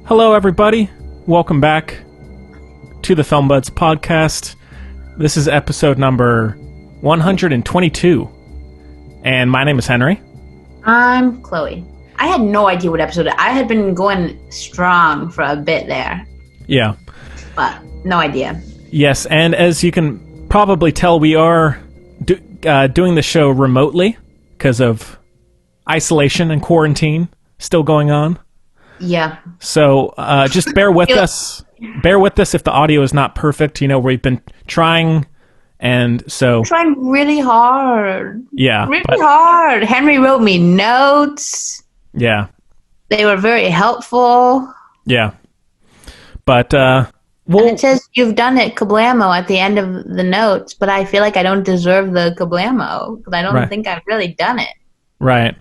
Hello, everybody. Welcome back to the Film Buds podcast. This is episode number 122, and my name is Henry. I'm Chloe. I had no idea what episode. I had been going strong for a bit there. Yeah. But no idea. Yes, and as you can probably tell, we are doing the show remotely because of isolation and quarantine still going on. Yeah. So just bear with us. Bear with us if the audio is not perfect. You know, we've been trying, and so... Trying really hard. Yeah. Really hard. Henry wrote me notes. Yeah. They were very helpful. Yeah. But, and it says, you've done it, kablamo, at the end of the notes, but I feel like I don't deserve the kablamo, because I don't think I've really done it. Right.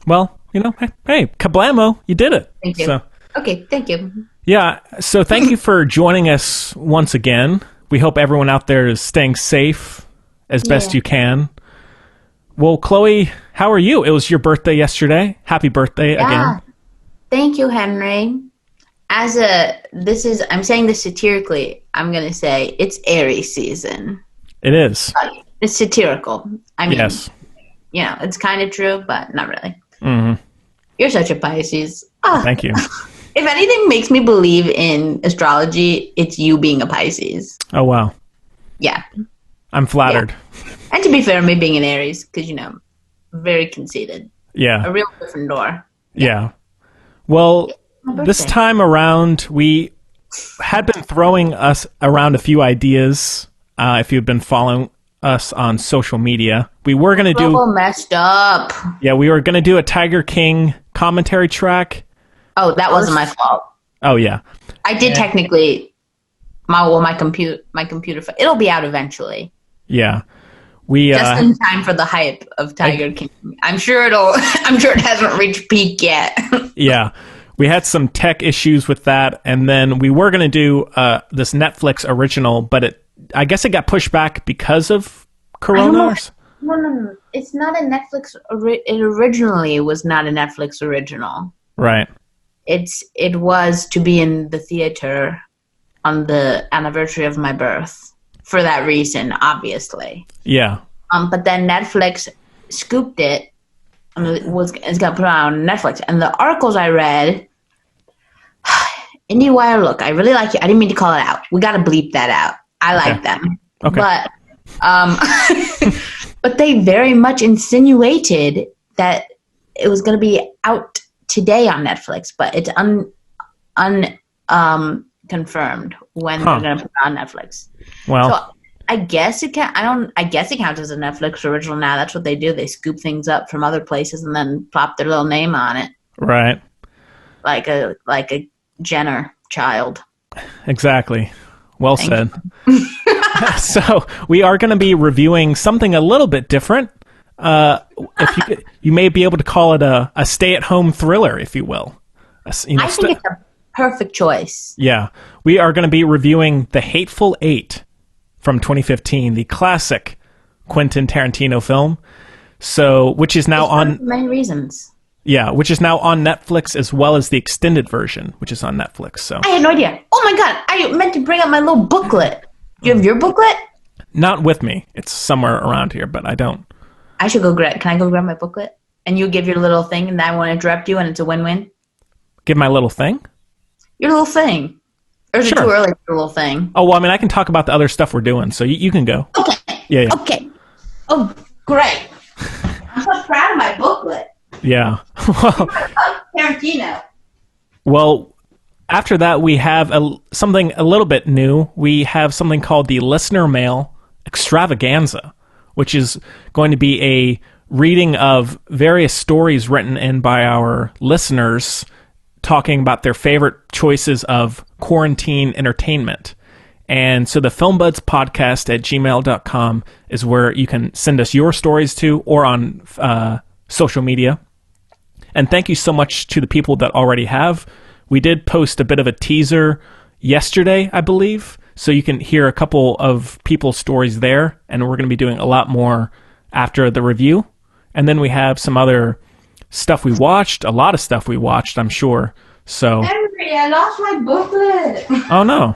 Well, you know, hey, kablamo, you did it. Thank you. So, okay, thank you. Yeah, so thank you for joining us once again. We hope everyone out there is staying safe as best you can. Well, Chloe, how are you? It was your birthday yesterday. Happy birthday again. Thank you, Henry. I'm saying this satirically, I'm going to say it's Aries season. It is. It's satirical. I mean, yes. You know, it's kind of true, but not really. Mm-hmm. You're such a Pisces. Thank you. If anything makes me believe in astrology, it's you being a Pisces. Oh, wow. Yeah. I'm flattered. Yeah. And to be fair, me being an Aries, because, you know, very conceited. Yeah. A real Gryffindor. Yeah. Well, this time around, we had been throwing us around a few ideas. If you've been following us on social media, we were going to do... messed up. Yeah, we were going to do a Tiger King commentary track. Oh, that wasn't my fault. Oh, yeah. I did technically... My computer... It'll be out eventually. Yeah. Just in time for the hype of Tiger King. I'm sure it hasn't reached peak yet. Yeah. We had some tech issues with that, and then we were going to do this Netflix original, but I guess it got pushed back because of Corona. No. It's not a Netflix... It originally was not a Netflix original. Right. It was to be in the theater on the anniversary of my birth. For that reason, obviously. Yeah. But then Netflix scooped it, and it's got put on Netflix. And the articles I read, IndieWire, look, I really like you. I didn't mean to call it out. We got to bleep that out. I like them. Okay. But they very much insinuated that it was going to be out today on Netflix, but it's confirmed when they're going to put it on Netflix. Well, so I guess it can. I guess it counts as a Netflix original now. That's what they do. They scoop things up from other places and then plop their little name on it. Right. Like a Jenner child. Exactly. Well said. So we are going to be reviewing something a little bit different. If you may be able to call it a stay-at-home thriller, if you will. I think it's a perfect choice. Yeah. We are going to be reviewing The Hateful Eight from 2015, the classic Quentin Tarantino film. So, which is now on... For many reasons. Yeah, which is now on Netflix, as well as the extended version, which is on Netflix. So I had no idea. Oh my god, I meant to bring up my little booklet. Do you have your booklet? Not with me. It's somewhere around here, but I don't. I should go grab... Can I go grab my booklet? And you give your little thing, and I won't interrupt you, and it's a win-win? Give my little thing? Your little thing. Or is it too early for your little thing? Oh, well, I mean, I can talk about the other stuff we're doing, so you can go. Okay. Yeah. Okay. Oh, great. I'm so proud of my booklet. Yeah. Well, Tarantino. Well, after that, we have something a little bit new. We have something called the Listener Mail Extravaganza, which is going to be a reading of various stories written in by our listeners talking about their favorite choices of quarantine entertainment. And so the filmbudspodcast at gmail.com is where you can send us your stories to, or on social media. And thank you so much to the people that already have. We did post a bit of a teaser yesterday, I believe, so you can hear a couple of people's stories there, and we're going to be doing a lot more after the review. And then we have some other stuff we watched, a lot of stuff we watched, I'm sure. So And Henry, I lost my booklet. Oh, no.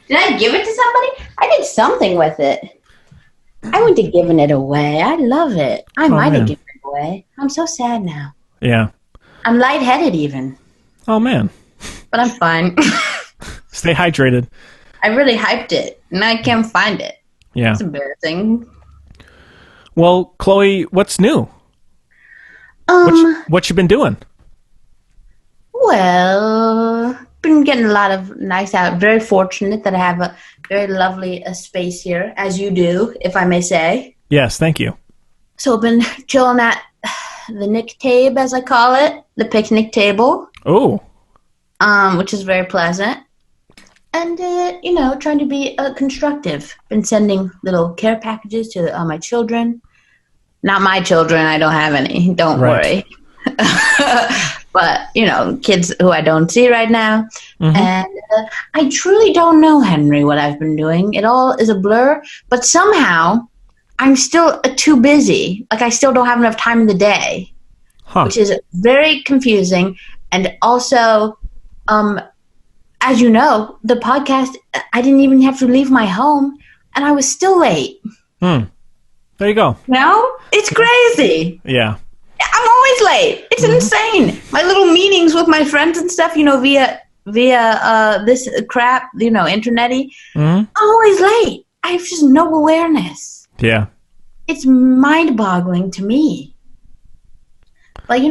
Did I give it to somebody? I did something with it. I went to giving it away. I love it. I might have given it away. I'm so sad now. Yeah. I'm lightheaded even. Oh, man. But I'm fine. Stay hydrated. I really hyped it, and I can't find it. Yeah. It's embarrassing. Well, Chloe, what's new? What you been doing? Well, been getting a lot of nice out. Very fortunate that I have a very lovely space here, as you do, if I may say. Yes, thank you. So I've been chilling at the Nick Tabe, as I call it, the picnic table. Oh. Which is very pleasant. And, trying to be constructive. Been sending little care packages to my children. Not my children. I don't have any. Don't worry. But, kids who I don't see right now. Mm-hmm. And I truly don't know, Henry, what I've been doing. It all is a blur. But somehow, I'm still too busy. Like, I still don't have enough time in the day. Which is very confusing. And also, as you know, the podcast, I didn't even have to leave my home. And I was still late. There you go. No? It's crazy. Yeah. I'm always late. It's insane. My little meetings with my friends and stuff, via this crap, internet-y. I'm always late. I have just no awareness. Yeah. It's mind-boggling to me. But,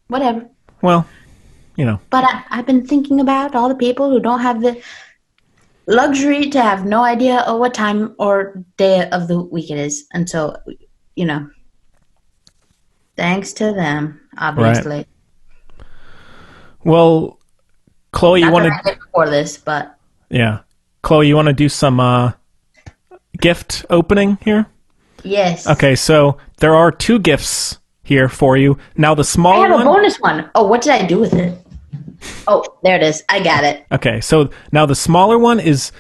whatever. Well, But I've been thinking about all the people who don't have the luxury to have no idea of what time or day of the week it is. And so, thanks to them, obviously. Right. Well, Chloe, you want to... before this, but... Yeah. Chloe, you want to do some gift opening here? Yes. Okay, so there are 2 gifts here for you. Now, the smaller one... I have a bonus one. Oh, what did I do with it? Oh, there it is. I got it. Okay, so now the smaller one is...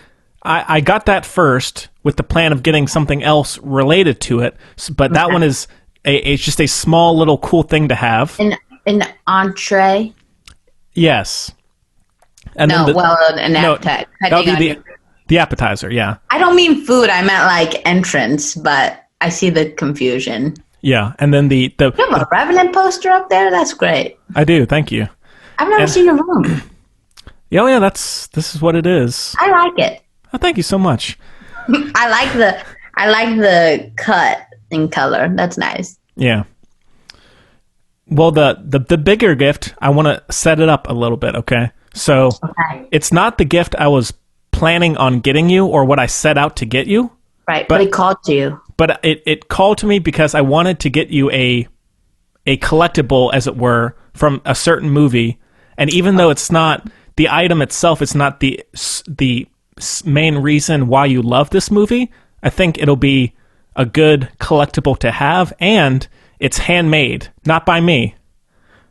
I got that first with the plan of getting something else related to it, but that one is it's just a small little cool thing to have. An entree? Yes. And an appetizer. That would be the appetizer, yeah. I don't mean food. I meant like entrance, but I see the confusion. Yeah, and then the you have a Revenant poster up there? That's great. I do, thank you. I've never seen your room. Yeah, this is what it is. I like it. Oh, thank you so much. I like the cut in color. That's nice. Yeah. Well, the bigger gift, I want to set it up a little bit, okay? So It's not the gift I was planning on getting you or what I set out to get you. Right, but it called to you. But it called to me because I wanted to get you a collectible, as it were, from a certain movie. And even though it's not the item itself, it's not the main reason why you love this movie, I think it'll be a good collectible to have, and it's handmade, not by me.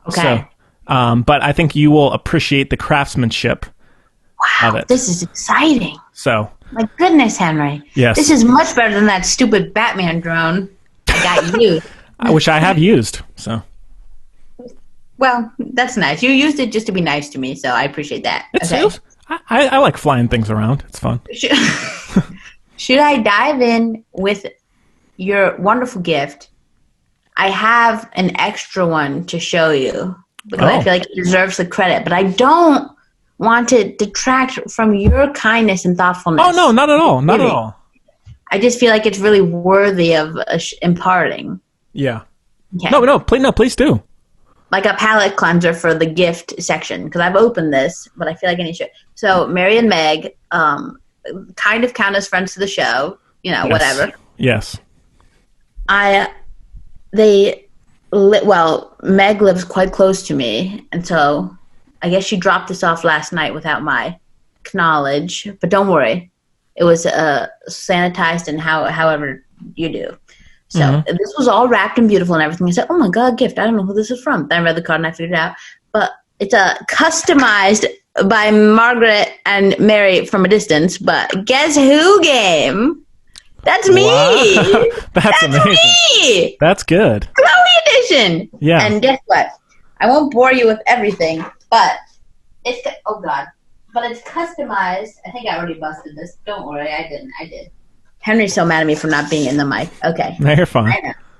Okay. So, but I think you will appreciate the craftsmanship of it. This is exciting. So, my goodness, Henry. Yes. This is much better than that stupid Batman drone I got you. Which I have used. So. Well, that's nice. You used it just to be nice to me, so I appreciate that. I like flying things around. It's fun. Should I dive in with your wonderful gift? I have an extra one to show you because I feel like it deserves the credit, but I don't want to detract from your kindness and thoughtfulness. Oh, no, not at all. Not at all. I just feel like it's really worthy of imparting. Yeah. Okay. No, please do. Like a palette cleanser for the gift section, because I've opened this, but I feel like I need to. So Mary and Meg kind of count as friends to the show, Yes. Whatever. Yes. Meg lives quite close to me, and so I guess she dropped this off last night without my knowledge. But don't worry, it was sanitized and however you do. So this was all wrapped and beautiful and everything. I said, "Oh my God, gift! I don't know who this is from." Then I read the card and I figured it out. But it's customized by Margaret and Mary from a distance. But guess who game? That's me. Wow. That's amazing. Me. That's good. Chloe edition. Yeah. And guess what? I won't bore you with everything, but Oh God, but it's customized. I think I already busted this. Don't worry, I didn't. I did. Henry's so mad at me for not being in the mic. Okay. No, you're fine.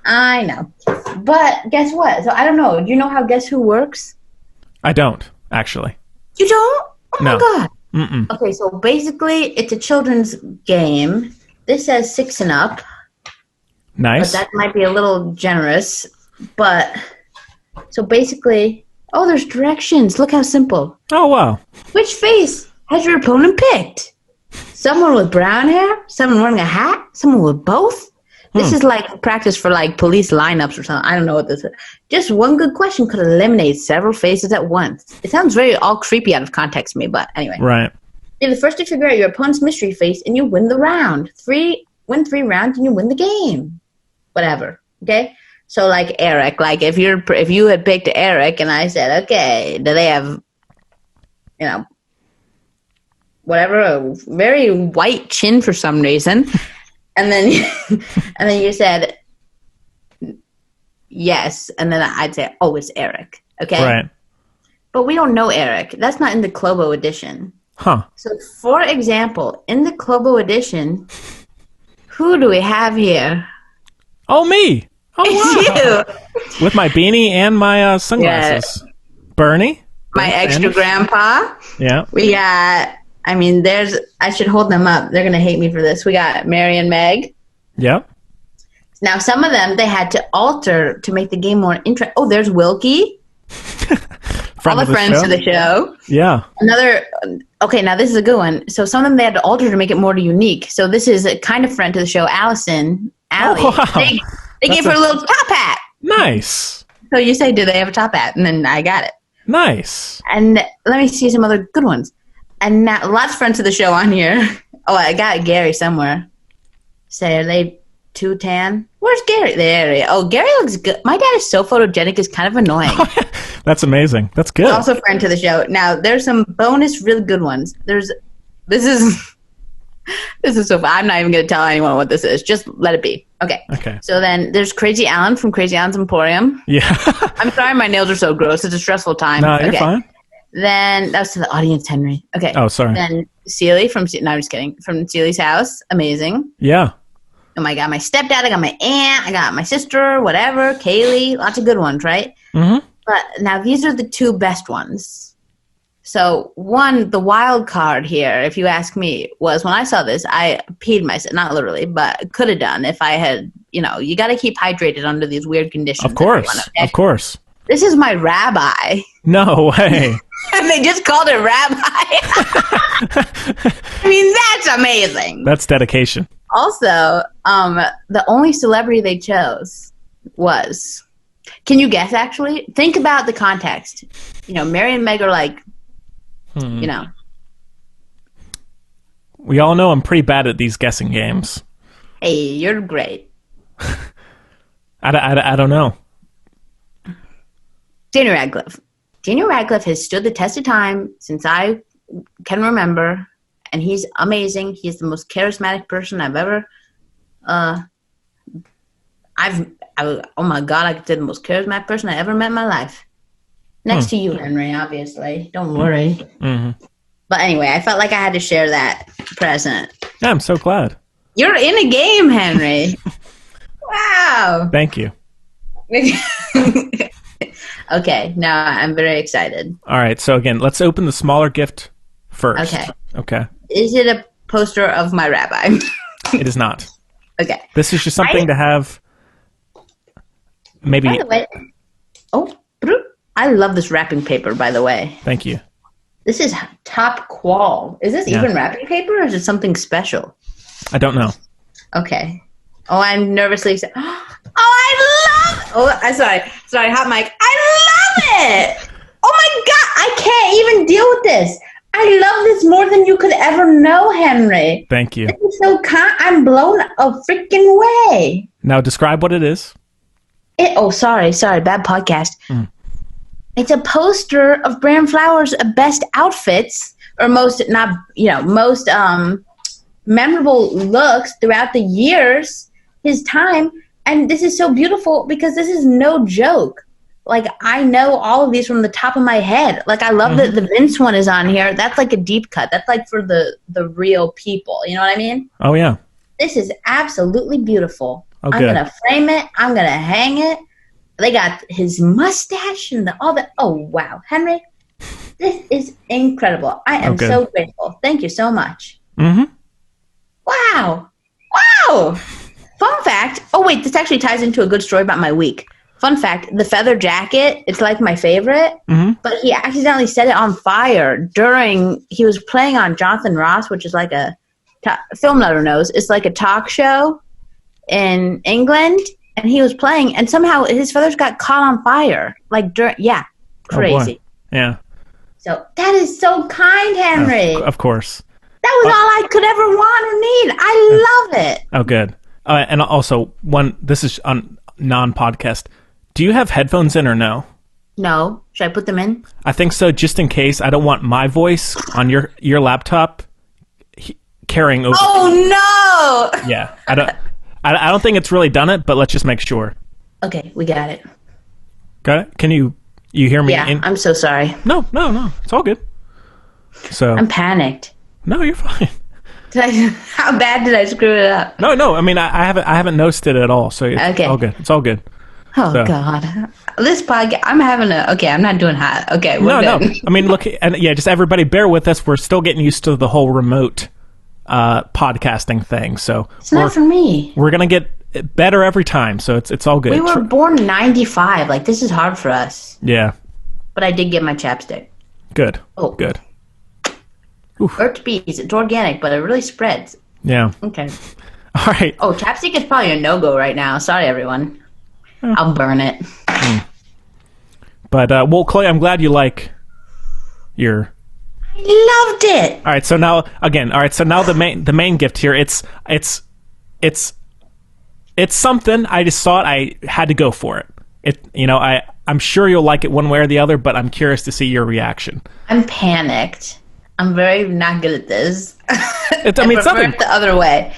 I know. But guess what? So I don't know. Do you know how Guess Who works? I don't, actually. You don't? Oh No. my God. Mm-mm. Okay, so basically, it's a children's game. This says 6 and up. Nice. But that might be a little generous. But, so basically, oh, there's directions. Look how simple. Oh, wow. Which face has your opponent picked? Someone with brown hair? Someone wearing a hat? Someone with both? This is like practice for like police lineups or something. I don't know what this is. Just one good question could eliminate several faces at once. It sounds very all creepy out of context to me, but anyway. Right. You're the first to figure out your opponent's mystery face and you win the round. Win 3 rounds and you win the game. Whatever. Okay? So like Eric, like if you had picked Eric and I said, okay, do they have, you know, whatever, a very white chin for some reason. And then you said yes, and then I'd say, oh, it's Eric. Okay? Right. But we don't know Eric. That's not in the Clobo edition. Huh. So, for example, in the Clobo edition, who do we have here? Oh, me. Oh, wow. It's you. With my beanie and my sunglasses. Yeah. Bernie. My extra Sanders. grandpa. Yeah. We got, I should hold them up. They're going to hate me for this. We got Mary and Meg. Yep. Now, some of them they had to alter to make the game more interesting. Oh, there's Wilkie. All the friends to the show. Yeah. Okay, now this is a good one. So some of them they had to alter to make it more unique. So this is a kind of friend to the show, Allison. Allie. Oh, wow. They gave her a little top hat. Nice. So you say, do they have a top hat? And then I got it. Nice. And let me see some other good ones. And now, lots of friends to the show on here. Oh, I got Gary somewhere. Say, are they too tan? Where's Gary? There he is. Oh, Gary looks good. My dad is so photogenic, it's kind of annoying. That's amazing. That's good. Also a friend to the show. Now, there's some bonus really good ones. This is so fun. I'm not even going to tell anyone what this is. Just let it be. Okay. So then there's Crazy Alan from Crazy Alan's Emporium. Yeah. I'm sorry my nails are so gross. It's a stressful time. No, you're fine. Then that was to the audience, Henry. Okay. Oh, sorry. Then Celie no, I'm just kidding. From Celie's house. Amazing. Yeah. Oh my God, my stepdad, I got my aunt, I got my sister, whatever, Kaylee, lots of good ones, right? Mm-hmm. But now these are the 2 best ones. So one, the wild card here, if you ask me, was when I saw this, I peed myself, not literally, but could have done if I had, you got to keep hydrated under these weird conditions. Of course, okay? of course. This is my rabbi. No way. And they just called it rabbi. That's amazing. That's dedication. Also, the only celebrity they chose was, can you guess actually? Think about the context. Mary and Meg are like, We all know I'm pretty bad at these guessing games. Hey, you're great. I don't know. Daniel Radcliffe. Daniel Radcliffe has stood the test of time since I can remember. And he's amazing. He's the most charismatic person I've ever. Oh my God! I could say the most charismatic person I ever met in my life. Next to you, Henry. Obviously, don't worry. Mm-hmm. But anyway, I felt like I had to share that present. Yeah, I'm so glad. You're in a game, Henry. Wow. Thank you. Okay, now I'm very excited. All right, so again, let's open the smaller gift first. Okay. Is it a poster of my rabbi? It is not. Okay. This is just something to have. Maybe. By the way, I love this wrapping paper. By the way, thank you. This is top qual. Is this even wrapping paper, or is it something special? I don't know. Okay. Oh, I'm nervously. I'm sorry, hot mic. I love it. Oh my God, I can't even deal with this. I love this more than you could ever know, Henry. Thank you. This is so I'm blown a freaking way. Now describe what it is. Sorry, bad podcast. It's a poster of Bram Flowers' best outfits, or most memorable looks throughout the years, his time. And this is so beautiful because this is no joke. like I know all of these from the top of my head. Like I love that the Vince one is on here. That's like a deep cut. That's like for the real people. You know what I mean? Oh yeah. This is absolutely beautiful. Oh, I'm good. gonna frame it. I'm gonna hang it. They got his mustache and all that. Oh wow, Henry, this is incredible. I am so grateful. Thank you so much. Mm-hmm. Wow. Fun fact. Oh wait, this actually ties into a good story about my week. Fun fact, the feather jacket, it's like my favorite, but he accidentally set it on fire during, he was playing on Jonathan Ross, which is like a, Film Nutter knows, it's like a talk show in England, and he was playing, and somehow his feathers got caught on fire. Like, crazy. Oh, yeah. So, that is so kind, Henry. Of course. That was all I could ever want or need. I love it. Oh, good. And also, this is on non-podcast. Do you have headphones in or no? No. Should I put them in? I think so, just in case. I don't want my voice on your laptop carrying over. Oh no! Yeah, I don't think it's really done it, but let's just make sure. Okay, we got it. Got it? Can you hear me? Yeah, I'm so sorry. No, it's all good. So I'm panicked. No, you're fine. How bad did I screw it up? No. I mean, I haven't noticed it at all. So it's all good. It's all good. Oh, so. God. This podcast, I'm not doing hot. Okay, we're good. No. I mean, look, and yeah, just everybody bear with us. We're still getting used to the whole remote podcasting thing. So it's not for me. We're going to get better every time. So it's all good. We were born in 95. Like, this is hard for us. Yeah. But I did get my chapstick. Good. Oh. Good. Earth Bees. It's organic, but it really spreads. Yeah. Okay. All right. Oh, chapstick is probably a no-go right now. Sorry, everyone. I'll burn it. But, well, Clay, I'm glad you like your... I loved it. All right, so now, the main gift here, it's something. I just thought I had to go for it. I'm sure you'll like it one way or the other, but I'm curious to see your reaction. I'm panicked. I'm very not good at this. I prefer it the other way.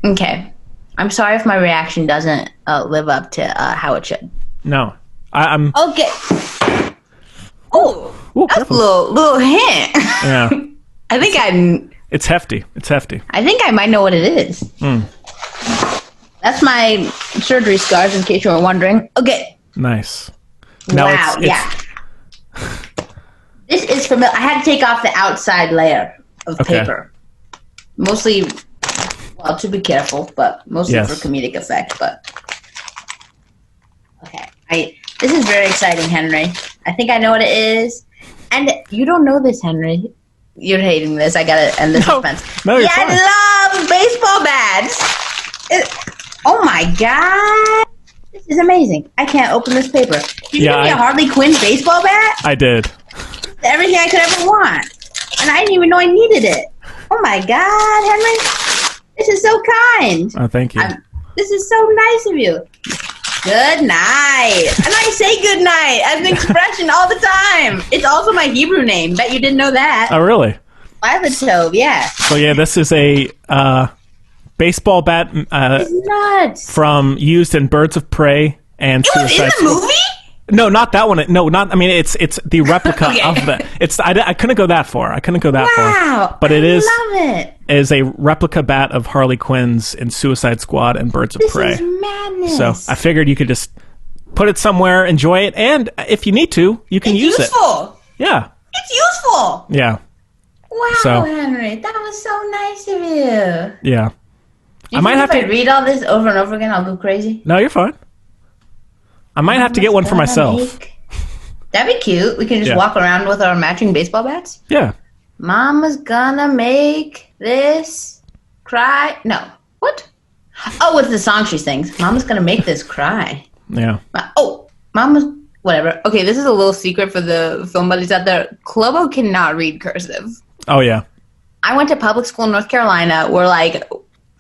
Okay. I'm sorry if my reaction doesn't live up to how it should. No. I'm... Okay. Oh, that's a little hint. Yeah. I think It's hefty. I think I might know what it is. That's my surgery scars, in case you were wondering. Okay. Nice. Wow, yeah. This is familiar. I had to take off the outside layer of paper. Mostly... Well, to be careful, but mostly for comedic effect. But okay, this is very exciting, Henry. I think I know what it is, and you don't know this, Henry. You're hating this. I gotta end this suspense. No, you're fine. I love baseball bats. Oh my god, this is amazing. I can't open this paper. Did you give me a Harley Quinn baseball bat? I did. Everything I could ever want, and I didn't even know I needed it. Oh my god, Henry. This is so kind. Oh, thank you. This is so nice of you. Good night. And I say good night as an expression all the time. It's also my Hebrew name. Bet you didn't know that. Oh, really? Violetove, yeah. So, yeah, this is a baseball bat it's nuts. from used in Birds of Prey and It was in the movie? No, not that one. No, not. I mean, it's the replica of the. It's. I couldn't go that far. Wow, but it is. Love it. Is a replica bat of Harley Quinn's in Suicide Squad and Birds of Prey. This is madness. So I figured you could just put it somewhere, enjoy it, and if you need to, you can use it. It's useful. Yeah. It's useful. Yeah. Wow, Henry, that was so nice of you. Yeah. I might have to read all this over and over again. I'll go crazy. No, you're fine. I might have to get one for myself. That'd be cute. We can just walk around with our matching baseball bats. Yeah. Mama's gonna make this cry. No. What? Oh, it's the song she sings. Mama's gonna make this cry. Yeah. Mama's... Whatever. Okay, this is a little secret for the film buddies out there. Clobo cannot read cursive. Oh, yeah. I went to public school in North Carolina. We're like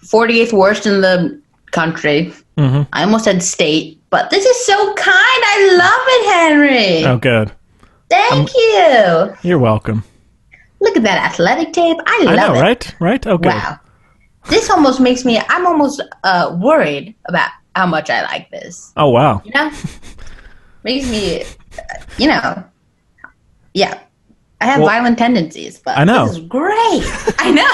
48th worst in the country. Mm-hmm. I almost said state. But this is so kind. I love it, Henry. Oh, good. Thank you. You're welcome. Look at that athletic tape. I love it. Right? Okay. Wow. This almost makes me... I'm almost worried about how much I like this. Oh, wow. You know? makes me, you know, yeah. I have violent tendencies, but I know. this is great. I know.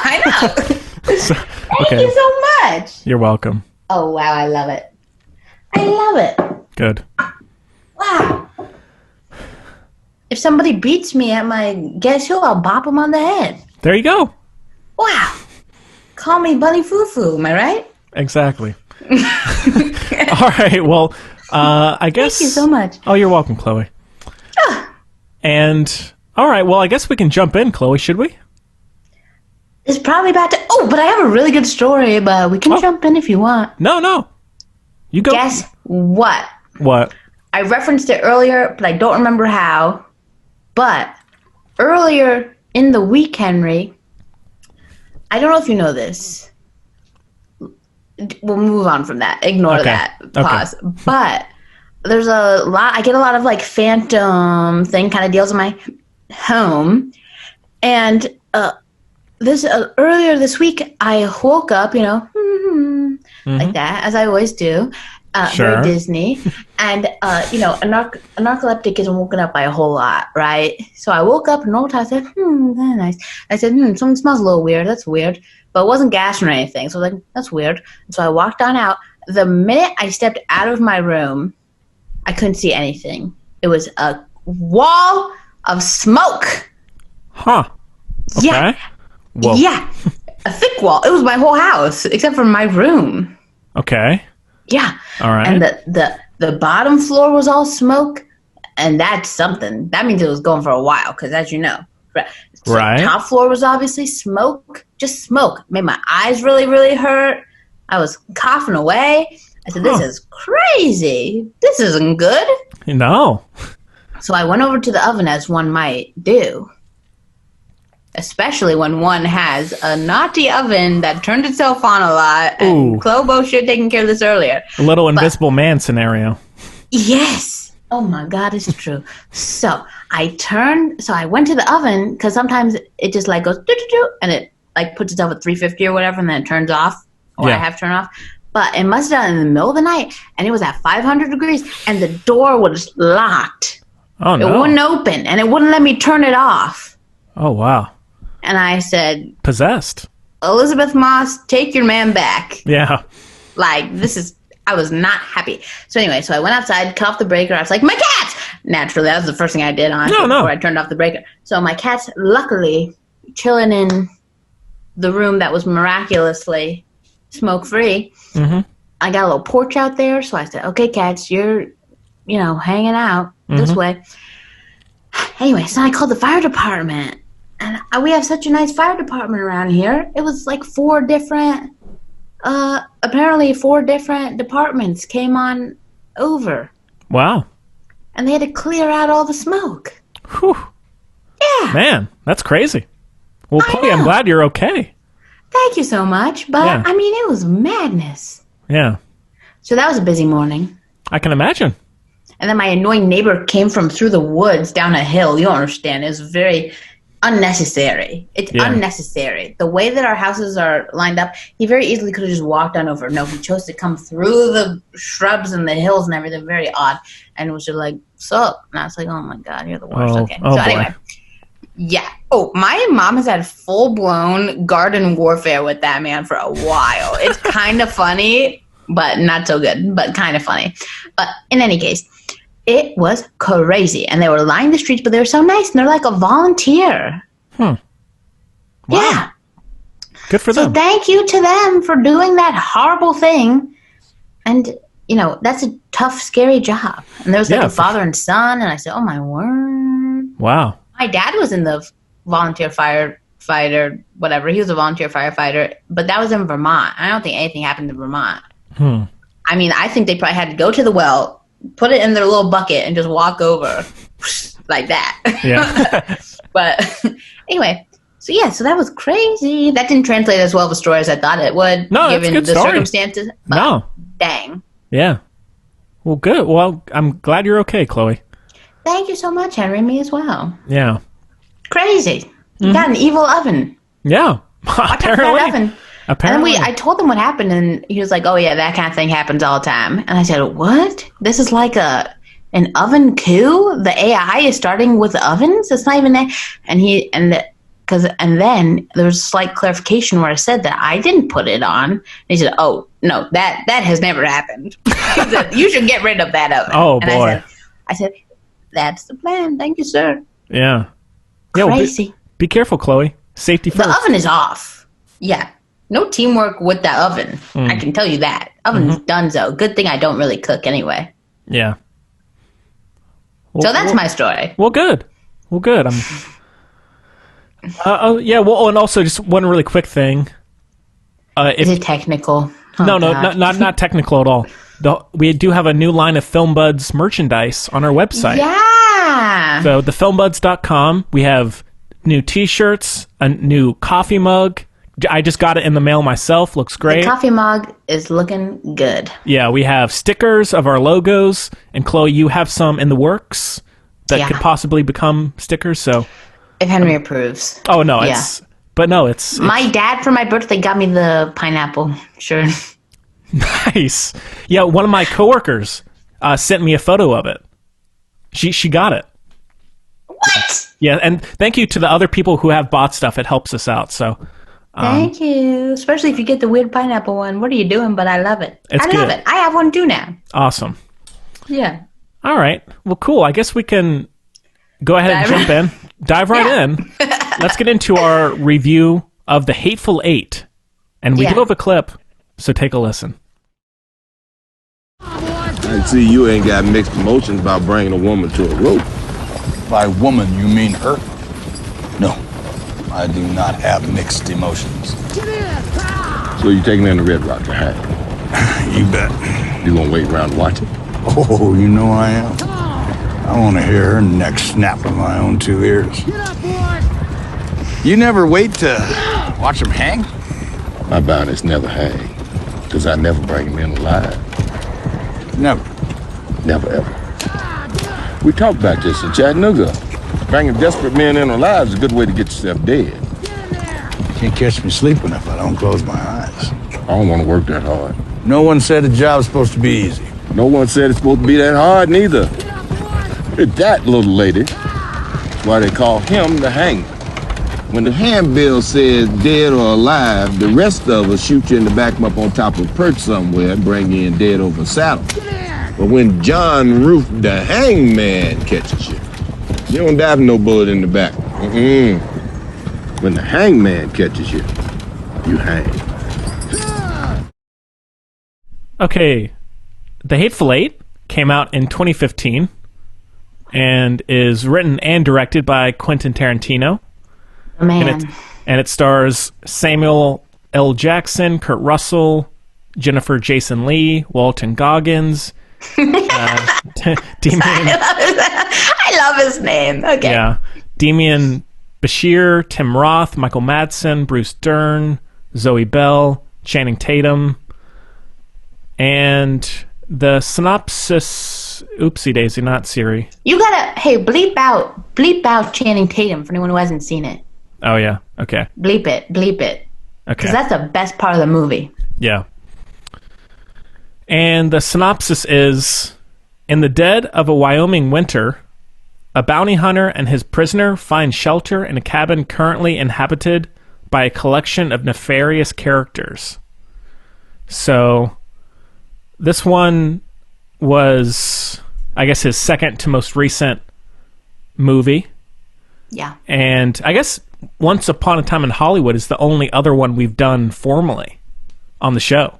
So, Thank you so much. You're welcome. Oh, wow, I love it. I love it. Good. Wow. If somebody beats me at my Guess Who, I'll bop them on the head. There you go. Wow. Call me Bunny Foo-Foo, am I right? Exactly. All right, well, I guess... Thank you so much. Oh, you're welcome, Chloe. And, all right, well, I guess we can jump in, Chloe, should we? It's probably about to... Oh, but I have a really good story, but we can jump in if you want. No. You go. Guess what? What? I referenced it earlier, but I don't remember how. But earlier in the week, Henry, I don't know if you know this. We'll move on from that. Ignore that. Pause. Okay. But there's a lot. I get a lot of like phantom thing kind of deals in my home, and earlier this week I woke up, like that, as I always do. Sure. Very Disney. And, a narcoleptic isn't woken up by a whole lot, right? So I woke up and rolled out. I said, very nice. I said, something smells a little weird. That's weird. But it wasn't gas or anything. So I was like, that's weird. And so I walked on out. The minute I stepped out of my room, I couldn't see anything. It was a wall of smoke. Huh. Okay. Yeah. Whoa. Yeah. A thick wall. It was my whole house, except for my room. Okay. Yeah. All right. And the bottom floor was all smoke, and that's something. That means it was going for a while, because as you know. So right. Top floor was obviously smoke. Just smoke. Made my eyes really, really hurt. I was coughing away. I said, this is crazy. This isn't good. No. So I went over to the oven, as one might do. Especially when one has a naughty oven that turned itself on a lot. And Clobo should have taken care of this earlier. A little Invisible Man scenario. Yes. Oh my God, it's true. So I went to the oven, because sometimes it just like goes doo-doo-doo, and it like puts itself at 350 or whatever, and then it turns off. Or I have to turn off. But it must have done in the middle of the night, and it was at 500 degrees, and the door was locked. Oh no. It wouldn't open, and it wouldn't let me turn it off. Oh wow. And I said, possessed. Elizabeth Moss, take your man back. Yeah. Like, I was not happy. So anyway, I went outside, cut off the breaker. I was like, my cats! Naturally, that was the first thing I did before I turned off the breaker. So my cat's luckily chilling in the room that was miraculously smoke-free. Mm-hmm. I got a little porch out there, so I said, okay, cats, you're, hanging out this way. Anyway, so I called the fire department. And we have such a nice fire department around here. It was like apparently four different departments came on over. Wow. And they had to clear out all the smoke. Whew. Yeah. Man, that's crazy. Well, Chloe, I'm glad you're okay. Thank you so much. But, it was madness. Yeah. So that was a busy morning. I can imagine. And then my annoying neighbor came from through the woods down a hill. You don't understand. It was very... unnecessary. It's unnecessary. The way that our houses are lined up, he very easily could have just walked on over. No, he chose to come through the shrubs and the hills and everything. Very odd. And was just like, sup? And I was like, oh my God, you're the worst. Okay. So anyway. Yeah. Oh, my mom has had full-blown garden warfare with that man for a while. It's kind of funny, but not so good. But kind of funny. But in any case, it was crazy. And they were lining the streets, but they were so nice. And they're like a volunteer. Wow. Yeah. Good for them. So thank you to them for doing that horrible thing. And, that's a tough, scary job. And there was like a father and son. And I said, oh, my word. Wow. My dad was in the volunteer firefighter, whatever. He was a volunteer firefighter. But that was in Vermont. I don't think anything happened in Vermont. I think they probably had to go to the well, put it in their little bucket, and just walk over like that. Yeah. But anyway, so that was crazy. That didn't translate as well of a story as I thought it would, given the circumstances. No. Dang. Yeah. Well, good. Well, I'm glad you're okay, Chloe. Thank you so much, Henry. Me as well. Yeah. Crazy. You got an evil oven. Yeah. Watch out for that oven. Apparently. And I told him what happened, and he was like, oh, yeah, that kind of thing happens all the time. And I said, what? This is like An oven coup? The AI is starting with ovens? It's not even that. And then there was a slight clarification where I said that I didn't put it on. And he said, "Oh no, that has never happened. He said, you should get rid of that oven." Oh, and boy. I said, "That's the plan. Thank you, sir." Yeah. Crazy. Well, be careful, Chloe. Safety first. The oven is off. Yeah. No teamwork with the oven. I can tell you that. Oven's donezo. Good thing I don't really cook anyway. Yeah. Well, So that's my story. Well, good. Yeah. Well, and also just one really quick thing. Is it technical? Oh, no, God. not technical at all. We do have a new line of Film Buds merchandise on our website. Yeah. So thefilmbudspodcast.com. We have new T-shirts, a new coffee mug. I just got it in the mail myself. Looks great. The coffee mug is looking good. Yeah, we have stickers of our logos, and Chloe, you have some in the works that could possibly become stickers. So, if Henry approves. Oh no, it's my dad for my birthday got me the pineapple shirt. Nice. Yeah, one of my coworkers sent me a photo of it. She got it. What? Yeah, and thank you to the other people who have bought stuff. It helps us out. So. Thank you. Especially if you get the weird pineapple one. What are you doing? But I love it. I love it. I have one too now. Awesome. Yeah. All right. Well, cool. I guess we can go ahead and jump in. Dive right in. Let's get into our review of The Hateful Eight. And we do have a clip, so take a listen. I see you ain't got mixed emotions about bringing a woman to a rope. By woman, you mean her? No, I do not have mixed emotions. So you taking her in the Red Rock to hang? You bet. You gonna wait around and watch it? Oh, you know I am. I want to hear her neck snap with my own two ears. Get up, boy! You never wait to watch them hang? My bound is never hang, because I never bring him in alive. Never. Never, ever. We talked about this in Chattanooga. Bringing desperate men in alive is a good way to get yourself dead. You can't catch me sleeping if I don't close my eyes. I don't want to work that hard. No one said a job's supposed to be easy. No one said it's supposed to be that hard, neither. It's that little lady. That's why they call him the hangman. When the handbill says dead or alive, the rest of us shoot you in the back up on top of a perch somewhere and bring you in dead over a saddle. But when John Roof, the hangman, catches you, you don't dive no bullet in the back. When the hangman catches you, you hang. Okay, The Hateful Eight came out in 2015 and is written and directed by Quentin Tarantino. Man. And it stars Samuel L. Jackson, Kurt Russell, Jennifer Jason Leigh, Walton Goggins, Demian. I love his name. Okay. Yeah, Demian Bashir, Tim Roth, Michael Madsen, Bruce Dern, Zoe Bell, Channing Tatum, and the synopsis. Oopsie daisy, not Siri. You gotta bleep out Channing Tatum for anyone who hasn't seen it. Oh yeah, okay. Bleep it. Okay. Because that's the best part of the movie. Yeah. And the synopsis is, in the dead of a Wyoming winter, a bounty hunter and his prisoner find shelter in a cabin currently inhabited by a collection of nefarious characters. So, this one was, I guess, his second to most recent movie. Yeah. And I guess Once Upon a Time in Hollywood is the only other one we've done formally on the show.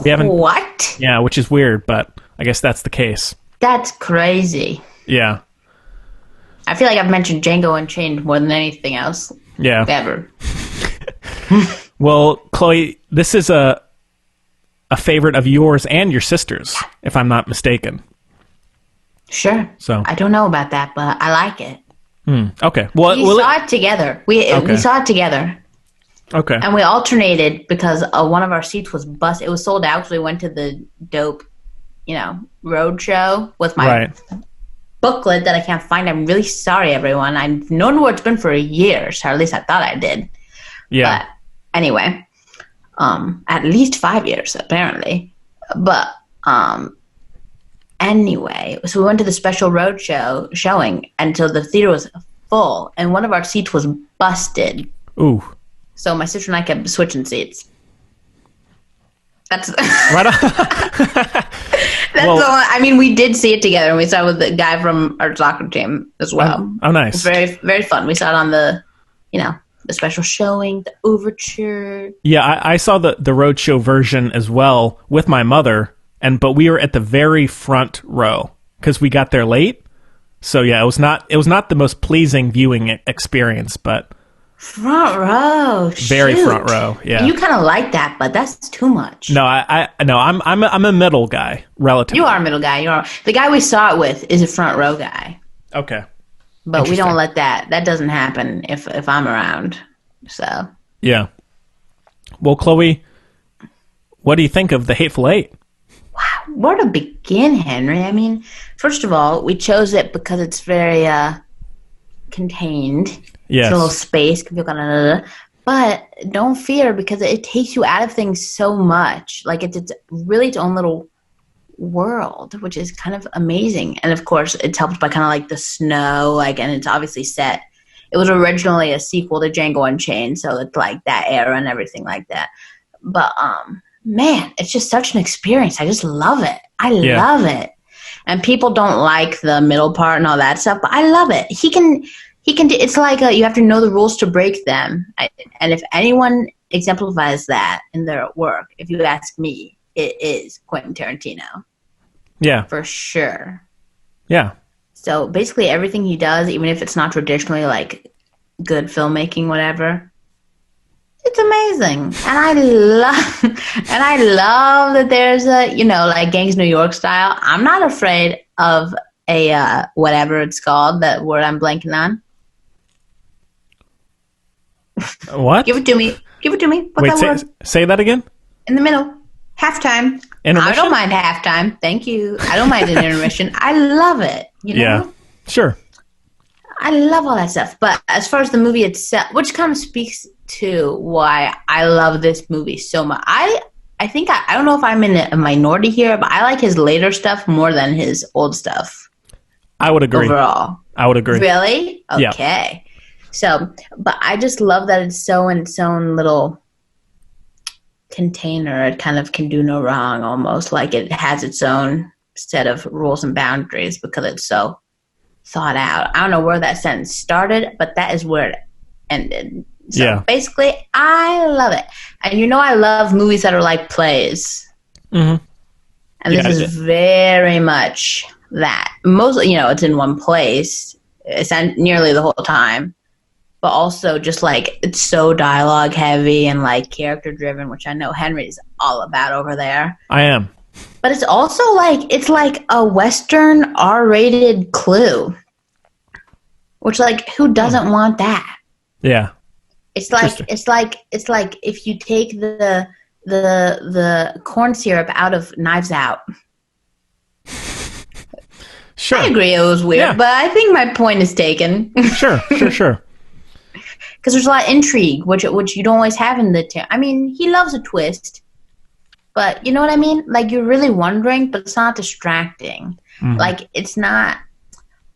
We haven't. What? Yeah, which is weird, but I guess that's the case. That's crazy. Yeah. I feel like I've mentioned Django Unchained more than anything else. Yeah. Ever. Well, Chloe, this is a favorite of yours and your sister's, if I'm not mistaken. Sure. So I don't know about that, but I like it. Okay. Well, We saw it together. We saw it together. Okay. And we alternated because one of our seats was bust. It was sold out, so we went to the dope, road show with my booklet that I can't find. I'm really sorry, everyone. I've known where it's been for years, or at least I thought I did. Yeah. But anyway, at least 5 years apparently. But anyway. So we went to the special road showing, and so the theater was full, and one of our seats was busted. Ooh. So my sister and I kept switching seats. That's right on. That's the one. I mean, we did see it together, and we saw it with the guy from our soccer team as well. Oh, nice. It was very, very fun. We saw it on the special showing, the overture. Yeah, I saw the roadshow version as well with my mother, but we were at the very front row because we got there late. So yeah, it was not the most pleasing viewing experience, but front row, very front row. Yeah, you kind of like that, but that's too much. No, I'm a middle guy, relatively. You are a middle guy. The guy we saw it with is a front row guy. Okay. But we don't let that doesn't happen if I'm around. So yeah. Well, Chloe, what do you think of the Hateful Eight? Wow, where to begin, Henry? I mean, first of all, we chose it because it's very contained. Yes. It's a little space. But don't fear, because it takes you out of things so much. Like it's really its own little world, which is kind of amazing. And of course it's helped by kind of like the snow, and it's obviously set. It was originally a sequel to Django Unchained, so it's like that era and everything like that. But man, it's just such an experience. I just love it. I love it. And people don't like the middle part and all that stuff, but I love it. He can do, it's like you have to know the rules to break them. And if anyone exemplifies that in their work, if you ask me, it is Quentin Tarantino. Yeah. For sure. Yeah. So basically everything he does, even if it's not traditionally like good filmmaking, whatever, it's amazing. And I love that there's a, like Gangs New York style. I'm not afraid of a whatever it's called, that word I'm blanking on. What? Give it to me. What's Wait, that word? Say that again? In the middle. Halftime. Intermission? I don't mind halftime. Thank you. I don't mind an intermission. I love it. Yeah. Sure. I love all that stuff. But as far as the movie itself, which kind of speaks to why I love this movie so much. I think I don't know if I'm in a minority here, but I like his later stuff more than his old stuff. I would agree. Overall. I would agree. Really? Okay. Yeah. So, but I just love that it's so in its own little container. It kind of can do no wrong, almost like it has its own set of rules and boundaries because it's so thought out. I don't know where that sentence started, but that is where it ended. So basically, I love it. And I love movies that are like plays. Mm-hmm. And this is very much that. Mostly, it's in one place. It's nearly the whole time. But also just like it's so dialogue heavy and like character driven, which I know Henry's all about over there. I am. But it's also it's like a Western R-rated Clue. Which who doesn't want that? Yeah. It's like if you take the corn syrup out of Knives Out. Sure. I agree it was weird, but I think my point is taken. Sure. Because there's a lot of intrigue, which you don't always have in the... I mean, he loves a twist, but you know what I mean? Like, you're really wondering, but it's not distracting. Mm-hmm. Like, it's not...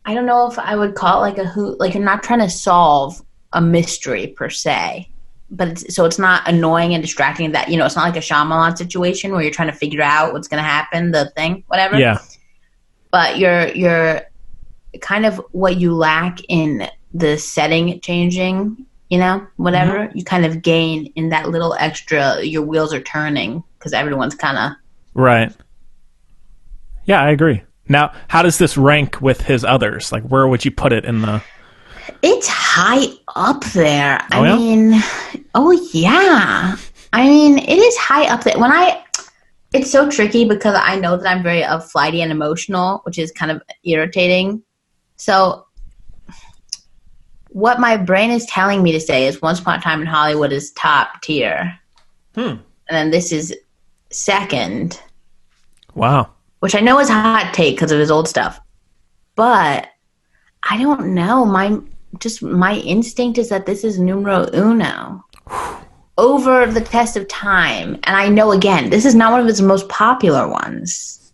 I don't know if I would call it you're not trying to solve a mystery per se, but it's not annoying and distracting that, it's not like a Shyamalan situation where you're trying to figure out what's going to happen, the thing, whatever. Yeah. But you're kind of what you lack in the setting changing, whatever, mm-hmm. you kind of gain in that little extra, your wheels are turning because everyone's kind of... Right. Yeah, I agree. Now, how does this rank with his others? Like, where would you put it in the... It's high up there. Oh, yeah? I mean, it is high up there. It's so tricky because I know that I'm very flighty and emotional, which is kind of irritating. So what my brain is telling me to say is Once Upon a Time in Hollywood is top tier. And then this is second. Wow. Which I know is a hot take because of his old stuff. But I don't know. My instinct is that this is numero uno. Over the test of time. And I know, again, this is not one of his most popular ones.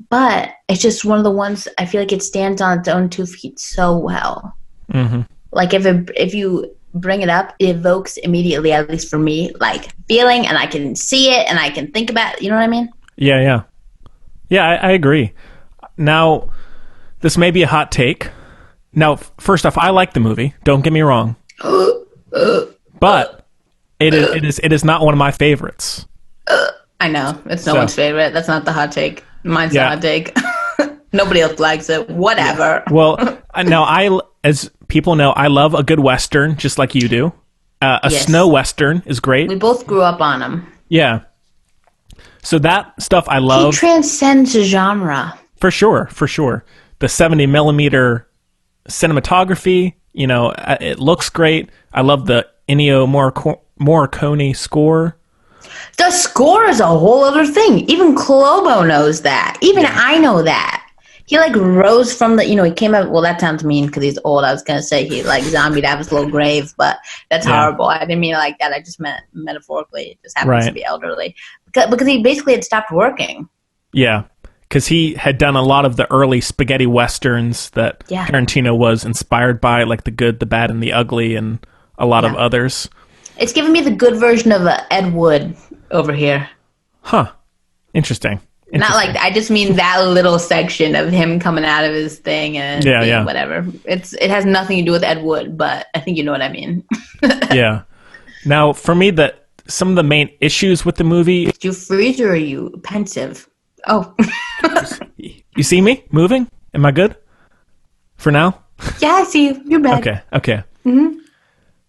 but it's just one of the ones I feel like it stands on its own 2 feet so well. Mm-hmm. Like if you bring it up, it evokes immediately, at least for me, like feeling, and I can see it and I can think about it. You know what I mean? Yeah. I agree. Now, this may be a hot take. Now, first off, I like the movie. Don't get me wrong, but it is not one of my favorites. I know it's no one's favorite. That's not the hot take. Mine's the hot take. Nobody else likes it. Whatever. Yeah. Well, now as people know, I love a good Western, just like you do. A snow Western is great. We both grew up on them. Yeah. So that stuff I love. He transcends genre. For sure. The 70 millimeter cinematography, it looks great. I love the Ennio Morricone score. The score is a whole other thing. Even Clobo knows that. Even I know that. He rose from the, he came up, well, that sounds mean because he's old. I was going to say he zombied out of his little grave, but that's horrible. I didn't mean it like that. I just meant metaphorically. It just happens to be elderly. Because he basically had stopped working. Yeah. Because he had done a lot of the early spaghetti westerns that Tarantino was inspired by, like The Good, the Bad, and the Ugly, and a lot of others. It's giving me the good version of Ed Wood over here. Huh. Interesting. Not like I just mean that little section of him coming out of his thing and whatever. It has nothing to do with Ed Wood, but I think you know what I mean. Yeah. Now, for me, some of the main issues with the movie. Did you freeze or are you pensive? Oh. You see me moving? Am I good for now? Yeah, I see you. You're back. Okay. Mm-hmm.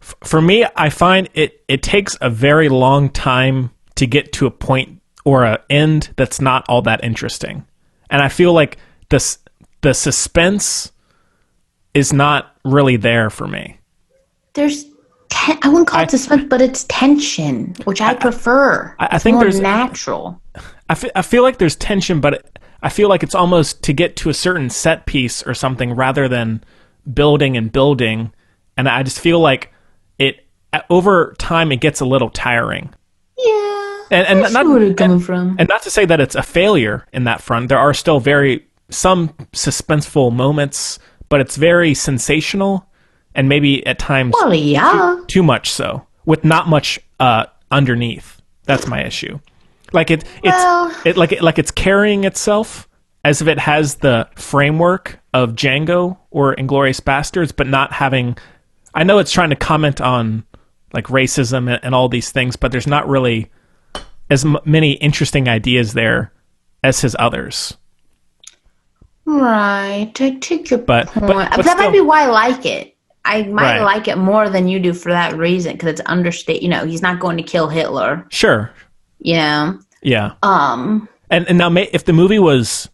For me, I find it takes a very long time to get to a point or an end that's not all that interesting. And I feel like the suspense is not really there for me. There's I wouldn't call it suspense, but it's tension, which I prefer. I think more natural. I feel like there's tension, but I feel like it's almost to get to a certain set piece or something rather than building. And I just feel like over time it gets a little tiring. Yeah. And I see where you're coming from. And not to say that it's a failure in that front. There are still some suspenseful moments, but it's very sensational and maybe at times too much so, with not much underneath. That's my issue. Like it's carrying itself as if it has the framework of Django or Inglourious Basterds, but not having. I know it's trying to comment on racism and all these things, but there's not really as many interesting ideas there as his others. Right, I take your point. But that might be why I like it. I might like it more than you do for that reason, because it's understated. He's not going to kill Hitler. Sure. Yeah. Yeah. And now, if the movie was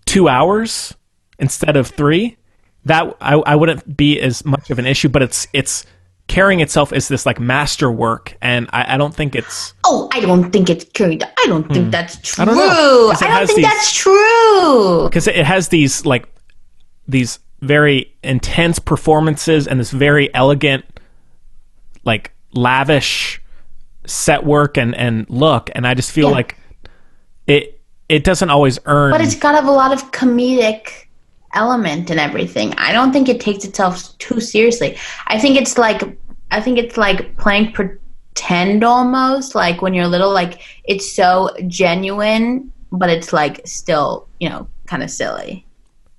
2 hours instead of 3, that I wouldn't be as much of an issue. But it's carrying itself as this masterwork, and I don't think it's. Oh, I don't think it's carried. I don't think that's true. I don't know. I don't think that's true. Because it has these very intense performances and this very elegant, lavish set work and look, and I just feel like it doesn't always earn. But it's got a lot of comedic element and everything. I don't think it takes itself too seriously. I think it's like playing pretend almost, like when you're little, it's so genuine, but it's still, kind of silly.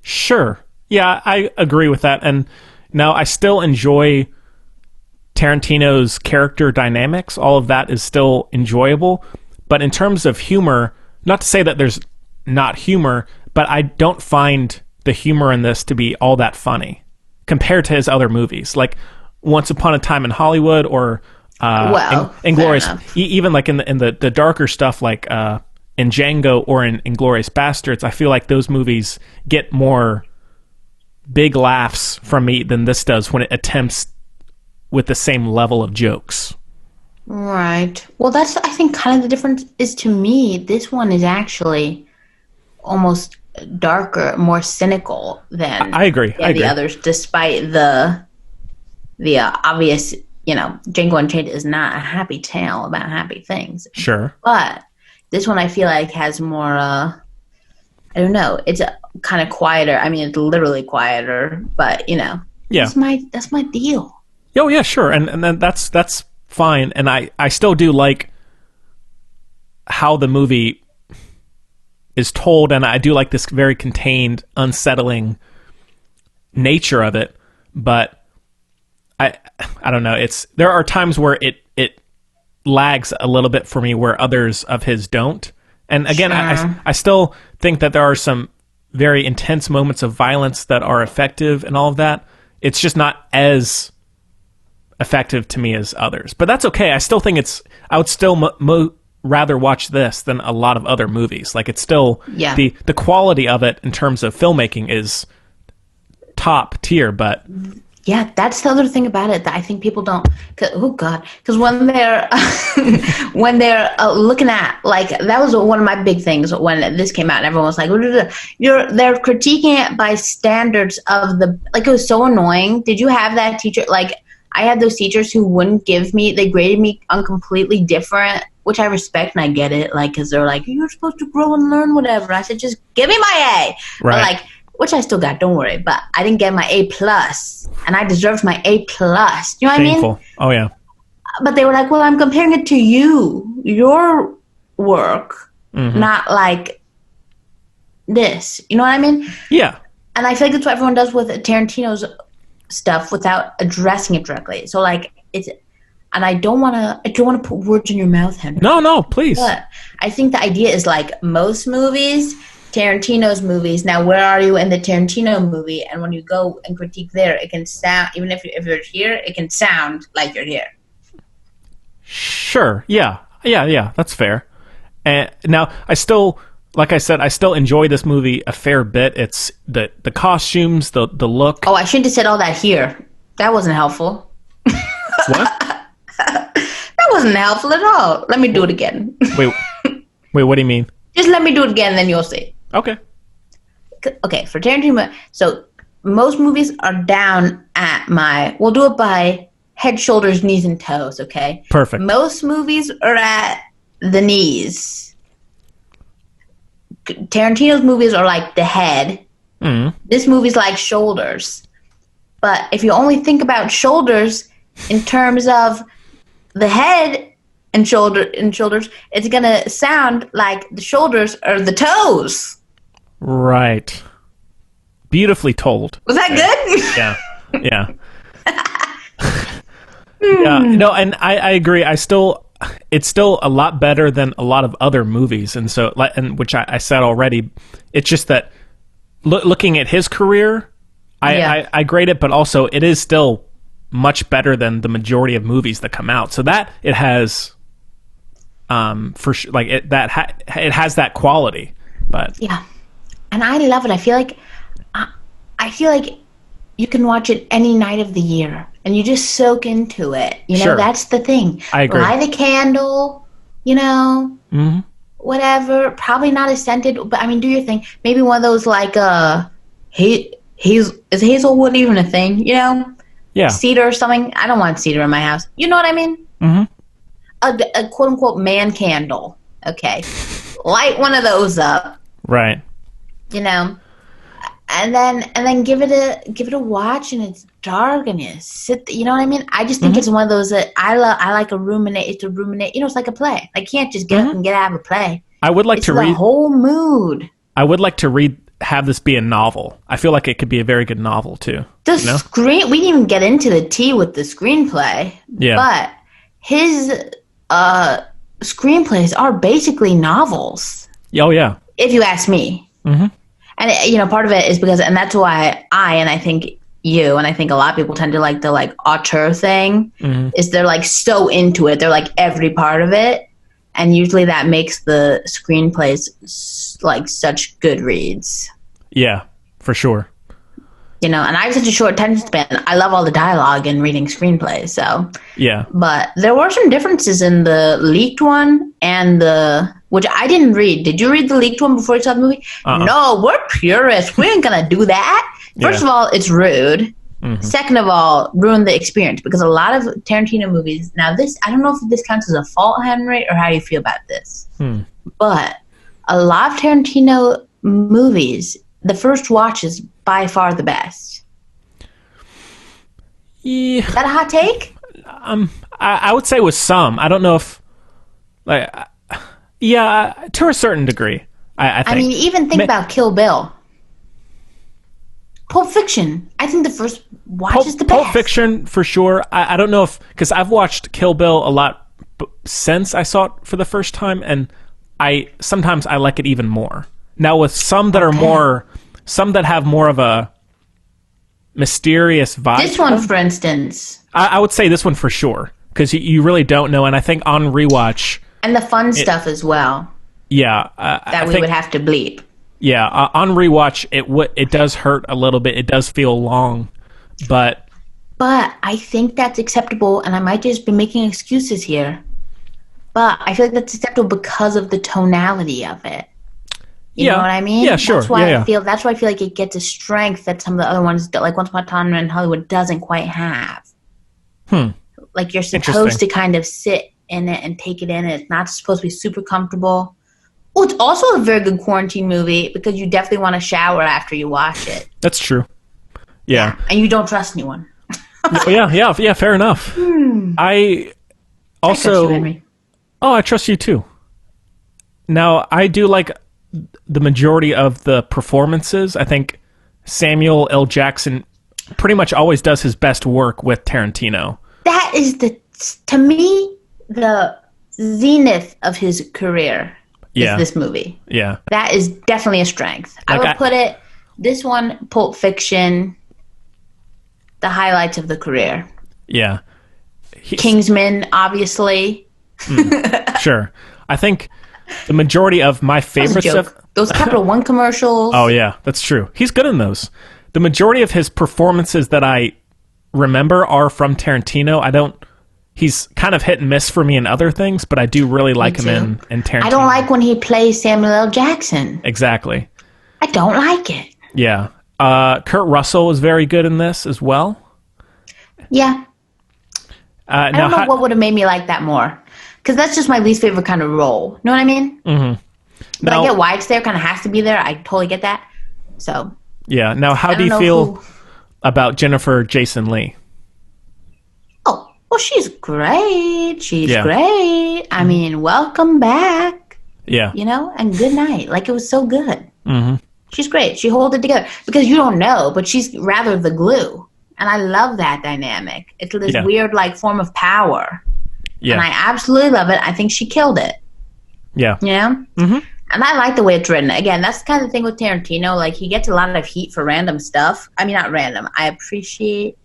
Sure. Yeah, I agree with that. And now I still enjoy Tarantino's character dynamics. All of that is still enjoyable. But in terms of humor, not to say that there's not humor, but I don't find the humor in this to be all that funny compared to his other movies, like Once Upon a Time in Hollywood or Inglourious. Even in the darker stuff, like in Django or in Inglourious Basterds, I feel like those movies get more big laughs from me than this does when it attempts with the same level of jokes. Right. Well, that's, I think, kind of the difference is, to me, this one is actually almost darker, more cynical than I agree. the others, despite the obvious, Django Unchained is not a happy tale about happy things. Sure. But this one I feel like has more I don't know. It's kind of quieter. I mean, it's literally quieter, but Yeah. that's my deal. Oh yeah, sure, and then that's fine. And I still do like how the movie is told, and I do like this very contained, unsettling nature of it. But I don't know. There are times where it lags a little bit for me, where others of his don't. And again, Sure. I still think that there are some very intense moments of violence that are effective and all of that. It's just not as effective to me as others. But that's okay. I still think I would still rather watch this than a lot of other movies. Like, it's still... Yeah. The quality of it in terms of filmmaking is top tier, but... Yeah, that's the other thing about it that I think people don't. Because when they're looking at, like, that was one of my big things when this came out, and everyone was like, they're critiquing it by standards of the, like, it was so annoying. Did you have that teacher? Like, I had those teachers who wouldn't give me, they graded me on completely different, which I respect and I get it, like, because they're like, you're supposed to grow and learn whatever. I said, just give me my A. Right. But, like, which I still got, don't worry. But I didn't get my A+, and I deserved my A+. You know what I mean? Shameful. Oh, yeah. But they were like, well, I'm comparing it to your work, not like this. You know what I mean? Yeah. And I feel like that's what everyone does with Tarantino's stuff without addressing it directly. So, like, and I don't want to put words in your mouth, Henry. No, please. But I think the idea is, like, most movies, Tarantino's movies. Now, where are you in the Tarantino movie? And when you go and critique there, it can sound, even if you're here, it can sound like you're here. Sure. Yeah. That's fair. And now, I still, like I said, I still enjoy this movie a fair bit. It's the costumes, the look. Oh, I shouldn't have said all that here. That wasn't helpful. What? That wasn't helpful at all. Let me do it again. Wait, what do you mean? Just let me do it again, then you'll see. Okay. Okay, for Tarantino, so most movies are down at we'll do it by head, shoulders, knees, and toes, okay? Perfect. Most movies are at the knees. Tarantino's movies are like the head. This movie's like shoulders. But if you only think about shoulders in terms of the head and shoulders, it's gonna sound like the shoulders are the toes. Right. Beautifully told. Was that good? Yeah. Yeah. No, and I agree. It's still a lot better than a lot of other movies, and so, and which I said already. It's just that looking at his career, I grade it, but also it is still much better than the majority of movies that come out. So that it has, for sure, like it has that quality. But yeah, and I love it. I feel like you can watch it any night of the year, and you just soak into it. You know, Sure. That's the thing. I agree. Light a candle. You know, whatever. Probably not as scented, but I mean, do your thing. Maybe one of those like is hazelwood even a thing? You know. yeah. Cedar or something. I don't want cedar in my house. You know what I mean? A quote unquote man candle. Okay, light one of those up. Right. You know, and then give it a watch, and it's dark, and you sit. You know what I mean? I just think it's one of those that I like a ruminate. It's a ruminate. You know, it's like a play. I can't just get up and get out of a play. I would like It's to the read. whole mood. I would like to read. Have this be a novel. I feel like it could be a very good novel too. The you know? screen. We didn't even get into the tea with the screenplay. Yeah. But his screenplays are basically novels, Oh yeah. if you ask me. And you know, part of it is because, and that's why I think you, and I think a lot of people tend to like the like auteur thing, is they're like so into it. They're like every part of it. And usually that makes the screenplays like such good reads. Yeah, for sure. You know, and I have such a short attention span. I love all the dialogue in reading screenplays. So, Yeah. but there were some differences in the leaked one and which I didn't read. Did you read the leaked one before you saw the movie? No, we're purists. We ain't gonna do that. First of all, it's rude. Second of all, ruin the experience, because a lot of Tarantino movies. Now, this, I don't know if this counts as a fault, Henry, or how you feel about this. But a lot of Tarantino movies, the first watch is by far the best. Yeah. Is that a hot take? I would say with some. I don't know if, like, yeah, to a certain degree. I think. I mean, even think about Kill Bill. Pulp Fiction. I think the first watch is the best. Pulp Fiction, for sure. I don't know if... Because I've watched Kill Bill a lot since I saw it for the first time, and sometimes I like it even more. Now, with some that are more... Some that have more of a mysterious vibe. This one, for instance. I would say this one for sure, because you really don't know, and I think on rewatch... And the fun stuff as well. Yeah. That we would have to bleep. Yeah, on rewatch, it does hurt a little bit. It does feel long, but I think that's acceptable, and I might just be making excuses here. But I feel like that's acceptable because of the tonality of it. You know what I mean? Yeah, sure. That's why I feel like it gets a strength that some of the other ones, like Once Upon a Time in Hollywood, doesn't quite have. Like you're supposed to kind of sit in it and take it in. And it's not supposed to be super comfortable. Oh, it's also a very good quarantine movie because you definitely want to shower after you watch it. That's true. Yeah. And you don't trust anyone. yeah, fair enough. I also... I trust you, Henry. Oh, I trust you too. Now, I do like the majority of the performances. I think Samuel L. Jackson pretty much always does his best work with Tarantino. That is, to me, the zenith of his career. Yeah. Is this movie. Yeah. That is definitely a strength. Like I would put it, this one, Pulp Fiction, the highlights of the career. Yeah. Kingsman, obviously. Sure. I think the majority of my favorite stuff... Those Capital One commercials. Oh, yeah. That's true. He's good in those. The majority of his performances that I remember are from Tarantino. He's kind of hit and miss for me in other things, but I do really like him in Tarantino. I don't like when he plays Samuel L. Jackson. Exactly. I don't like it. Yeah. Kurt Russell was very good in this as well. Yeah. I don't know what would have made me like that more. Because that's just my least favorite kind of role. Know what I mean? Mm-hmm. But I get why it's there. Kind of has to be there. I totally get that. So. Yeah. Now, how do you feel about Jennifer Jason Leigh? Well, she's great. She's great. I mean, welcome back. Yeah. You know, and good night. Like, it was so good. Mm-hmm. She's great. She holds it together. Because you don't know, but she's rather the glue. And I love that dynamic. It's this weird, like, form of power. Yeah. And I absolutely love it. I think she killed it. Yeah. You know? Mm-hmm. And I like the way it's written. Again, that's the kind of thing with Tarantino. Like, he gets a lot of heat for random stuff. I mean, not random. I appreciate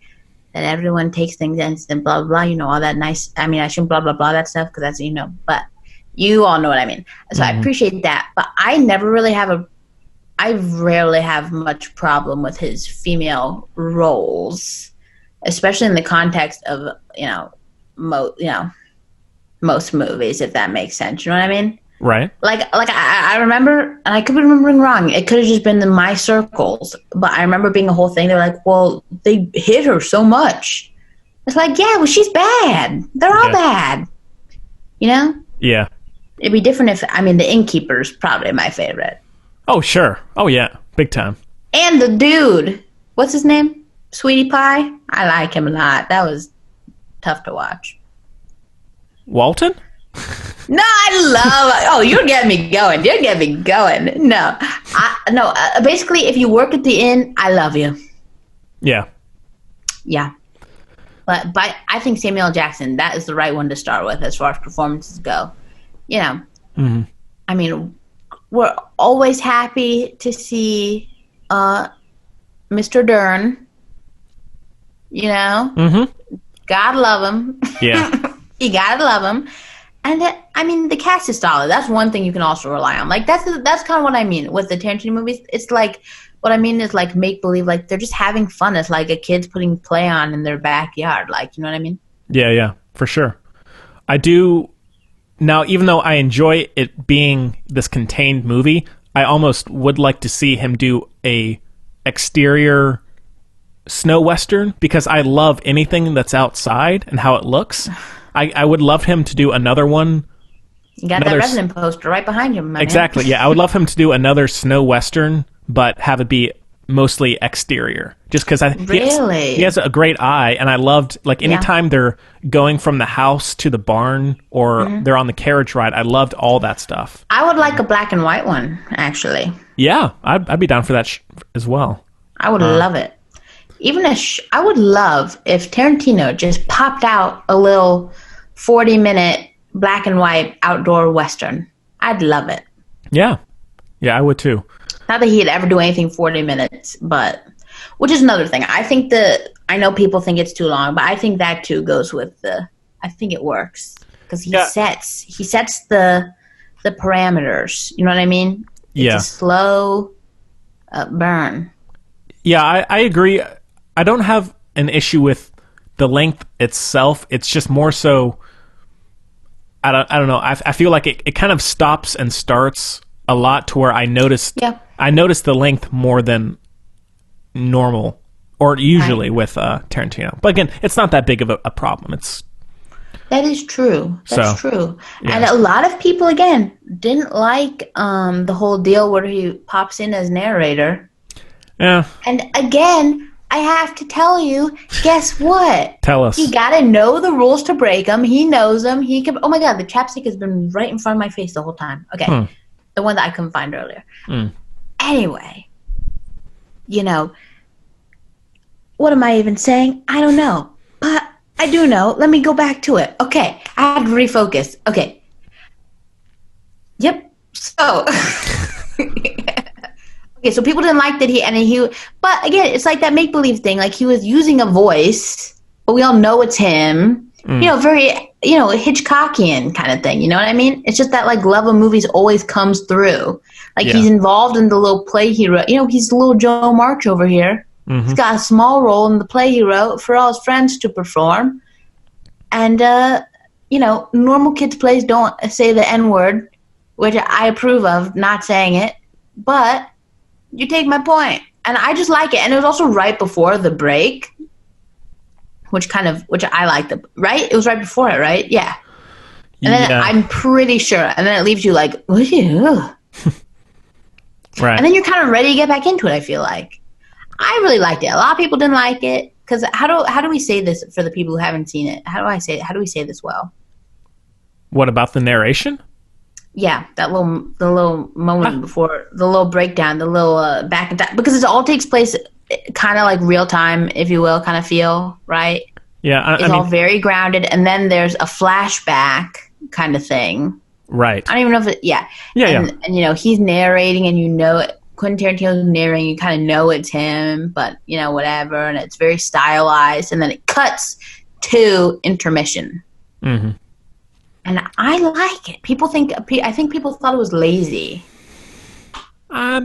that everyone takes things and blah, blah, blah, you know, all that nice, I mean, I shouldn't blah, blah, blah, that stuff, because that's, you know, but you all know what I mean. So I appreciate that, but I rarely have much problem with his female roles, especially in the context of, most movies, if that makes sense, you know what I mean? Right. Like I remember, and I could be remembering wrong. It could have just been in my circles, but I remember being a whole thing. They're like, "Well, they hit her so much." It's like, yeah, well, she's bad. They're all bad. You know? Yeah. It'd be different if The Innkeeper's probably my favorite. Oh sure. Oh yeah, big time. And the dude, what's his name? Sweetie Pie. I like him a lot. That was tough to watch. Walton? No, I love... Oh, you're getting me going. You're getting me going. No. Basically, if you work at the inn, I love you. Yeah. Yeah. But I think Samuel L. Jackson, that is the right one to start with as far as performances go. You know. Mm-hmm. I mean, we're always happy to see Mr. Dern. You know? Mm-hmm. God love him. Yeah. You gotta love him. And the cast is solid. That's one thing you can also rely on. Like, that's kind of what I mean with the Tarantino movies. It's like, what I mean is like make believe, like they're just having fun. It's like a kid's putting play on in their backyard. Like, you know what I mean? Yeah, for sure. I do. Now, even though I enjoy it being this contained movie, I almost would like to see him do a exterior snow western, because I love anything that's outside and how it looks. I would love him to do another one You got that Revenant poster right behind him, my exactly. man. Yeah, I would love him to do another snow western, but have it be mostly exterior. Just because he has a great eye, and I loved like anytime they're going from the house to the barn or they're on the carriage ride. I loved all that stuff. I would like a black and white one, actually. Yeah, I'd be down for that as well. I would love it. Even I would love if Tarantino just popped out a little 40-minute black and white outdoor western. I'd love it. Yeah, I would too. Not that he'd ever do anything 40 minutes, but which is another thing. I know people think it's too long, but I think that too goes with I think it works because he sets the parameters. You know what I mean? It's a slow burn. Yeah, I agree. I don't have an issue with the length itself. It's just more so. I don't know. I feel like it kind of stops and starts a lot to where I noticed the length more than normal or usually with Tarantino. But again, it's not that big of a problem. That is true. That's true. Yeah. And a lot of people, again, didn't like the whole deal where he pops in as narrator. Yeah. And again, I have to tell you, guess what? Tell us. You got to know the rules to break them. He knows them. He can. Oh my God, the chapstick has been right in front of my face the whole time. Okay. The one that I couldn't find earlier. Anyway, what am I even saying? I don't know. But I do know. Let me go back to it. Okay. I had to refocus. Okay. Yep. So. Okay, so people didn't like that but again, it's like that make-believe thing. Like he was using a voice, but we all know it's him. Very, Hitchcockian kind of thing. You know what I mean? It's just that like love of movies always comes through. Like he's involved in the little play he wrote. He's the little Joe March over here. He's got a small role in the play he wrote for all his friends to perform. And, normal kids' plays don't say the N-word, which I approve of not saying it. But you take my point. And I just like it. And it was also right before the break, which I liked. Right? It was right before it, right? Yeah. And then I'm pretty sure. And then it leaves you like, right. And then you're kind of ready to get back into it, I feel like. I really liked it. A lot of people didn't like it. Because how do we say this for the people who haven't seen it? How do we say this well? What about the narration? Yeah, the little moment before, the little breakdown, the little back and time, because it all takes place kind of like real time, if you will, kind of feel, right? Yeah, it's all very grounded, and then there's a flashback kind of thing. Right. I don't even know if it, and he's narrating, and Quentin Tarantino's narrating, you kind of know it's him, but whatever, and it's very stylized, and then it cuts to intermission. Mm-hmm. And I like it. I think people thought it was lazy. I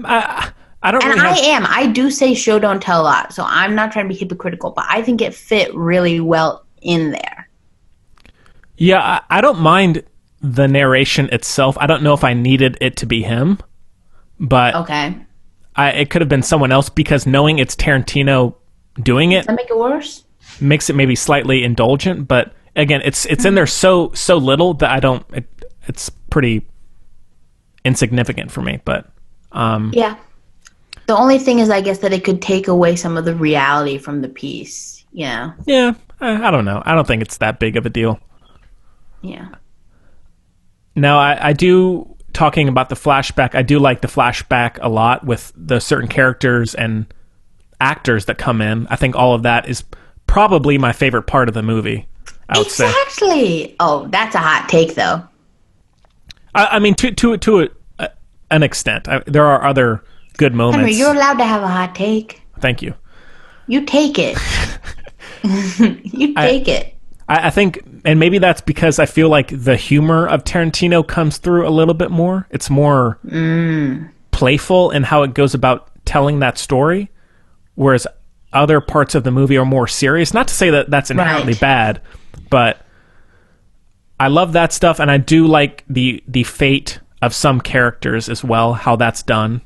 don't. And I do say show don't tell a lot, so I'm not trying to be hypocritical, but I think it fit really well in there. Yeah, I don't mind the narration itself. I don't know if I needed it to be him, but okay, it could have been someone else, because knowing it's Tarantino doing it, does that make it worse? Makes it maybe slightly indulgent, but. Again, it's in there so little that it's pretty insignificant for me. But yeah, the only thing is, I guess, that it could take away some of the reality from the piece. Yeah. Yeah, I don't know. I don't think it's that big of a deal. Yeah. Now, I do, talking about the flashback, I do like the flashback a lot with the certain characters and actors that come in. I think all of that is probably my favorite part of the movie. Exactly. Oh, that's a hot take, though. I mean, to an extent, there are other good moments. Henry, you're allowed to have a hot take. Thank you. You take it. You take it. I think, and maybe that's because I feel like the humor of Tarantino comes through a little bit more. It's more playful in how it goes about telling that story, whereas other parts of the movie are more serious. Not to say that that's inherently bad, but I love that stuff, and I do like the fate of some characters as well, how that's done.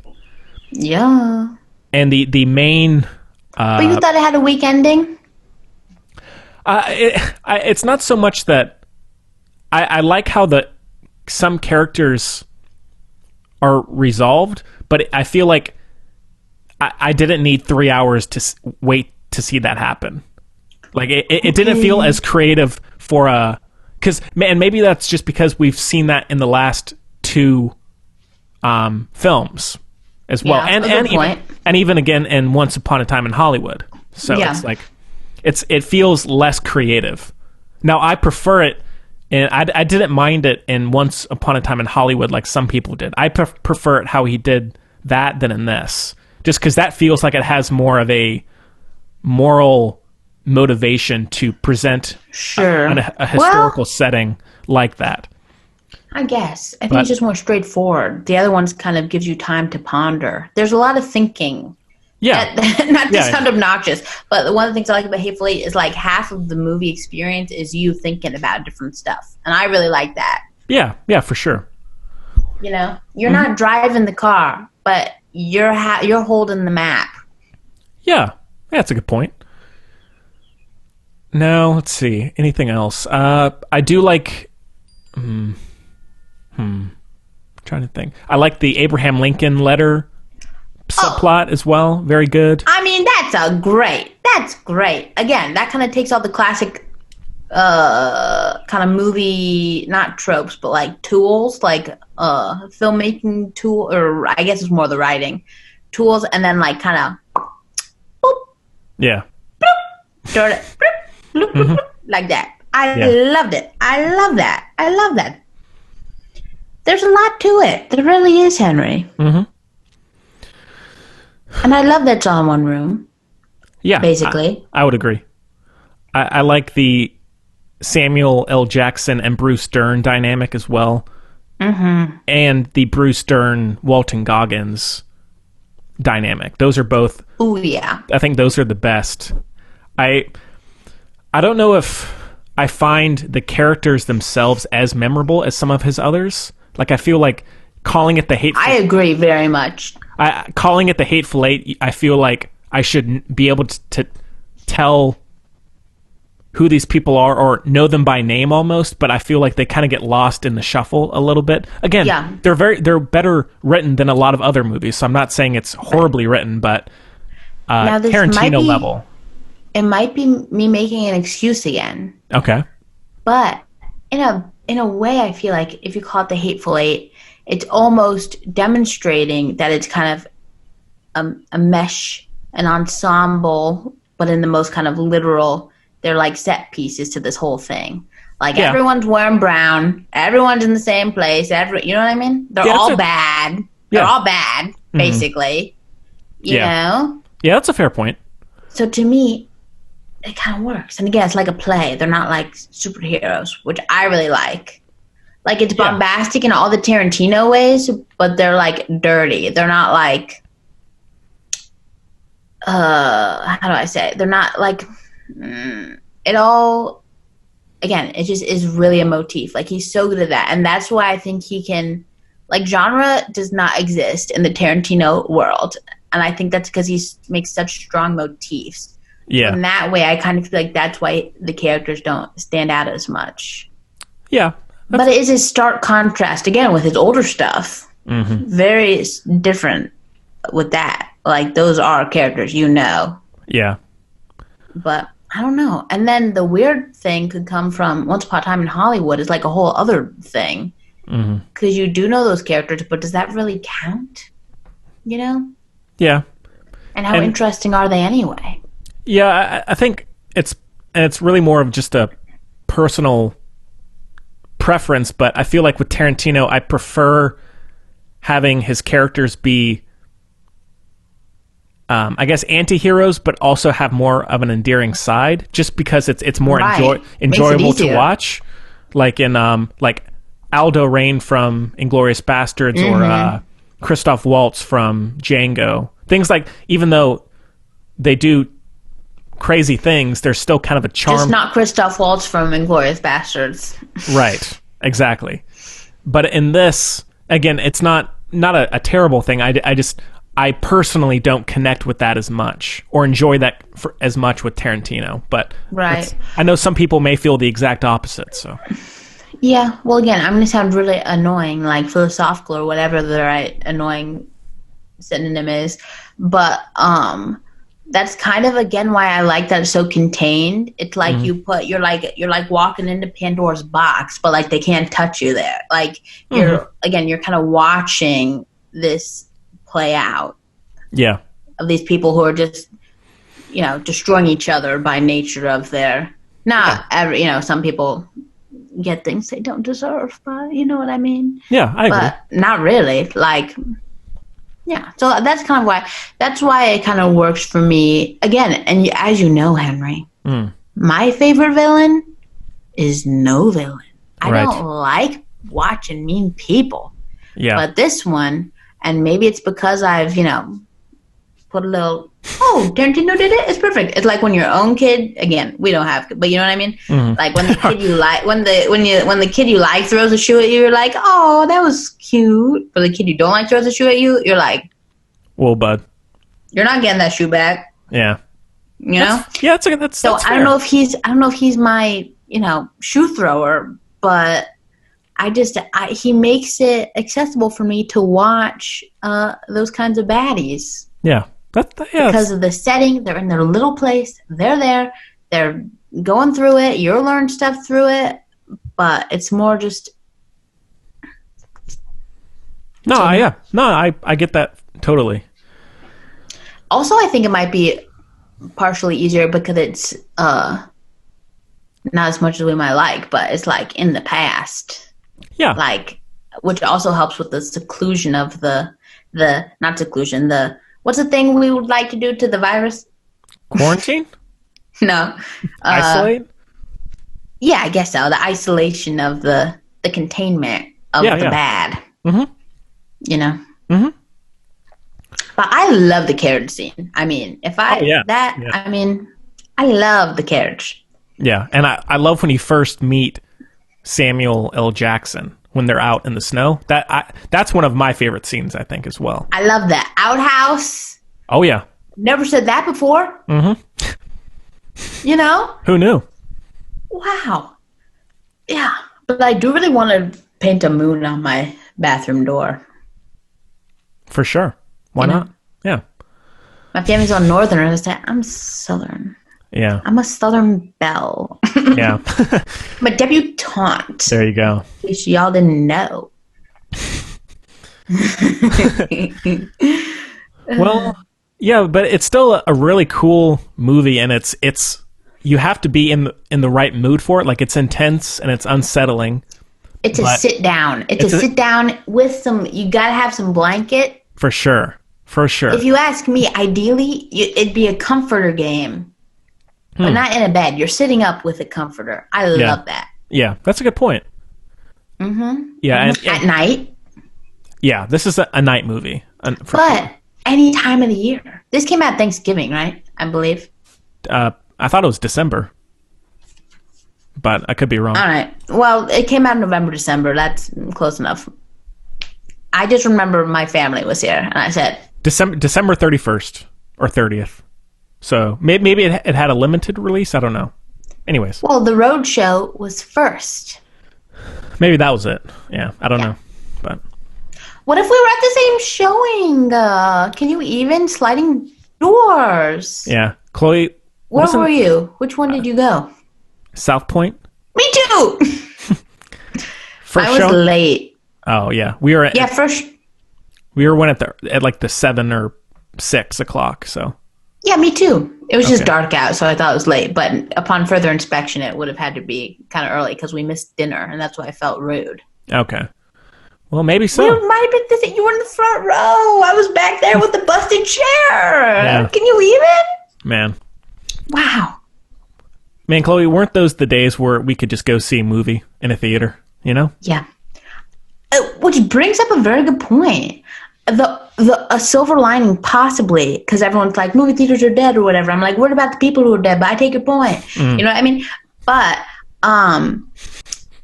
Yeah. And the main... but you thought it had a weak ending? It's not so much that... I like how some characters are resolved, but I feel like I didn't need 3 hours to wait to see that happen. Like it didn't feel as creative for a, and maybe that's just because we've seen that in the last two films as well, and even again in Once Upon a Time in Hollywood. So it's like it feels less creative. Now I prefer it, and I didn't mind it in Once Upon a Time in Hollywood like some people did. I prefer it how he did that than in this, just because that feels like it has more of a moral motivation to present a historical setting like that. I guess. I think it's just more straightforward. The other ones kind of gives you time to ponder. There's a lot of thinking. Yeah. Not to sound obnoxious, but one of the things I like about Hateful Eight is like half of the movie experience is you thinking about different stuff. And I really like that. Yeah, for sure. You know, you're not driving the car, but you're holding the map. Yeah, that's a good point. Now, let's see. Anything else? I do like... I'm trying to think. I like the Abraham Lincoln letter subplot as well. Very good. I mean, that's great. Again, that kind of takes all the classic kind of movie, not tropes, but like tools, like filmmaking tool, or I guess it's more the writing tools, and then like kind of boop, yeah, boop, boop, like that. I loved it. I love that. There's a lot to it. There really is, Henry. And I love that it's all in one room. Yeah, basically. I would agree. I like the Samuel L. Jackson and Bruce Dern dynamic as well. And the Bruce Dern, Walton Goggins dynamic. Those are both... Oh, yeah. I think those are the best. I don't know if I find the characters themselves as memorable as some of his others. Like, I feel like calling it the Hateful... I agree very much. Calling it the Hateful Eight, I feel like I should be able to tell who these people are or know them by name almost, but I feel like they kind of get lost in the shuffle a little bit. Again, they're better written than a lot of other movies, so I'm not saying it's horribly written, but Tarantino level. It might be me making an excuse again. Okay. But in a way, I feel like if you call it the Hateful Eight, it's almost demonstrating that it's kind of a mesh, an ensemble, but in the most kind of literal, they're like set pieces to this whole thing. Like everyone's wearing brown, everyone's in the same place, you know what I mean? They're all bad. They're all bad, basically. You know? Yeah, that's a fair point. So to me, it kind of works. And again, it's like a play. They're not like superheroes, which I really like. Like, it's bombastic in all the Tarantino ways, but they're like dirty. They're not like, how do I say it? They're not like, it all, again, it just is really a motif. Like, he's so good at that. And that's why I think he can, like, genre does not exist in the Tarantino world. And I think that's because he makes such strong motifs. Yeah. So in that way, I kind of feel like that's why the characters don't stand out as much. Yeah. But it is a stark contrast, again, with his older stuff. Very different with that. Like, those are characters, you know. Yeah. But, I don't know. And then the weird thing could come from Once Upon a Time in Hollywood is like a whole other thing. Because you do know those characters, but does that really count? You know? Yeah. And how interesting are they anyway? Yeah, I think it's really more of just a personal preference, but I feel like with Tarantino, I prefer having his characters be, I guess, anti-heroes, but also have more of an endearing side, just because it's more enjoyable to watch. Like in like Aldo Rain from Inglourious Bastards, or Christoph Waltz from Django. Things like, even though they do crazy things, there's still kind of a charm. Just not Christoph Waltz from Inglourious Bastards. Right, exactly. But in this, again, it's not a terrible thing. I personally don't connect with that as much, or enjoy that as much with Tarantino. But right, I know some people may feel the exact opposite. So Yeah, well, again, I'm going to sound really annoying, like philosophical or whatever the right annoying synonym is. But that's kind of, again, why I like that it's so contained. It's like you're like walking into Pandora's box, but like they can't touch you there. Like you're kind of watching this play out. Yeah. Of these people who are just, destroying each other by nature of their, some people get things they don't deserve, but you know what I mean? Yeah, I agree. But not really. Like, yeah. So that's kind of why it kind of works for me. Again, and as you know, Henry, my favorite villain is no villain. I don't like watching mean people. Yeah. But this one, and maybe it's because I've, put a little, Tarantino did it. It's perfect. It's like when your own kid, again, we don't have, but you know what I mean? Like when the kid you like, when the kid you like throws a shoe at you, you're like, oh, that was cute. But the kid you don't like throws a shoe at you, you're like, well, bud, you're not getting that shoe back. Yeah. You know? That's so that's I don't know if he's my, shoe thrower, but he makes it accessible for me to watch those kinds of baddies. Yeah. Because of the setting, they're in their little place. They're there. They're going through it. You'll learn stuff through it, but it's more just. I get that totally. Also, I think it might be partially easier because it's not as much as we might like, but it's like in the past. Yeah. Like, which also helps with the seclusion of not seclusion, what's the thing we would like to do to the virus? Quarantine? No. Isolate? Yeah, I guess so. The isolation of the containment of the bad. Mm-hmm. Mm-hmm. But I love the carriage scene. I mean, I love the carriage. Yeah, and I love when you first meet Samuel L. Jackson. When they're out in the snow, that's one of my favorite scenes, I think, as well. I love that outhouse. Oh yeah, never said that before. Mm-hmm. Who knew? Wow. Yeah, but I do really want to paint a moon on my bathroom door. For sure. Why not? Yeah. My family's on Northern. I'm Southern. Yeah. I'm a Southern belle. Yeah. I'm a debutante. There you go. In case y'all didn't know. Well, yeah, but it's still a really cool movie, and it's you have to be in the right mood for it. Like, it's intense and it's unsettling. It's a sit down. It's a sit down with some. You gotta have some blanket. For sure. If you ask me, ideally, it'd be a comforter game. But not in a bed. You're sitting up with a comforter. I love that. Yeah, that's a good point. Mm-hmm. Yeah, and at night. Yeah, this is a night movie. But any time of the year. This came out Thanksgiving, right? I believe. I thought it was December, but I could be wrong. All right. Well, it came out November, December. That's close enough. I just remember my family was here, and I said December 31st or 30th. So maybe it had a limited release. I don't know. Anyways. Well, the road show was first. Maybe that was it. Yeah, I don't know. But what if we were at the same showing? Can you even sliding doors? Yeah, Chloe. Where were you? Which one did you go? South Point. Me too. First I was late. Oh yeah, we were. First. We were at like the 7 or 6 o'clock. So. Yeah, me too. It was just dark out, so I thought it was late. But upon further inspection, it would have had to be kind of early because we missed dinner, and that's why I felt rude. Okay. Well, maybe so. You might have been you were in the front row. I was back there with the busted chair. Yeah. Can you even? Man. Wow. Man, Chloe, weren't those the days where we could just go see a movie in a theater, Yeah. Which brings up a very good point. A silver lining possibly, because everyone's like, movie theaters are dead or whatever. I'm like, what about the people who are dead? But I take your point. You know what I mean? But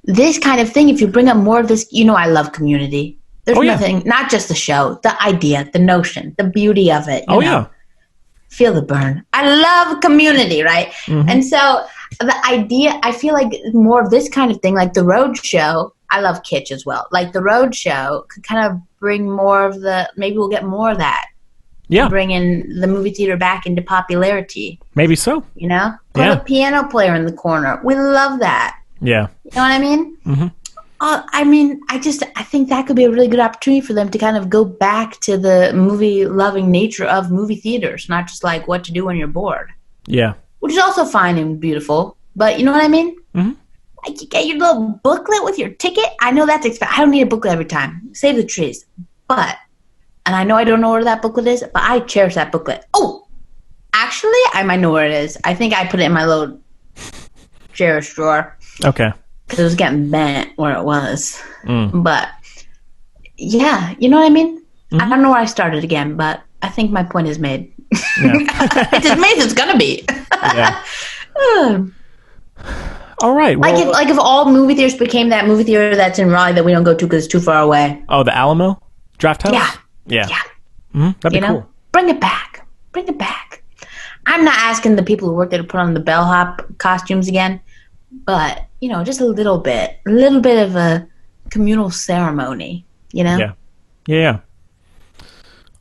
this kind of thing, if you bring up more of this, I love Community. There's nothing, not just the show, the idea, the notion, the beauty of it. You know? Yeah. Feel the burn. I love Community, right? Mm-hmm. And so the idea, I feel like more of this kind of thing, like the road show. I love kitsch as well. Like the road show could kind of bring more of maybe we'll get more of that. Yeah. Bring in the movie theater back into popularity. Maybe so. You know? Put a piano player in the corner. We love that. Yeah. You know what I mean? Mm-hmm. I think that could be a really good opportunity for them to kind of go back to the movie-loving nature of movie theaters, not just like what to do when you're bored. Yeah. Which is also fine and beautiful, but you know what I mean? Mm-hmm. Like you get your little booklet with your ticket. I know that's expensive. I don't need a booklet every time. Save the trees. But, and I know I don't know where that booklet is, but I cherish that booklet. Oh, actually, I might know where it is. I think I put it in my little cherish drawer. Okay. Because it was getting bent where it was. But, yeah, you know what I mean? Mm-hmm. I don't know where I started again, but I think my point is made. Yeah. It's as made as it's going to be. Yeah. All right. Well, like if all movie theaters became that movie theater that's in Raleigh that we don't go to because it's too far away. Oh, the Alamo Draft House? Yeah. Mm-hmm. That'd be cool. Bring it back. Bring it back. I'm not asking the people who work there to put on the bellhop costumes again, but, just a little bit of a communal ceremony, Yeah. Yeah.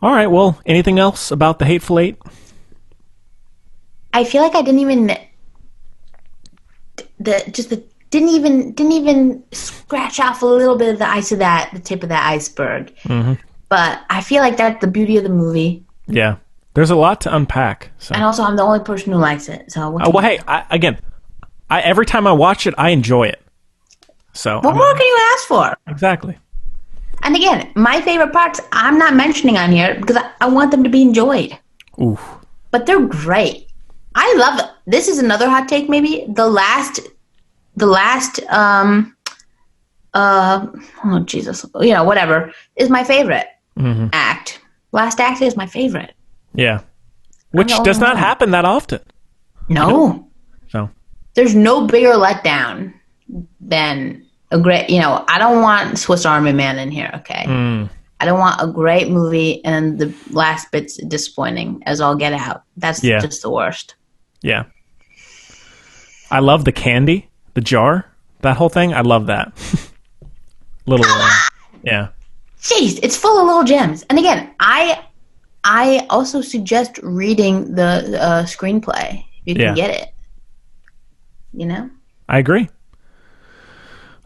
All right. Well, anything else about the Hateful Eight? I feel like I didn't even didn't even scratch off a little bit of the tip of that iceberg. Mm-hmm. But I feel like that's the beauty of the movie. Yeah. There's a lot to unpack. So. And also, I'm the only person who likes it. So every time I watch it, I enjoy it. So what more can you ask for? Exactly. And again, my favorite parts I'm not mentioning on here because I want them to be enjoyed. Oof. But they're great. I love it. This is another hot take, maybe. The last oh Jesus, whatever, is my favorite act. Last act is my favorite. Yeah. Which does not happen that often. No. So there's no bigger letdown than a great, I don't want Swiss Army Man in here, okay? I don't want a great movie and the last bit's disappointing as all get out. That's just the worst. Yeah. I love the candy, the jar, that whole thing. I love that. Yeah. Jeez, it's full of little gems. And again, I also suggest reading the screenplay if you can get it. I agree.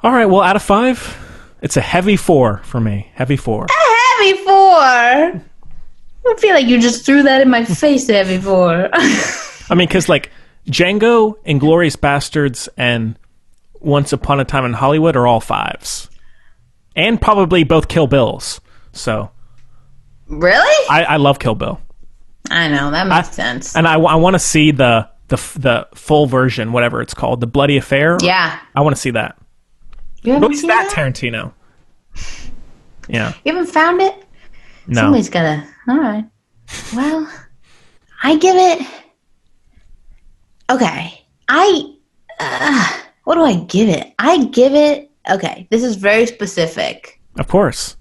All right, well, out of 5, it's a heavy 4 for me. Heavy 4. A heavy 4? I feel like you just threw that in my face, a heavy 4. I mean, because, Django, Inglourious Bastards, and Once Upon a Time in Hollywood are all 5s. And probably both Kill Bills. So. Really? I love Kill Bill. I know, that makes sense. And I want to see the full version, whatever it's called, The Bloody Affair. Yeah. I want to see that. You haven't seen that? Tarantino. Yeah. You haven't found it? No. Somebody's gotta. All right. Well, I give it. Okay. What do I give it? I give it. Okay. This is very specific. Of course.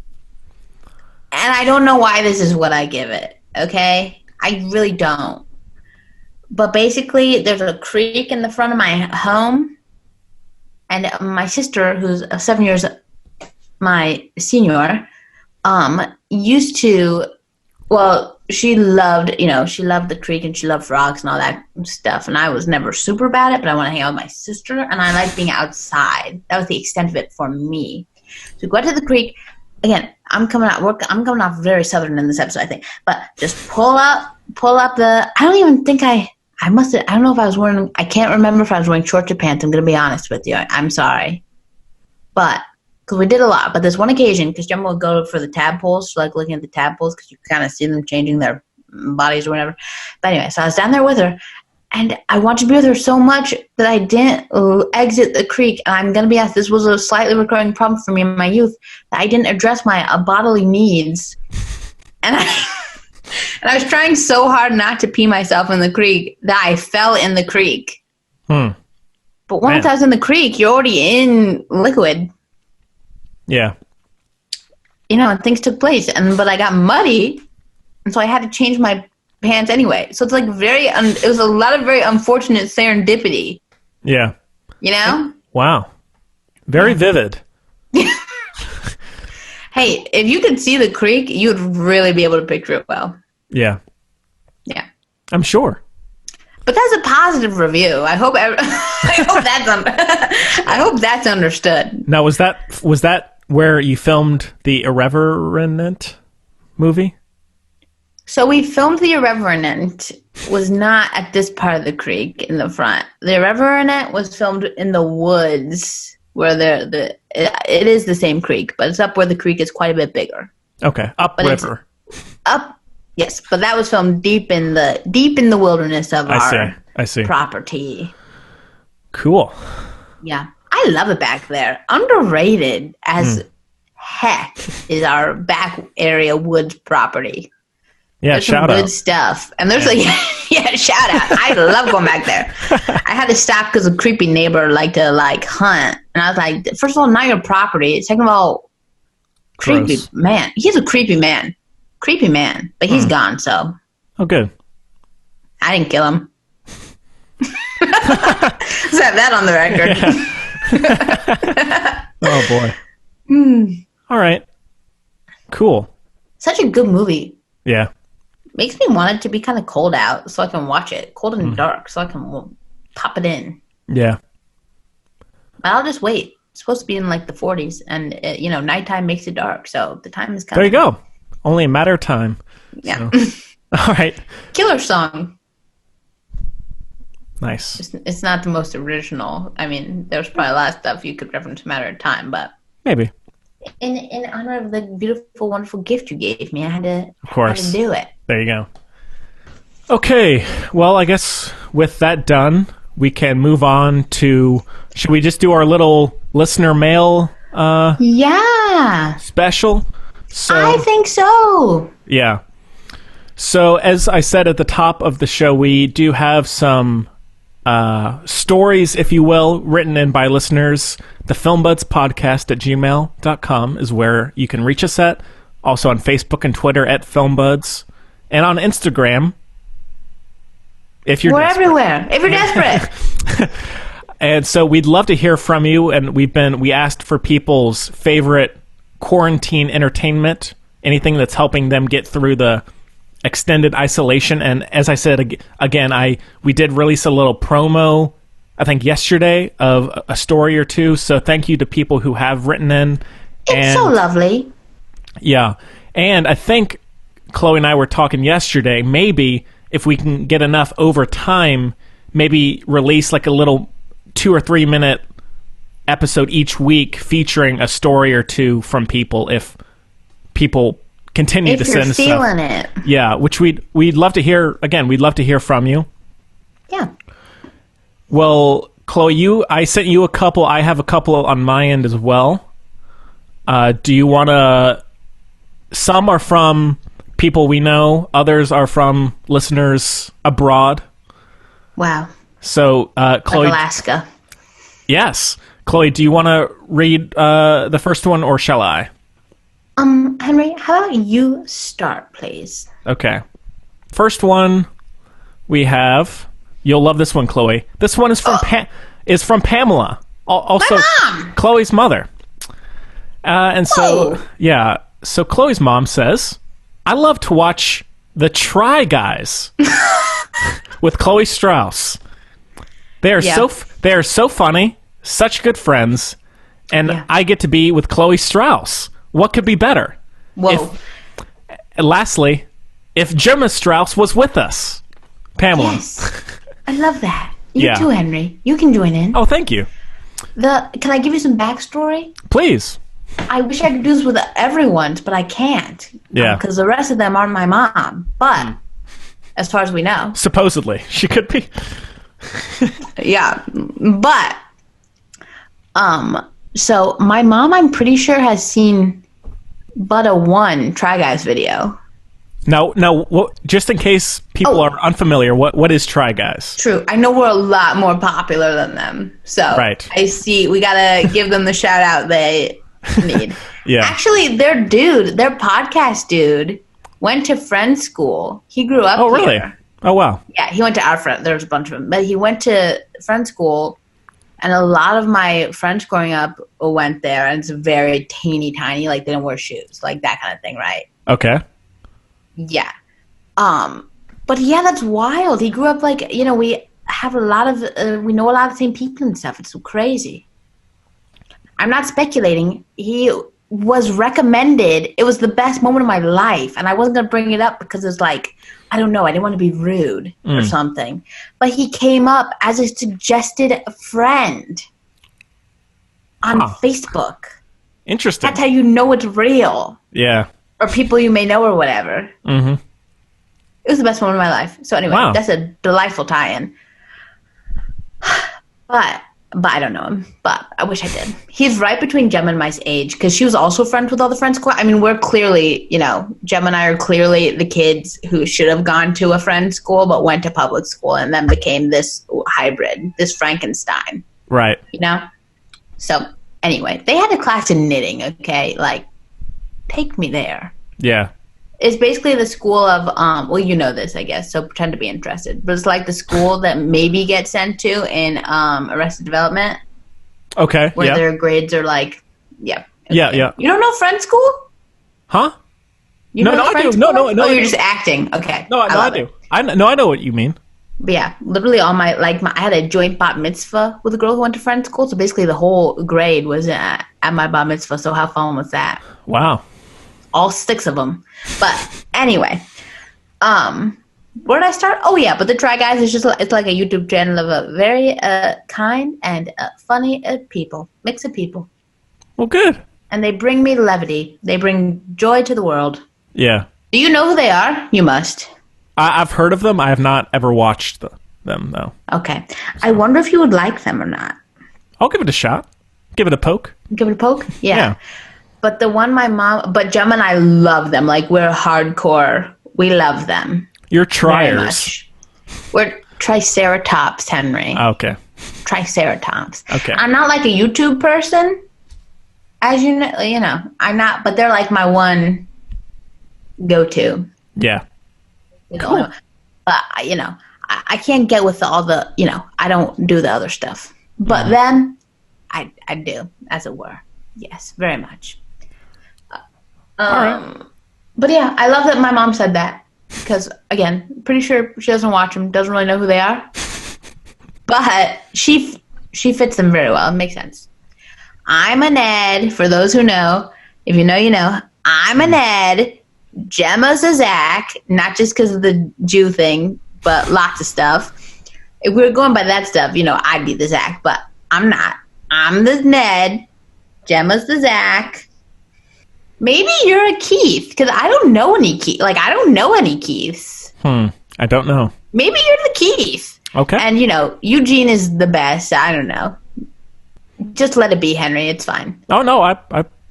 And I don't know why this is what I give it. Okay. I really don't. But basically, there's a creek in the front of my home. And my sister, who's 7 years my senior, used to, she loved the creek and she loved frogs and all that stuff. And I was never super bad at it, but I want to hang out with my sister. And I like being outside. That was the extent of it for me. So we go out to the creek. Again, I'm coming off very southern in this episode, I think. But just pull up I don't even think I don't know if I was wearing, I can't remember if I was wearing shorts or pants. I'm going to be honest with you. I'm sorry. But, because we did a lot. But this one occasion, because Gemma would go for the tadpoles, looking at the tadpoles, because you kind of see them changing their bodies or whatever. But anyway, so I was down there with her, and I wanted to be with her so much that I didn't exit the creek. And I'm going to be honest, this was a slightly recurring problem for me in my youth, that I didn't address my bodily needs. And I was trying so hard not to pee myself in the creek that I fell in the creek. But once I was in the creek, you're already in liquid. Yeah. And things took place. But I got muddy, and so I had to change my pants anyway. So it's it was a lot of very unfortunate serendipity Yeah. You know? Wow. Very vivid. Hey, if you could see the creek, you'd really be able to picture it well. Yeah. Yeah. I'm sure. But that's a positive review. I hope I hope that's understood. Now, was that where you filmed the Irreverent movie? So we filmed The Irreverent was not at this part of the creek in the front. The Irreverent was filmed in the woods where it is the same creek, but it's up where the creek is quite a bit bigger. Okay, upriver. Up, yes, but that was filmed deep in the wilderness of our property. Cool. Yeah, I love it back there. Underrated as heck is our back area woods property. Yeah, there's some good stuff. And there's shout out. I love going back there. I had to stop because a creepy neighbor liked to hunt. And I was like, first of all, not your property. Second of all, creepy man. He's a creepy man. Creepy man. But he's gone, so. Oh, good. I didn't kill him. Let's have that on the record. Oh, boy. All right. Cool. Such a good movie. Yeah. Makes me want it to be kind of cold out so I can watch it. Cold and dark so I can pop it in. Yeah. But I'll just wait. It's supposed to be in the 40s. And, nighttime makes it dark. So the time is kind There you go. Only a matter of time. Yeah. So. All right. Killer song. Nice. It's not the most original. I mean, there's probably a lot of stuff you could reference a matter of time. But maybe. In honor of the beautiful, wonderful gift you gave me, I had to do it. There you go. Okay, well, I guess with that done, we can move on to... Should we just do our little listener mail special? So, I think so. Yeah. So, as I said at the top of the show, we do have some stories, if you will, written in by listeners. Thefilmbudspodcast at gmail.com is where you can reach us at. Also on Facebook and Twitter at Filmbuds. And on Instagram, if you're desperate. Everywhere. If you're desperate. And so we'd love to hear from you. And we asked for people's favorite quarantine entertainment, anything that's helping them get through the extended isolation. And as I said again, we did release a little promo, I think yesterday, of a story or two. So thank you to people who have written in. It's so lovely. Yeah. And I think Chloe and I were talking yesterday, maybe if we can get enough over time, maybe release a little 2 or 3 minute episode each week featuring a story or two from people if people continue to send stuff. If you're feeling it. Yeah, which we'd love to hear. Again, we'd love to hear from you. Yeah. Well, Chloe, I sent you a couple. I have a couple on my end as well. Do you want to... Some are from people we know. Others are from listeners abroad. Wow. So, Chloe... Alaska. Yes. Chloe, do you want to read the first one, or shall I? Henry, how about you start, please? Okay. First one we have... You'll love this one, Chloe. This one is from Pamela. Also, my mom! Chloe's mother. And so, yeah. So Chloe's mom says, I love to watch the Try Guys with Chloe Strauss. They are so funny, such good friends, and I get to be with Chloe Strauss. What could be better? Whoa. Lastly, if Gemma Strauss was with us. Pamela. Yes. I love that. You too, Henry. You can join in. Oh, thank you. Can I give you some backstory? Please. I wish I could do this with everyone's, but I can't. Yeah. Because the rest of them aren't my mom. But, as far as we know. Supposedly. She could be. Yeah. But, so my mom, I'm pretty sure, has seen but a one Try Guys video. Now, just in case people are unfamiliar, what is Try Guys? True. I know we're a lot more popular than them. So, right. I see. We got to give them the shout out they need. Yeah. Actually, their podcast dude, went to friend school. He grew up here. Oh, really? Oh, wow. Yeah, he went to our friend. There's a bunch of them. But he went to friend school And a lot of my friends growing up went there, and it's very teeny tiny, like they don't wear shoes, like that kind of thing, right? Okay. Yeah. But yeah, that's wild. He grew up like, you know, we have a lot of, we know a lot of the same people and stuff. It's so crazy. I'm not speculating. He was recommended. It was the best moment of my life. And I wasn't going to bring it up because it's like, I don't know. I didn't want to be rude or something. But he came up as a suggested friend on Facebook. Interesting. That's how you know it's real. Yeah. Or people you may know or whatever. Mm-hmm. It was the best moment of my life. So anyway, That's a delightful tie-in. But I don't know him. But I wish I did. He's right between Gemma and my age because she was also friends with all the friends. I mean, we're clearly, you know, Gemma and I are clearly the kids who should have gone to a friend's school but went to public school and then became this hybrid, this Frankenstein. Right. You know? So anyway, they had a class in knitting, okay? Like, take me there. Yeah. It's basically the school of, well, you know this, I guess, so pretend to be interested. But it's like the school that maybe gets sent to in Arrested Development. Okay, where their grades are like, yeah. Okay. Yeah. You don't know Friend School? Huh? You No, know I Friend do. No, School? no, Oh, you're I just do. acting. Okay. No, I do. I know what you mean. But yeah, literally all I had a joint bat mitzvah with a girl who went to Friend School. So basically the whole grade was at my bat mitzvah. So how fun was that? Wow. All 6 of them. But anyway, where did I start? Oh yeah, but the Try Guys is just, it's like a YouTube channel of a very kind and funny people, mix of people. Well, good. And they bring me levity. They bring joy to the world. Yeah. Do you know who they are? You must. I've heard of them. I have not ever watched them though. Okay. I wonder if you would like them or not. I'll give it a shot. Give it a poke. Give it a poke? Yeah. But the one but Gemma and I love them. Like, we're hardcore. We love them. You're Very triers. much. We're triceratops, Henry. Okay. Triceratops. Okay. I'm not like a YouTube person, as you know. I'm not, but they're like my one go-to. Yeah. Cool. But you know, I can't get with all the, you know, I don't do the other stuff. But then I do, as it were. Yes, very much. All right. But yeah, I love that my mom said that because, again, pretty sure she doesn't watch them, doesn't really know who they are. But she fits them very well. It makes sense. I'm a Ned, for those who know. If you know, you know. I'm a Ned. Gemma's a Zach, not just because of the Jew thing, but lots of stuff. If we were going by that stuff, you know, I'd be the Zach, but I'm not. I'm the Ned. Gemma's the Zach. Maybe you're a Keith, because I don't know any Keith. Like, I don't know any Keiths. I don't know. Maybe you're the Keith. Okay. And, you know, Eugene is the best. I don't know. Just let it be, Henry. It's fine. Oh no,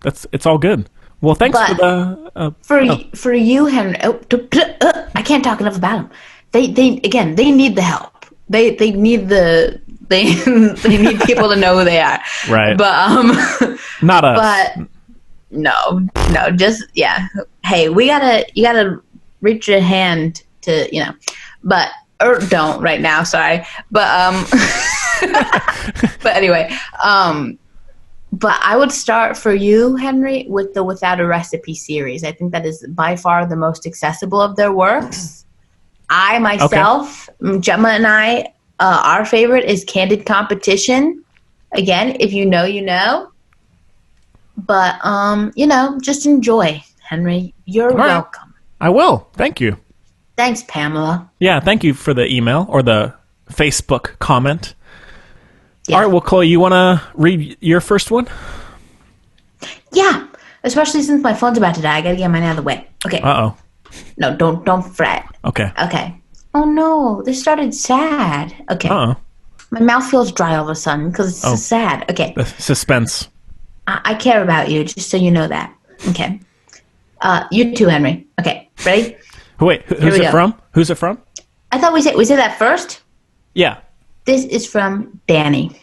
it's all good. Well, thanks for the for you, Henry. I can't talk enough about them. They need the help. They need they need people to know who they are. Right. But not us. But no, just yeah. Hey, you gotta reach your hand to, you know, but or don't right now. Sorry, but but anyway, but I would start for you, Henry, with the Without a Recipe series. I think that is by far the most accessible of their works. I myself, Gemma and I, our favorite is Candid Competition. Again, if you know, you know. But you know, just enjoy, Henry. You're welcome. I will. Thank you. Thanks, Pamela. Yeah, thank you for the email or the Facebook comment. Yeah. All right, well, Chloe, you want to read your first one? Yeah, especially since my phone's about to die. I gotta get mine out of the way. Okay. Uh-oh. No, don't fret. Okay. Okay. Oh no, this started sad. Okay. Uh-oh. My mouth feels dry all of a sudden because it's so sad. Okay. The suspense. I care about you, just so you know that. Okay. You too, Henry. Okay, ready? Wait, who's it from? Who's it from? I thought we said that first. Yeah. This is from Danny.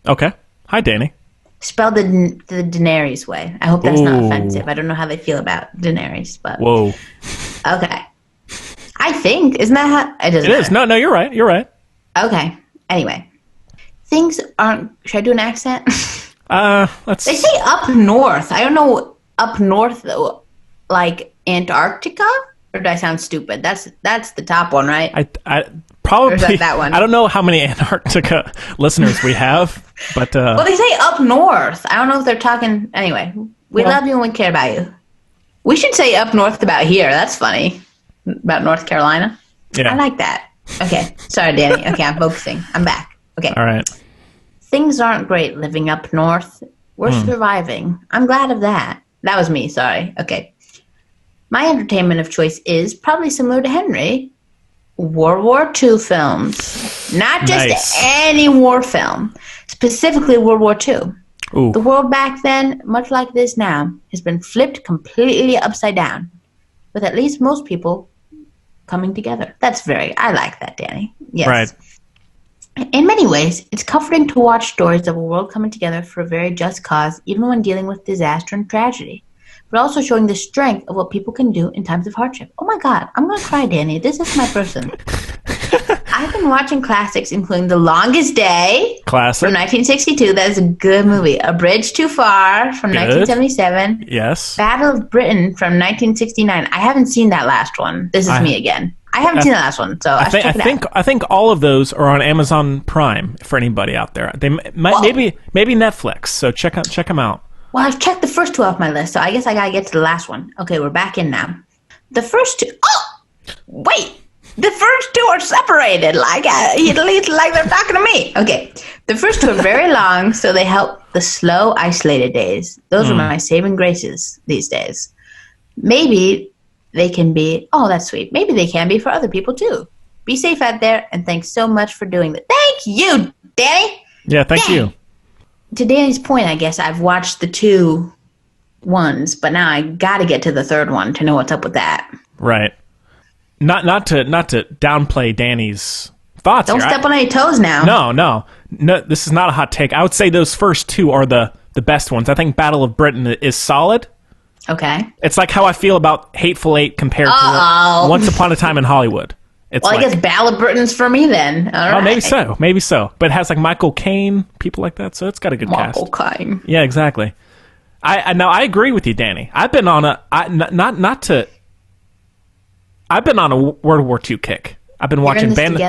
Okay. Hi, Danny. Spelled the Daenerys way. I hope that's not offensive. I don't know how they feel about Daenerys, but Whoa. Okay. I think, isn't that how it doesn't It is. matter. No, you're right. You're right. Okay. Anyway. things aren't... Should I do an accent? Let's... They say up north. I don't know up north, though. Like Antarctica? Or do I sound stupid? That's the top one, right? I probably... Or is that one? I don't know how many Antarctica listeners we have, but... Well, they say up north. I don't know if they're talking... Anyway, we love you and we care about you. We should say up north about here. That's funny. About North Carolina. Yeah. I like that. Okay. Sorry, Danny. Okay, I'm focusing. I'm back. Okay. All right. Things aren't great living up north. We're surviving. I'm glad of that. That was me. Sorry. Okay. My entertainment of choice is probably similar to Henry. World War II films. Not just any war film. Specifically World War II. Ooh. The world back then, much like it is now, has been flipped completely upside down. With at least most people coming together. I like that, Danny. Yes. Right. In many ways, it's comforting to watch stories of a world coming together for a very just cause, even when dealing with disaster and tragedy. But also showing the strength of what people can do in times of hardship. Oh my God, I'm going to cry, Danny. This is my person. I've been watching classics, including The Longest Day Classic. from 1962. That is a good movie. A Bridge Too Far from 1977. Yes. Battle of Britain from 1969. I haven't seen that last one. This is me again. I haven't seen the last one, so I check it out. I think all of those are on Amazon Prime for anybody out there. They might maybe Netflix. So check them out. Well, I've checked the first two off my list, so I guess I gotta get to the last one. Okay, we're back in now. The first two. Oh, wait. The first two are separated, like they're talking to me. Okay, the first two are very long, so they help the slow, isolated days. Those are my saving graces these days. Maybe they can be. Oh, that's sweet. Maybe they can be for other people too. Be safe out there, and thanks so much for doing that. Thank you, Danny. Yeah, thank you. To Danny's point, I guess I've watched the two ones, but now I got to get to the third one to know what's up with that. Right. Not to downplay Danny's thoughts. Don't step on any toes now. No. This is not a hot take. I would say those first two are the best ones. I think Battle of Britain is solid. Okay. It's like how I feel about Hateful Eight compared to Once Upon a Time in Hollywood. I guess Battle of Britain's for me then. All right. Maybe so. But it has like Michael Caine, people like that, so it's got a good cast. Michael Caine. Yeah, exactly. I agree with you, Danny. I've been on I've been on a World War II kick. I've been watching Band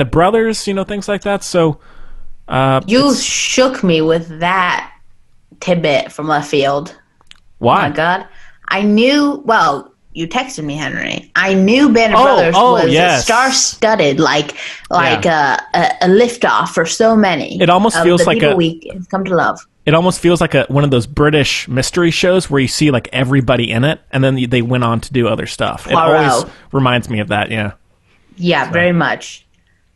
of Brothers, things like that. So you shook me with that tidbit from left field. Why? Oh my God. I knew, you texted me, Henry. I knew Band of Brothers was star-studded, like a liftoff for so many. It almost feels like we come to love. It almost feels like one of those British mystery shows where you see like everybody in it, and then they went on to do other stuff. It always reminds me of that. Yeah. Yeah, very much.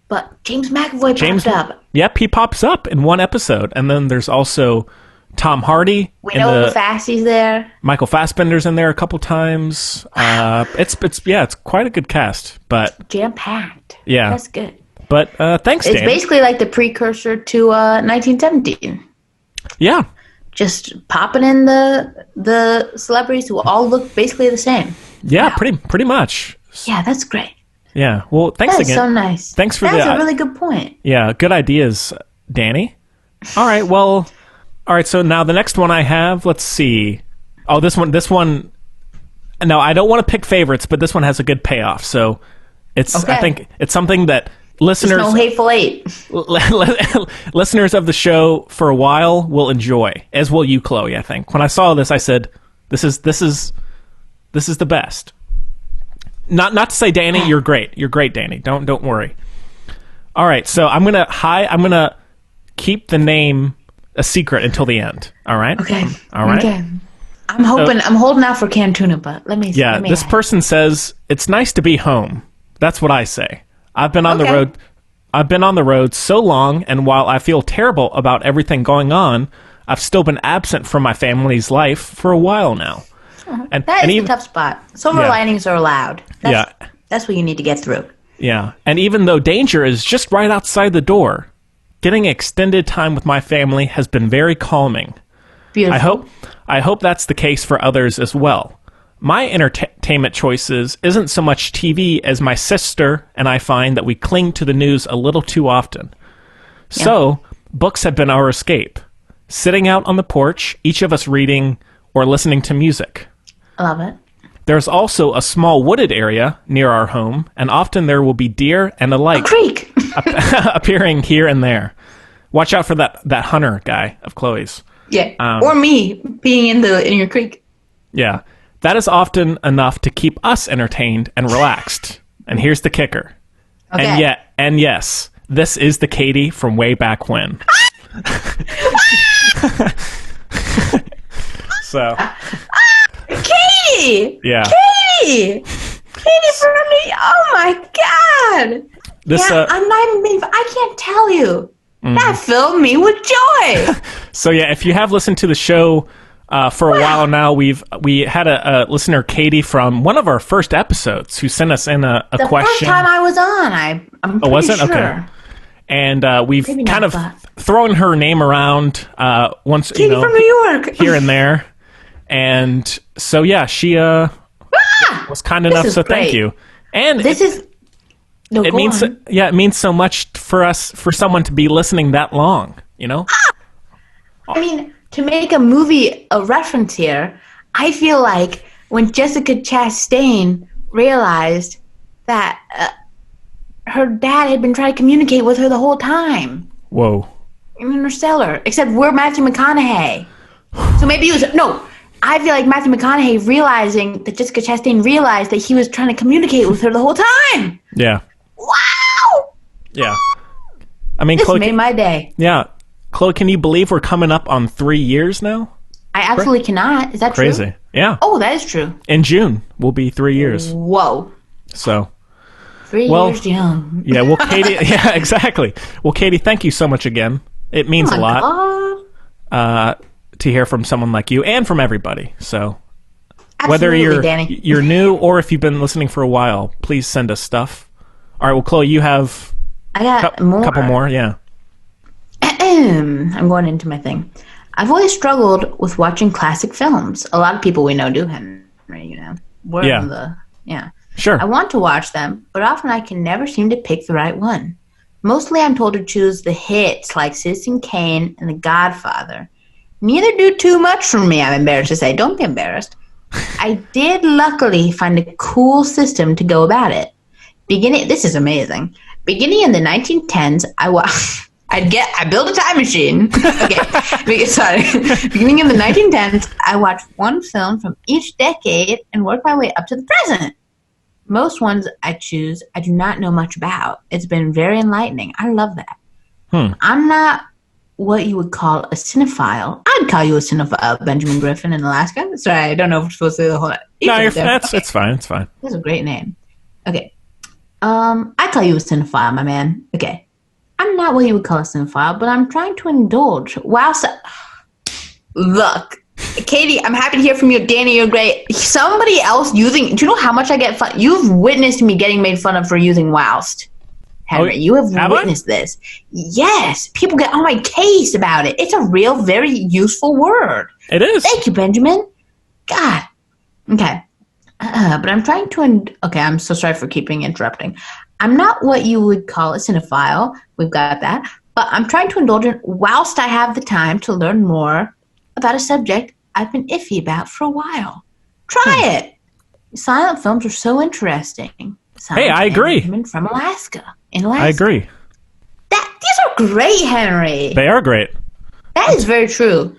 But James McAvoy popped up. Yep, he pops up in one episode, and then there's also Tom Hardy. We know Fassie's there. Michael Fassbender's in there a couple times. It's quite a good cast, but jam packed. Yeah, that's good. But thanks, It's Dan. basically like the precursor to 1917. Yeah, just popping in the celebrities who all look basically the same. Yeah, wow. pretty much. Yeah, that's great. Yeah, well, thanks again. That's so nice. Thanks for That's a really good point. Yeah, good ideas, Danny. All right, well. All right, so now the next one I have, let's see. Oh, this one. No, I don't want to pick favorites, but this one has a good payoff. So it's, okay. I think it's something that listeners, no Hateful Eight. listeners of the show for a while will enjoy, as will you, Chloe. I think when I saw this, I said, "This is the best." Not to say, Danny, you're great. You're great, Danny. Don't worry. All right, so I'm gonna keep the name a secret until the end. All right. Okay. All right. Okay. I'm holding out for canned tuna, but let me. Yeah. This person says it's nice to be home. That's what I say. I've been on the road. I've been on the road so long, and while I feel terrible about everything going on, I've still been absent from my family's life for a while now. And that is a tough spot. Silver linings are allowed. That's what you need to get through. Yeah. And even though danger is just right outside the door, getting extended time with my family has been very calming. Beautiful. I hope that's the case for others as well. My entertainment choices isn't so much TV as my sister and I find that we cling to the news a little too often. Yeah. So, books have been our escape. Sitting out on the porch, each of us reading or listening to music. I love it. There's also a small wooded area near our home, and often there will be deer and the like A creek. appearing here and there. Watch out for that hunter guy of Chloe's. Yeah. Or me being in your creek. Yeah. That is often enough to keep us entertained and relaxed. And here's the kicker. Okay. And yes, this is the Katie from way back when. So. Katie! Yeah. Katie! Katie from me! Oh my god! This, I'm not even. I can't tell you. That filled me with joy. So yeah, if you have listened to the show for a while now, we had a listener, Katie, from one of our first episodes, who sent us in a question. The first time I was on, I'm pretty was it? sure. Okay. And we've Maybe kind not, of but- thrown her name around once, Katie from New York. here and there. And so yeah, she was kind enough. is So thank great. you. And This is. No, it go means on. it means so much for us, for someone to be listening that long. You know. I mean, to make a movie a reference here, I feel like when Jessica Chastain realized that her dad had been trying to communicate with her the whole time. Whoa. Interstellar. Except we're Matthew McConaughey. So maybe it was... No, I feel like Matthew McConaughey realizing that Jessica Chastain realized that he was trying to communicate with her the whole time. Yeah. Wow! Yeah. I mean, This Chloe, made my day. yeah. Chloe, can you believe we're coming up on 3 years now? I absolutely cannot. Is that Crazy. true? Yeah. Oh, that is true. In June will be 3 years. Whoa. So, 3 Well, years young. yeah. Well, Katie. Yeah, exactly. Well, Katie, thank you so much again. It means Oh a my lot God. to hear from someone like you and from everybody. So, Absolutely, whether Danny. you're new or if you've been listening for a while, please send us stuff. All right. Well, Chloe, you have I got a more. couple more. Yeah. I'm going into my thing. I've always struggled with watching classic films. A lot of people we know do, Henry, you know. We're Yeah. in the... Yeah. Sure. I want to watch them, but often I can never seem to pick the right one. Mostly I'm told to choose the hits like Citizen Kane and The Godfather. Neither do too much for me, I'm embarrassed to say. Don't be embarrassed. I did luckily find a cool system to go about it. This is amazing. Beginning in the 1910s, I built a time machine. Okay, sorry. Beginning in the 1910s, I watched one film from each decade and worked my way up to the present. Most ones I choose, I do not know much about. It's been very enlightening. I love that. I'm not what you would call a cinephile. I'd call you a cinephile, Benjamin Griffin in Alaska. Sorry, I don't know if we're supposed to say the whole... No, it's fine. It's fine. That's a great name. Okay. I call you a cinephile, my man. Okay. I'm not what you would call a cinephile, but I'm trying to indulge. Wow. Look, Katie, I'm happy to hear from you. Danny, you're great. Somebody else using... Do you know how much I get fun? You've witnessed me getting made fun of for using whilst. Henry, you have witnessed this. Yes. People get on my case about it. It's a real, very useful word. It is. Thank you, Benjamin. God. Okay. But I'm trying to... Okay, I'm so sorry for keeping interrupting. I'm not what you would call a cinephile. We've got that. But I'm trying to indulge in whilst I have the time to learn more about a subject I've been iffy about for a while. Try it. Silent films are so interesting. Hey, I agree. Women from Alaska. In Alaska. I agree. These are great, Henry. They are great. That is very true.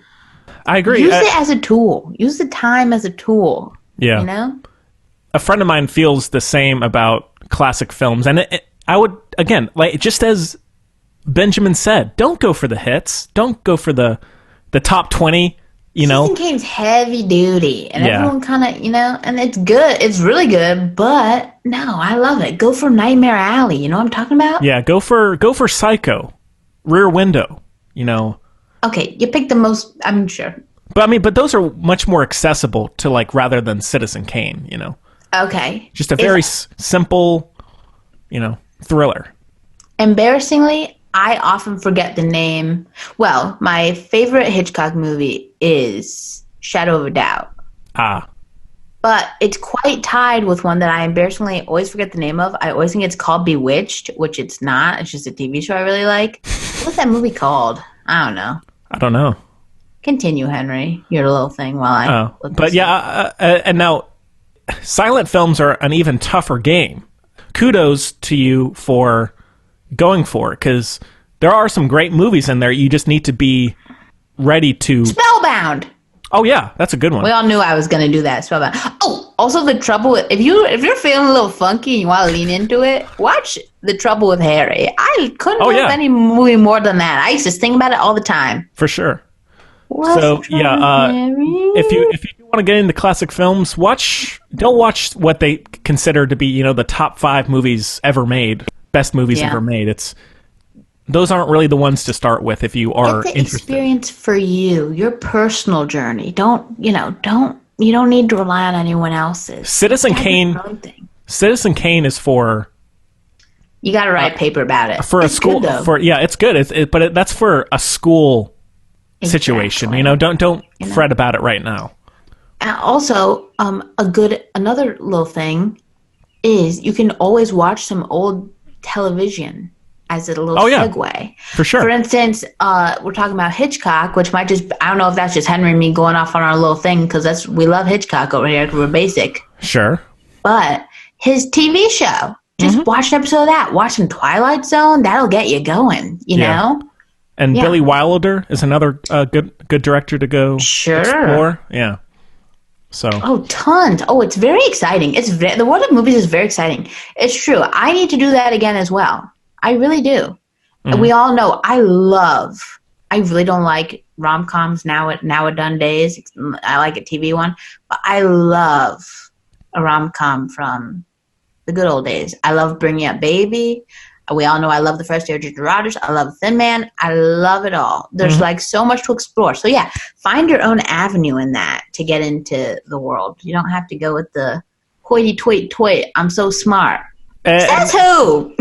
I agree. Use it as a tool. Use the time as a tool. Yeah. You know? A friend of mine feels the same about classic films. And I would, again, like just as Benjamin said, don't go for the hits. Don't go for the top 20, you know. Citizen Kane's heavy duty. And Yeah. everyone kind of, you know, and it's good. It's really good. But, no, I love it. Go for Nightmare Alley. You know what I'm talking about? Yeah, go for Psycho, Rear Window, you know. Okay, you picked the most, I'm sure. But those are much more accessible to, like, rather than Citizen Kane, you know. Okay. Just a very simple, you know, thriller. Embarrassingly, I often forget the name. Well, my favorite Hitchcock movie is Shadow of a Doubt. Ah. But it's quite tied with one that I embarrassingly always forget the name of. I always think it's called Bewitched, which it's not. It's just a TV show I really like. What's that movie called? I don't know. I don't know. Continue, Henry. Your little thing while I... But yeah, and now silent films are an even tougher game. Kudos to you for going for it, because there are some great movies in there. You just need to be ready to... Spellbound! Oh yeah, that's a good one. We all knew I was going to do that. Spellbound. Oh, also The Trouble with... If you're feeling a little funky and you want to lean into it, watch The Trouble with Harry. I couldn't love any movie more than that. I used to think about it all the time. For sure. What's so yeah, if you want to get into classic films, don't watch what they consider to be the top 5 movies ever made, best movies ever made. Those aren't really the ones to start with if you are interested. Experience for you, your personal journey. You don't need to rely on anyone else's. Citizen Kane is for... You got to write a paper about it. For a school, it's good. But that's for a school situation. Don't fret about it right now. And also, another little thing is you can always watch some old television as a little segue. For sure. For instance, we're talking about Hitchcock, which might just, I don't know if that's just Henry and me going off on our little thing, because we love Hitchcock over here because we're basic. Sure. But his TV show, just watch an episode of that. Watch some Twilight Zone. That'll get you going, you know? And Billy Wilder is another good director to go explore. Yeah. So. Oh, tons. Oh, it's very exciting. The world of movies is very exciting. It's true. I need to do that again as well. I really do. We all know I really don't like rom-coms nowadays. I like a TV one, but I love a rom-com from the good old days. I love Bringing Up Baby. We all know I love The First Year of Ginger Rogers. I love Thin Man. I love it all. There's so much to explore. So yeah, find your own avenue in that to get into the world. You don't have to go with the hoity-toity, I'm so smart. Says who?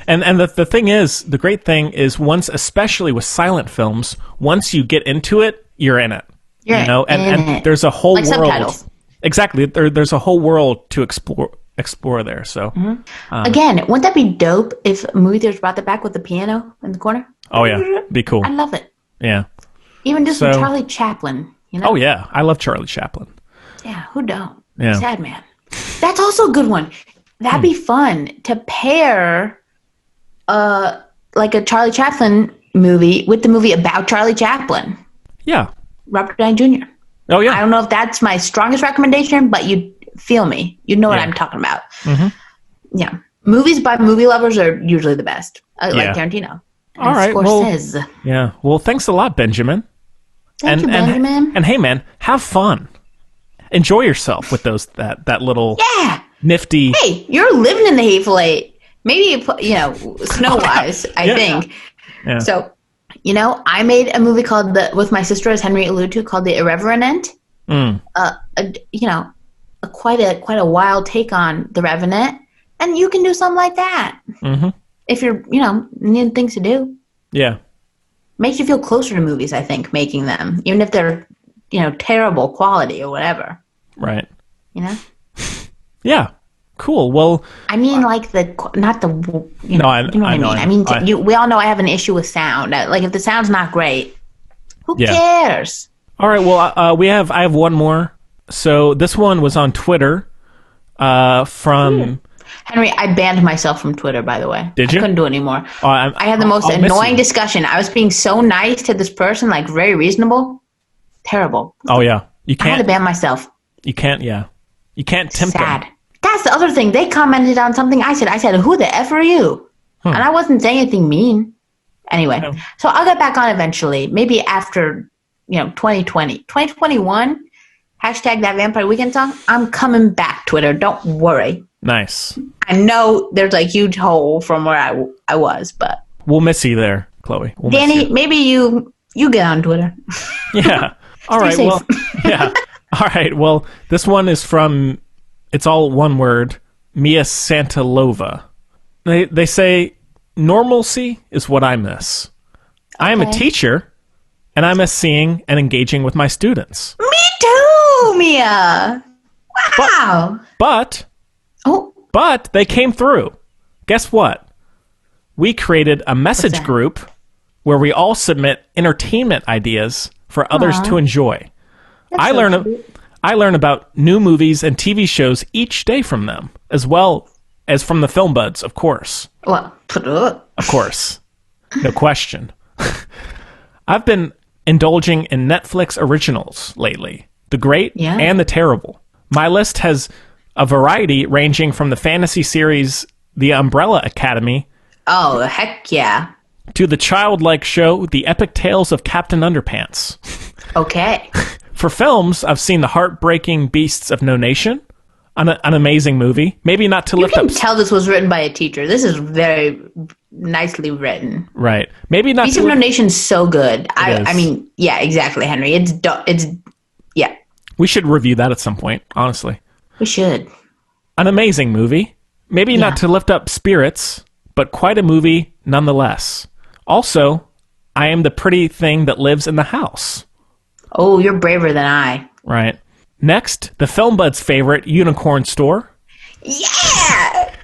And the thing is, the great thing is, especially with silent films, once you get into it, you're in it. And there's a whole world. Subtitles. Exactly. There's a whole world to explore there. So again, wouldn't that be dope if movie theaters brought that back with the piano in the corner? Oh yeah, be cool. I love it. Yeah. Even just with Charlie Chaplin. Oh yeah, I love Charlie Chaplin. Yeah, who don't? Yeah. Sad man. That's also a good one. That'd be fun to pair, like a Charlie Chaplin movie with the movie about Charlie Chaplin. Yeah. Robert Downey Jr. Oh yeah. I don't know if that's my strongest recommendation, but you feel me. You know what I'm talking about. Yeah. Movies by movie lovers are usually the best. Like Tarantino. All right. Well, well, thanks a lot, Benjamin. Thank you, Benjamin. And hey, man, have fun. Enjoy yourself with that little nifty. Hey, you're living in the Hateful Eight. Maybe snow-wise, I think. Yeah. So, I made a movie with my sister, as Henry alluded to, called The Irreverent. Quite a wild take on The Revenant, and you can do something like that if you're needing things to do. Yeah, makes you feel closer to movies. I think making them, even if they're terrible quality or whatever. Right. Yeah. Cool. Well, I mean, like not the. You know what I mean. I mean, we all know I have an issue with sound. Like if the sound's not great, who cares? All right. Well, I have one more. So this one was on Twitter from... Henry, I banned myself from Twitter, by the way. Did you? I couldn't do it anymore. I had the most annoying discussion. I was being so nice to this person, like very reasonable. Terrible. Oh, yeah. I had to ban myself. You can't, You can't tempt them. That's the other thing. They commented on something I said. I said, who the F are you? And I wasn't saying anything mean. Anyway, so I'll get back on eventually. Maybe after, 2020. 2021... Hashtag that Vampire Weekend song. I'm coming back, Twitter. Don't worry. Nice. I know there's a huge hole from where I was, but... We'll miss you there, Chloe. Danny, maybe you get on Twitter. Yeah. All right. Well, yeah. All right. Well, this one is from, it's all one word, Mia Santalova. They say, normalcy is what I miss. I am a teacher, and I miss seeing and engaging with my students. Me too, Mia. Wow. But Oh, they came through. Guess what? We created a message group where we all submit entertainment ideas for others to enjoy. I learn about new movies and TV shows each day from them, as well as from the Film Buds, of course. well, Of course. No question. I've been indulging in Netflix originals lately, the great and the terrible. My list has a variety ranging from the fantasy series The Umbrella Academy oh, heck yeah. to the childlike show The Epic Tales of Captain Underpants. Okay. For films, I've seen The Heartbreaking Beasts of No Nation, an amazing movie. Maybe not to You lift up... can tell this was written by a teacher. This is very nicely written. Right. Maybe not Beast to of No Nation's so good. is. I mean, yeah, exactly, Henry. Yeah, We should review that at some point, honestly. we should. An amazing movie. Maybe not to lift up spirits, but quite a movie nonetheless. Also, I am the pretty thing that lives in the house. Oh, you're braver than I. Right. Next, the Film Bud's favorite Unicorn Store. Yeah!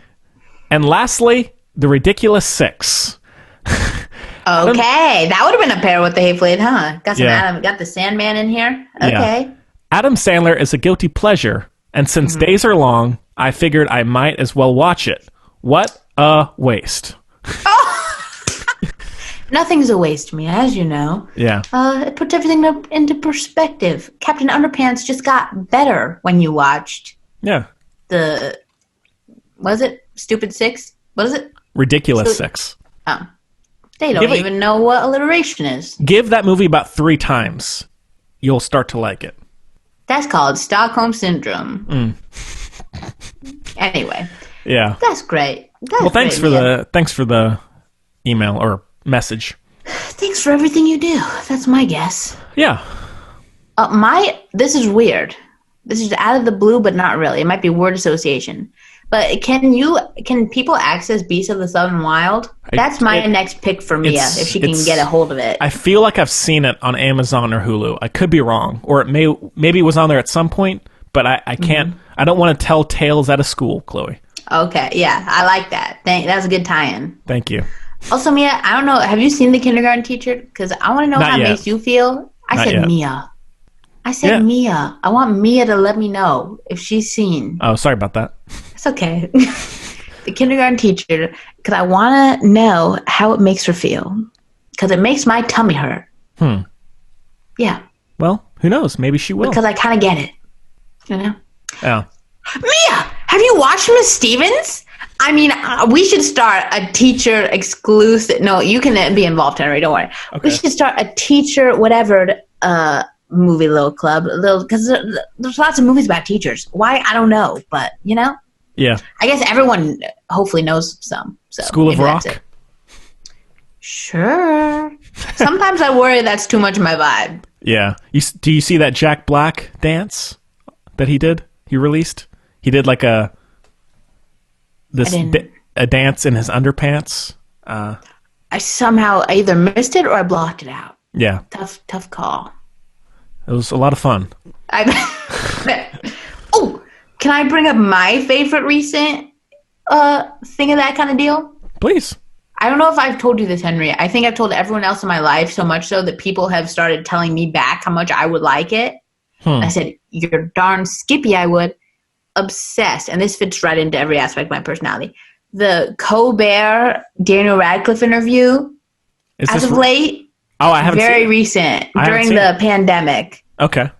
And lastly, The Ridiculous Six. Okay, that would have been a pair with the Hateful Eight, huh? Got some Yeah. got the Sandman in here. Yeah. Okay. Adam Sandler is a guilty pleasure, and since days are long, I figured I might as well watch it. What a waste. Nothing's a waste to me, as you know. Yeah. It puts everything into perspective. Captain Underpants just got better when you watched Yeah. the... Was it Stupid Six? What is it? Ridiculous Six. Oh. They don't Give it- even know what alliteration is. Give that movie about 3 times. You'll start to like it. That's called Stockholm Syndrome. Anyway, Yeah. that's great. Well, thanks for the email or message. Thanks for everything you do. That's my guess. Yeah. This is weird. This is out of the blue, but not really. It might be word association. But can people access Beasts of the Southern Wild? That's my next pick for Mia, if she can get a hold of it. I feel like I've seen it on Amazon or Hulu. I could be wrong, or maybe it was on there at some point, but I can't. I don't want to tell tales out of school, Chloe. Okay, yeah, I like that. That's a good tie-in. Thank you. Also, Mia, I don't know. Have you seen The Kindergarten Teacher? Because I want to know Not how yet. it makes you feel. I Not said yet. Mia. I said Yeah. Mia. I want Mia to let me know if she's seen. Oh, sorry about that. It's okay. The Kindergarten Teacher, because I want to know how it makes her feel. Because it makes my tummy hurt. Yeah, Well, who knows? Maybe she will. because I kind of get it. You know? Yeah. Mia, have you watched Miss Stevens? I mean, we should start a teacher exclusive. No, you can be involved, Henry. Don't worry. Okay. We should start a teacher whatever movie little club, because there's lots of movies about teachers. Why? I don't know, but you know, Yeah. I guess everyone hopefully knows some. So School of maybe that's Rock. it. Sure. Sometimes I worry that's too much of my vibe. Yeah. Do you see that Jack Black dance that he did? He released. He did like a dance in his underpants. I somehow either missed it or I blocked it out. Yeah. Tough call. It was a lot of fun. Oh, can I bring up my favorite recent thing of that kind of deal? Please. I don't know if I've told you this, Henry. I think I've told everyone else in my life, so much so that people have started telling me back how much I would like it. I said, you're darn skippy, I would. Obsessed. And this fits right into every aspect of my personality. The Colbert Daniel Radcliffe interview, Is as this of late, Oh, I haven't very seen it. recent, I haven't during seen the it. pandemic. Okay.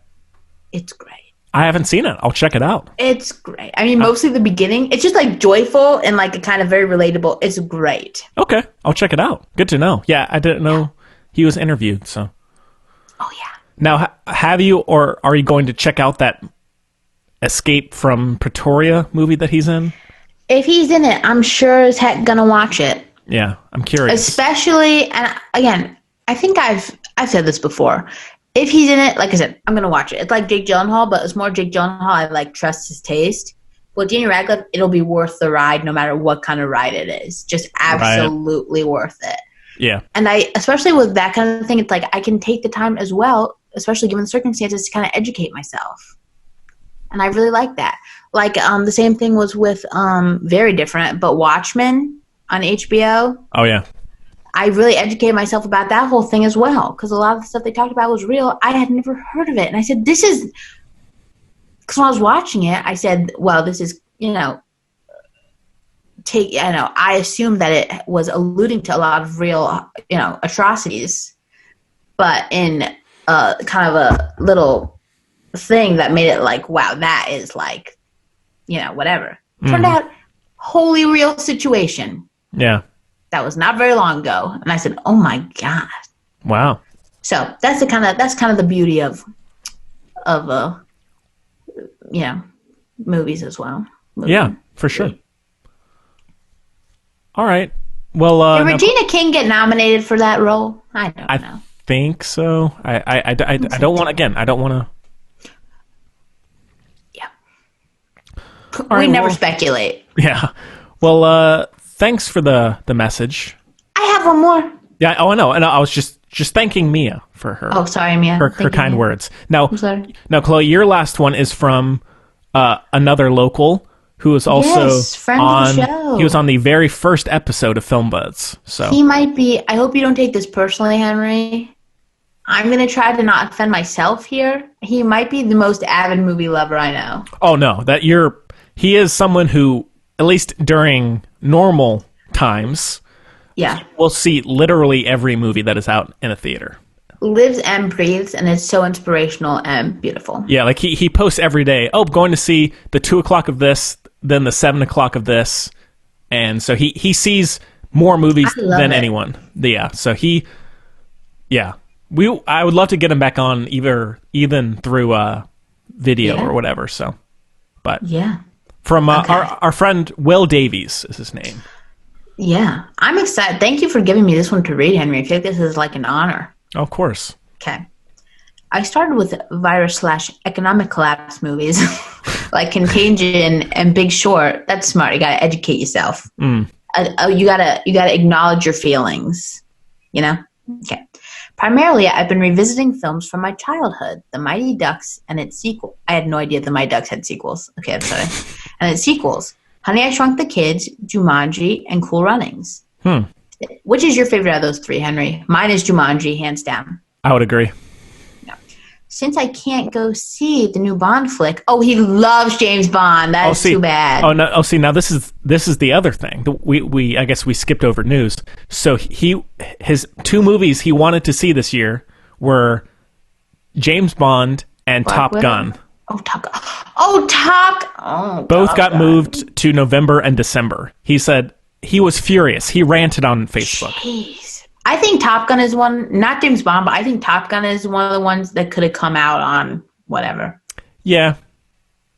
It's great. I haven't seen it. I'll check it out. It's great. I mean, mostly the beginning. It's just like joyful and like a kind of very relatable. It's great. Okay. I'll check it out. Good to know. Yeah, I didn't know he was interviewed, so. Oh, yeah. Now, have you or are you going to check out that Escape from Pretoria movie that he's in? If he's in it, I'm sure as heck gonna watch it. Yeah, I'm curious. Especially, and again, I think I've said this before. If he's in it, like I said, I'm gonna watch it. It's like Jake Gyllenhaal, but it's more Jake Gyllenhaal. I like trust his taste. Well, Daniel Radcliffe, it'll be worth the ride, no matter what kind of ride it is. Just absolutely worth it. Yeah. And especially with that kind of thing, it's like I can take the time as well, especially given the circumstances, to kind of educate myself. and I really like that. Like the same thing was with very different, but Watchmen on HBO. Oh yeah. I really educated myself about that whole thing as well, because a lot of the stuff they talked about was real. I had never heard of it, and I said, "This is." Because when I was watching it, I said, "Well, this is I assumed that it was alluding to a lot of real atrocities, but in kind of a little thing that made it like, wow, that is like, whatever." Turned out, wholly real situation. Yeah. That was not very long ago, and I said, "Oh my god!" Wow. So that's kind of the beauty of movies as well. Yeah, for sure. All right. Well, did Regina King get nominated for that role? I don't know. Think so. I don't want I don't want to. Yeah. Right, we never speculate. Yeah. Well, thanks for the message. I have one more. Yeah. Oh, I know. And I was just thanking Mia for her. Oh, sorry, Mia. Her kind words. Now, I'm sorry. Now, Chloe, your last one is from another local who was also friend of the show. He was on the very first episode of Film Buds. So he might be. I hope you don't take this personally, Henry. I'm gonna try to not offend myself here. He might be the most avid movie lover I know. Oh no, he is someone who, at least during normal times, will see literally every movie that is out in a theater. Lives and breathes, and it's so inspirational and beautiful. Yeah, like he posts every day, "Oh, going to see the 2:00 of this, then the 7:00 of this," and so he sees more movies than anyone. Yeah, so I would love to get him back on even through video or whatever. So, but from our friend Will Davies is his name. Yeah, I'm excited. Thank you for giving me this one to read, Henry. I feel like this is like an honor. Of course. Okay. I started with virus/economic collapse movies like Contagion and Big Short. That's smart. You got to educate yourself. You gotta acknowledge your feelings. Okay. Primarily, I've been revisiting films from my childhood: The Mighty Ducks and its sequel. I had no idea The Mighty Ducks had sequels. Okay, I'm sorry. And its sequels: Honey, I Shrunk the Kids, Jumanji, and Cool Runnings. Which is your favorite of those three, Henry? Mine is Jumanji, hands down. I would agree. Since I can't go see the new Bond flick. Oh, he loves James Bond. That's too bad. Oh no! Oh, see, now this is the other thing. We I guess we skipped over news. So his two movies he wanted to see this year were James Bond and Top Gun. Oh, Top Gun. Oh, Top. Both got moved to November and December. He said he was furious. He ranted on Facebook. Jeez. I think Top Gun is one, not James Bond, but I think Top Gun is one of the ones that could have come out on whatever. Yeah.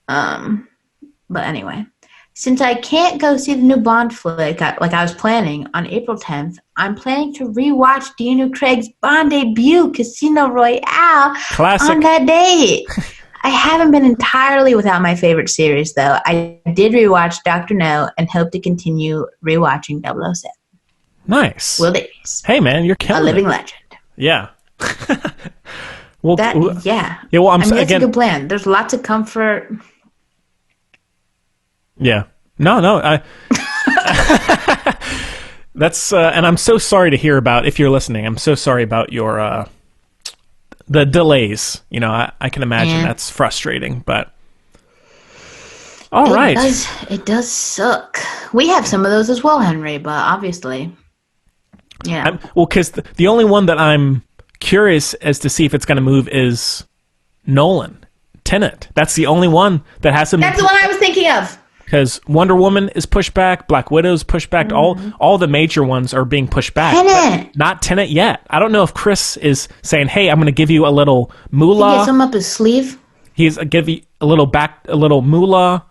But anyway, since I can't go see the new Bond flick like I was planning on April 10th, I'm planning to rewatch Daniel Craig's Bond debut, Casino Royale, classic, on that date. I haven't been entirely without my favorite series, though. I did rewatch Dr. No and hope to continue rewatching 007. Nice. Will Davies. Hey, man, you're killing a living it. legend. Yeah. Well, yeah. Well, it's a good plan. There's lots of comfort. Yeah. No. That's and I'm so sorry to hear about. If you're listening, I'm so sorry about your the delays. I can imagine that's frustrating, but all right. It does suck. We have some of those as well, Henry, but obviously, yeah. Because the only one that I'm curious as to see if it's going to move is Nolan, Tenet. That's the only one that hasn't. That's the one I was thinking of. Because Wonder Woman is pushed back, Black Widow's pushed back. All the major ones are being pushed back. Tenet. Not Tenet yet. I don't know if Chris is saying, "Hey, I'm going to give you a little moolah." He gets him up his sleeve. He's give you a little moolah.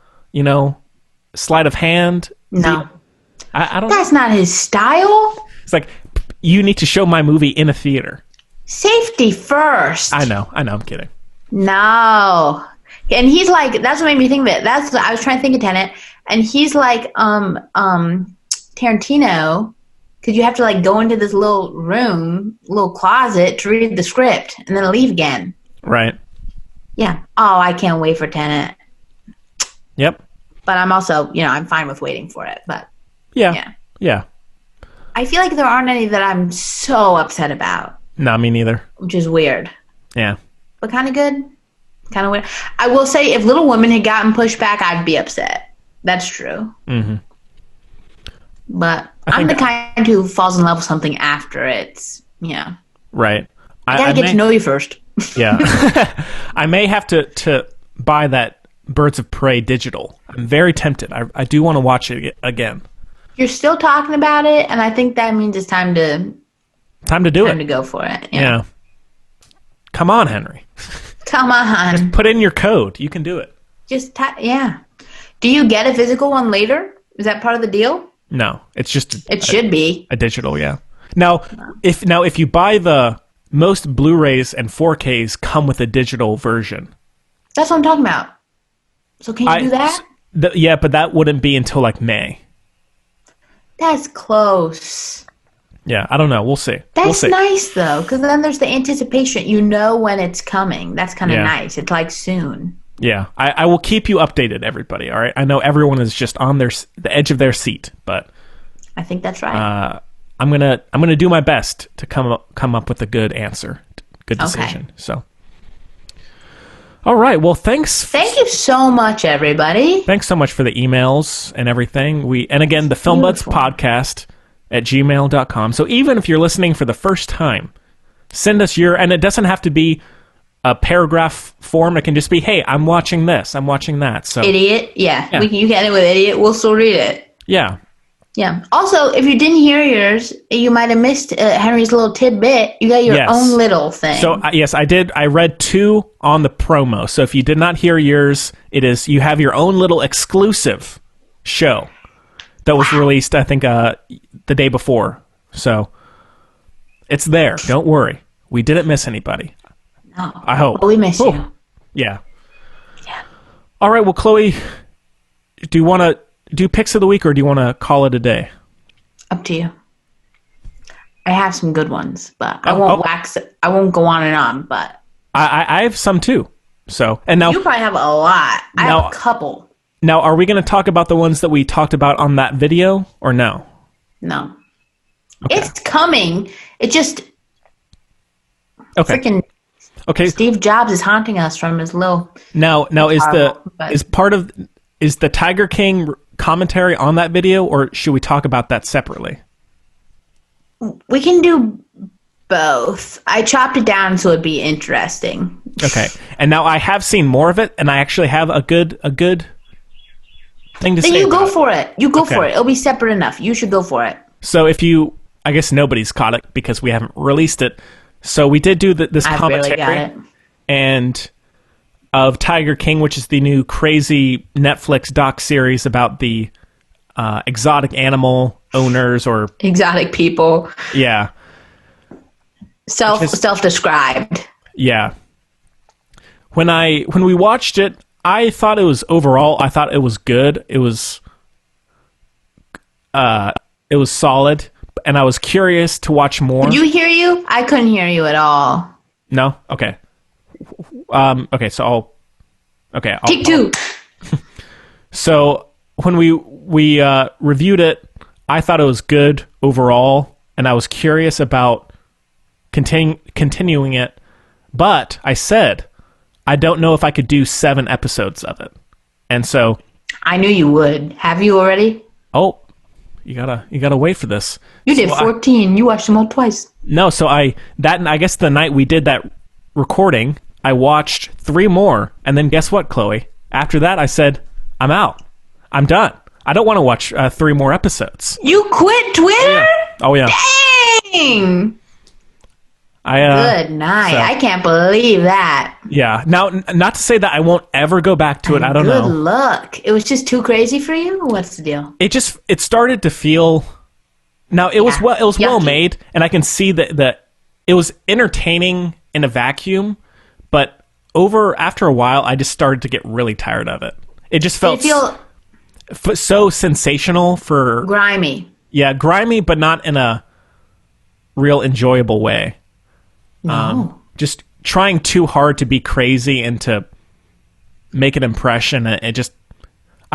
Sleight of hand. No, I don't. That's not his style. It's like, you need to show my movie in a theater. Safety first. I know. I'm kidding. No. And he's like, that's what made me think of it. I was trying to think of Tenet, and he's like, Tarantino, because you have to like go into this little room, little closet to read the script, and then leave again. Right. Yeah. Oh, I can't wait for Tenet. Yep. But I'm also, I'm fine with waiting for it. But Yeah. I feel like there aren't any that I'm so upset about, No, me neither. which is weird. Yeah. But kind of good. Kind of weird. I will say, if Little Women had gotten pushed back, I'd be upset. That's true. Mm-hmm. But I'm the kind who falls in love with something after it's, Right. I gotta get to know you first. Yeah. I may have to buy that Birds of Prey digital. I'm very tempted. I do want to watch it again. You're still talking about it, and I think that means it's time to do it. Time to go for it. Yeah. Come on, Henry. Come on. Put in your code. You can do it. Yeah. Do you get a physical one later? Is that part of the deal? No, it's just It should be. a digital. Yeah. Now, if you buy most Blu-rays and 4Ks come with a digital version. That's what I'm talking about. So can you do that? Yeah, but that wouldn't be until like May. That's close. Yeah, I don't know. We'll see. That's we'll see. nice, though, because then there's the anticipation. You know when it's coming. That's kind of Yeah. nice. It's like soon. Yeah, I will keep you updated, everybody. All right. I know everyone is just on the edge of their seat, but I think that's right. I'm gonna do my best to come up with a good answer, good decision. Okay. So, all right. Well, thanks. Thank you so much, everybody. Thanks so much for the emails and everything. And again, the Thefilmbudspodcast at gmail.com. So even if you're listening for the first time, send us and it doesn't have to be a paragraph form. It can just be, hey, I'm watching this, I'm watching that. So Idiot. Yeah. You can end it with idiot. We'll still read it. yeah. Yeah. Also, if you didn't hear yours, you might have missed Henry's little tidbit. You got your own little thing. So yes, I did. I read 2 on the promo. So if you did not hear yours, you have your own little exclusive show that was released, I think, the day before. So it's there. Don't worry. We didn't miss anybody. No. I hope. But we miss you. Yeah. All right. Well, Chloe, do you want to do picks of the week, or do you want to call it a day? Up to you. I have some good ones, but I won't go on and on, but I have some too. So, and now you probably have a lot. I have a couple. Now, are we going to talk about the ones that we talked about on that video, or no? No. Okay. It's coming. It just Okay. freaking Steve Jobs is haunting us from his little. Now is the Tiger King commentary on that video, or should we talk about that separately? We can do both. I chopped it down so it'd be interesting. Okay. And now I have seen more of it, and I actually have a good thing to say. Then you about go for it. You go Okay. for it. It'll be separate enough. You should go for it. So I guess nobody's caught it because we haven't released it. So we did do this I commentary barely got it. and of Tiger King, which is the new crazy Netflix doc series about the exotic animal owners, or Exotic people. yeah, Self-described. yeah. When we watched it, I thought it was good. It was solid, and I was curious to watch more. Did you hear you? I couldn't hear you at all. No? Okay. Okay, so I'll Take 2. So when we reviewed it, I thought it was good overall, and I was curious about continuing it, but I said I don't know if I could do 7 episodes of it. And so I knew you would. Have you already? oh, you gotta wait for this. You did 14. You watched them all twice. No, so I guess the night we did that recording, I watched 3 more, and then guess what, Chloe? After that, I said, I'm out. I'm done. I don't want to watch 3 more episodes. You quit Twitter? Oh yeah. Dang! Good night. so- I can't believe that. Yeah. Now, not to say that I won't ever go back to it. I don't know. Good luck. It was just too crazy for you? What's the deal? It started to feel. Now it was well Yucky. made, and I can see that it was entertaining in a vacuum, but after a while, I just started to get really tired of it. It just felt Did it feel so sensational for grimy? grimy, but not in a real enjoyable way. No. Just trying too hard to be crazy and to make an impression.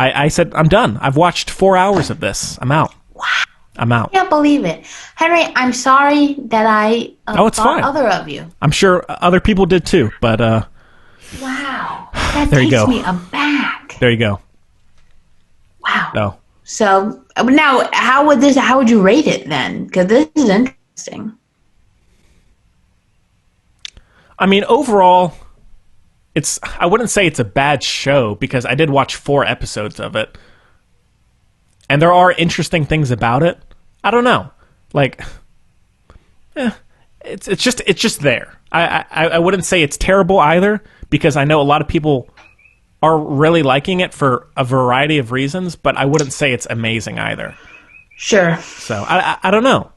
I said, I'm done. I've watched 4 hours of this. I'm out. Wow. I'm out. I can't believe it. Henry, I'm sorry that I it's thought fine. other of you. I'm sure other people did too, but Wow. That there you takes go. me aback. There you go. Wow. Oh. So now, how would you rate it then? Because this is interesting. I mean, overall, I wouldn't say it's a bad show because I did watch 4 episodes of it. And there are interesting things about it. I don't know. Like, it's just there. I wouldn't say it's terrible either because I know a lot of people are really liking it for a variety of reasons, but I wouldn't say it's amazing either. Sure. So I don't know.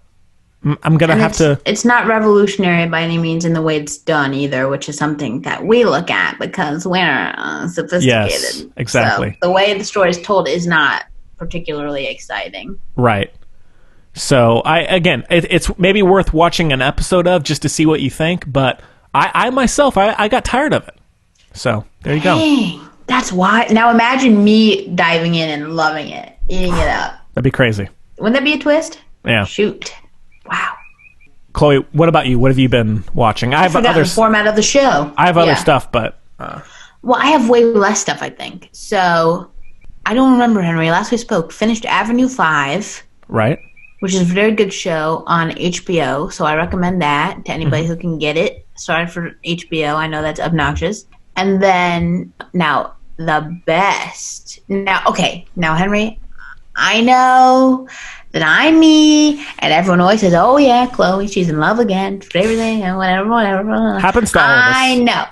I'm going to have to... It's not revolutionary by any means in the way it's done either, which is something that we look at because we're sophisticated. Yes, exactly. So the way the story is told is not particularly exciting. Right. So, it's maybe worth watching an episode of just to see what you think, but I myself got tired of it. So, there you go. Dang, that's why. Now imagine me diving in and loving it, eating it up. That'd be crazy. Wouldn't that be a twist? Yeah. Shoot. Wow. Chloe, what about you? What have you been watching? I forgot the format of the show. I have other stuff, but... Well, I have way less stuff, I think. So, I don't remember, Henry. Last we spoke, finished Avenue 5. Right. Which is a very good show on HBO. So, I recommend that to anybody who can get it. Sorry for HBO. I know that's obnoxious. And then, now, the best. Now, Henry, I know that I'm me, and everyone always says, oh, yeah, Chloe, she's in love again, for everything, and whatever. Happens to all of us.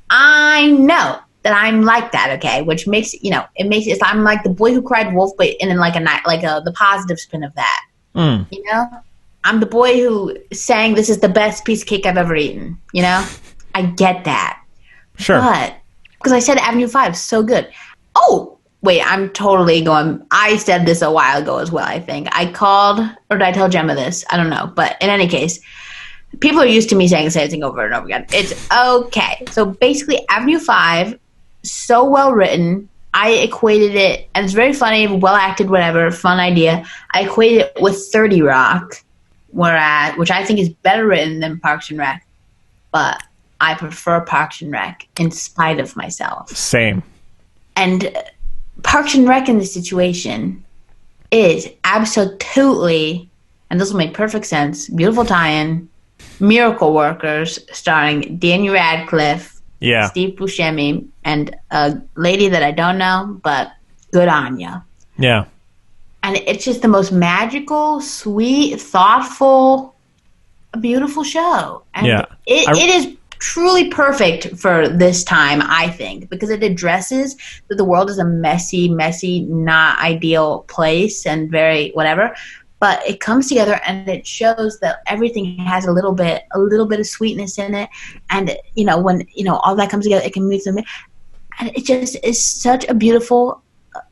I know that I'm like that, okay, which makes, I'm like the boy who cried wolf, but in like the positive spin of that, you know? I'm the boy who sang, this is the best piece of cake I've ever eaten, you know? I get that. Sure. But, because I said Avenue 5 is so good. Oh! Wait, I'm totally going... I said this a while ago as well, I think. I called... Or did I tell Gemma this? I don't know. But in any case, people are used to me saying the same thing over and over again. It's okay. So basically, Avenue 5, so well written. I equated it... And it's very funny, well acted, whatever, fun idea. I equated it with 30 Rock, which I think is better written than Parks and Rec. But I prefer Parks and Rec in spite of myself. Same. And... Parks and Rec in this situation is absolutely, and this will make perfect sense, beautiful tie-in, Miracle Workers, starring Daniel Radcliffe, Steve Buscemi, and a lady that I don't know, but good on ya. Yeah. And it's just the most magical, sweet, thoughtful, beautiful show. And it is truly perfect for this time, I think, because it addresses that the world is a messy, not ideal place and very whatever, but it comes together and it shows that everything has a little bit of sweetness in it, and when all that comes together, it can move them, and it just is such a beautiful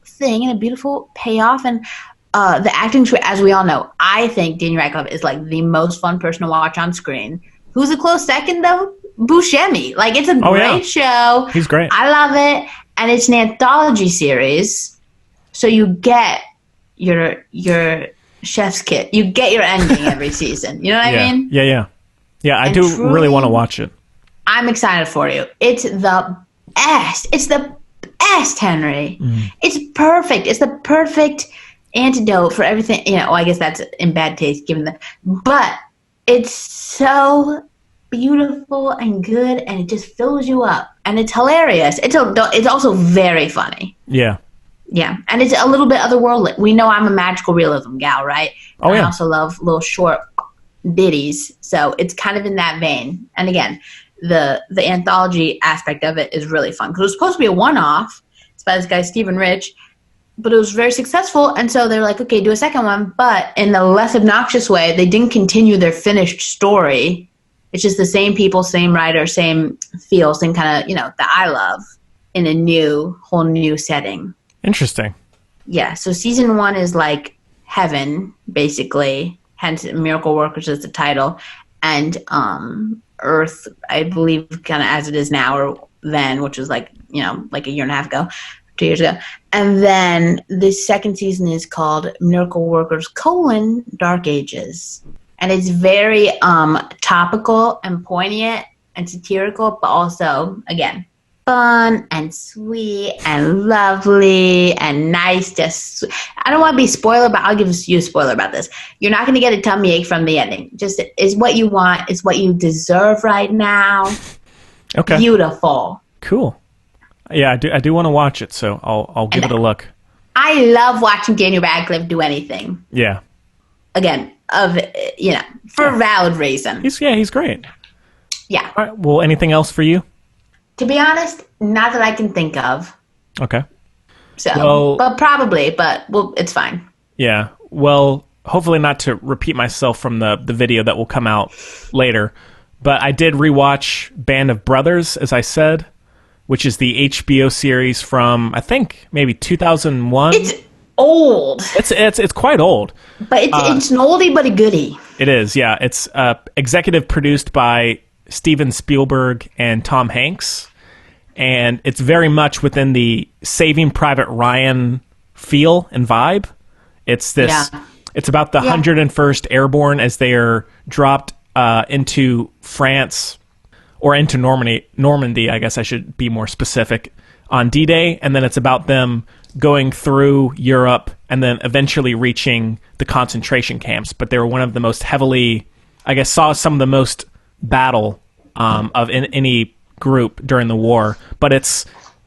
thing and a beautiful payoff. And the acting, as we all know, I think Daniel Radcliffe is like the most fun person to watch on screen. Who's a close second though? Buscemi. Like, it's a great show. He's great. I love it. And it's an anthology series. So you get your chef's kit. You get your ending every season. You know what I mean? Yeah. Yeah, I do really want to watch it. I'm excited for you. It's the best. It's the best, Henry. It's perfect. It's the perfect antidote for everything. I guess that's in bad taste given that. But it's so beautiful and good, and it just fills you up, and it's hilarious. It's also very funny. Yeah, and it's a little bit otherworldly. We know I'm a magical realism gal, right? I also love little short ditties, so it's kind of in that vein. And again, the anthology aspect of it is really fun because it was supposed to be a one-off. It's by this guy Stephen Rich, but it was very successful, and so they're like, okay, do a second one, but in the less obnoxious way, they didn't continue their finished story. It's just the same people, same writer, same feel, same kind of, that I love in a whole new setting. Interesting. Yeah, so season 1 is like heaven, basically, hence Miracle Workers is the title, and Earth, I believe, kind of as it is now or then, which was like, like a year and a half ago, 2 years ago. And then the second season is called Miracle Workers: Dark Ages. And it's very topical and poignant and satirical, but also, again, fun and sweet and lovely and nice. Just, I don't want to be spoiler, but I'll give you a spoiler about this. You're not going to get a tummy ache from the ending. Just is what you want. It's what you deserve right now. Okay. Beautiful. Cool. Yeah, I do want to watch it, so I'll give it a look. I love watching Daniel Radcliffe do anything. Yeah. Again, for a valid reason. He's great. Yeah. All right. Well, anything else for you? To be honest, not that I can think of. Okay. So, but probably, it's fine. Yeah. Well, hopefully not to repeat myself from the video that will come out later, but I did rewatch Band of Brothers, as I said, which is the HBO series from, I think, maybe 2001. It's old. It's quite old. But it's an oldie but a goodie. It is, yeah. It's executive produced by Steven Spielberg and Tom Hanks, and it's very much within the Saving Private Ryan feel and vibe. It's this. Yeah. It's about the 101st Airborne as they are dropped into France, or into Normandy, I guess I should be more specific, on D-Day, and then it's about them going through Europe and then eventually reaching the concentration camps. But they were one of the most heavily, I guess, saw some of the most battle of any group during the war. But it's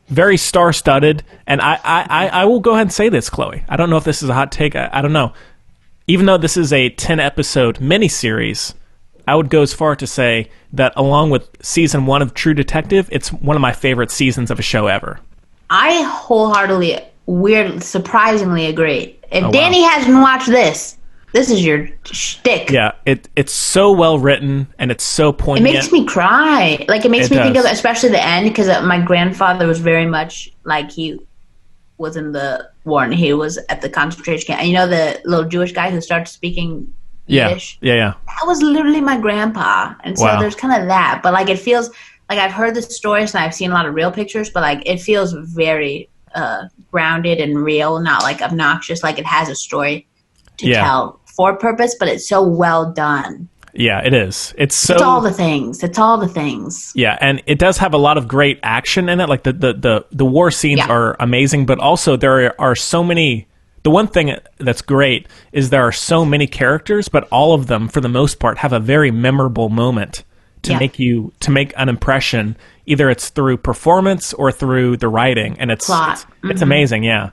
very star-studded, and I will go ahead and say this, Chloe. I don't know if this is a hot take. I don't know. Even though this is a 10-episode miniseries, I would go as far to say that along with season 1 of True Detective, it's one of my favorite seasons of a show ever. I wholeheartedly, surprisingly agree. If Danny hasn't watched this is your shtick. Yeah, it's so well written and it's so poignant. It makes me cry. Like, it makes me think of, especially the end, because my grandfather was very much like, he was in the war and he was at the concentration camp. And you know the little Jewish guy who started speaking Yiddish? Yeah. That was literally my grandpa. And so there's kind of that. But, like, it feels like I've heard the stories and I've seen a lot of real pictures, but, like, it feels very grounded and real, not, like, obnoxious. Like, it has a story to tell for purpose, but it's so well done. Yeah, it is. It's all the things. It's all the things. Yeah, and it does have a lot of great action in it. Like, the war scenes are amazing, but also there are so many. The one thing that's great is there are so many characters, but all of them, for the most part, have a very memorable moment to make an impression. Either it's through performance or through the writing, and it's amazing. Yeah.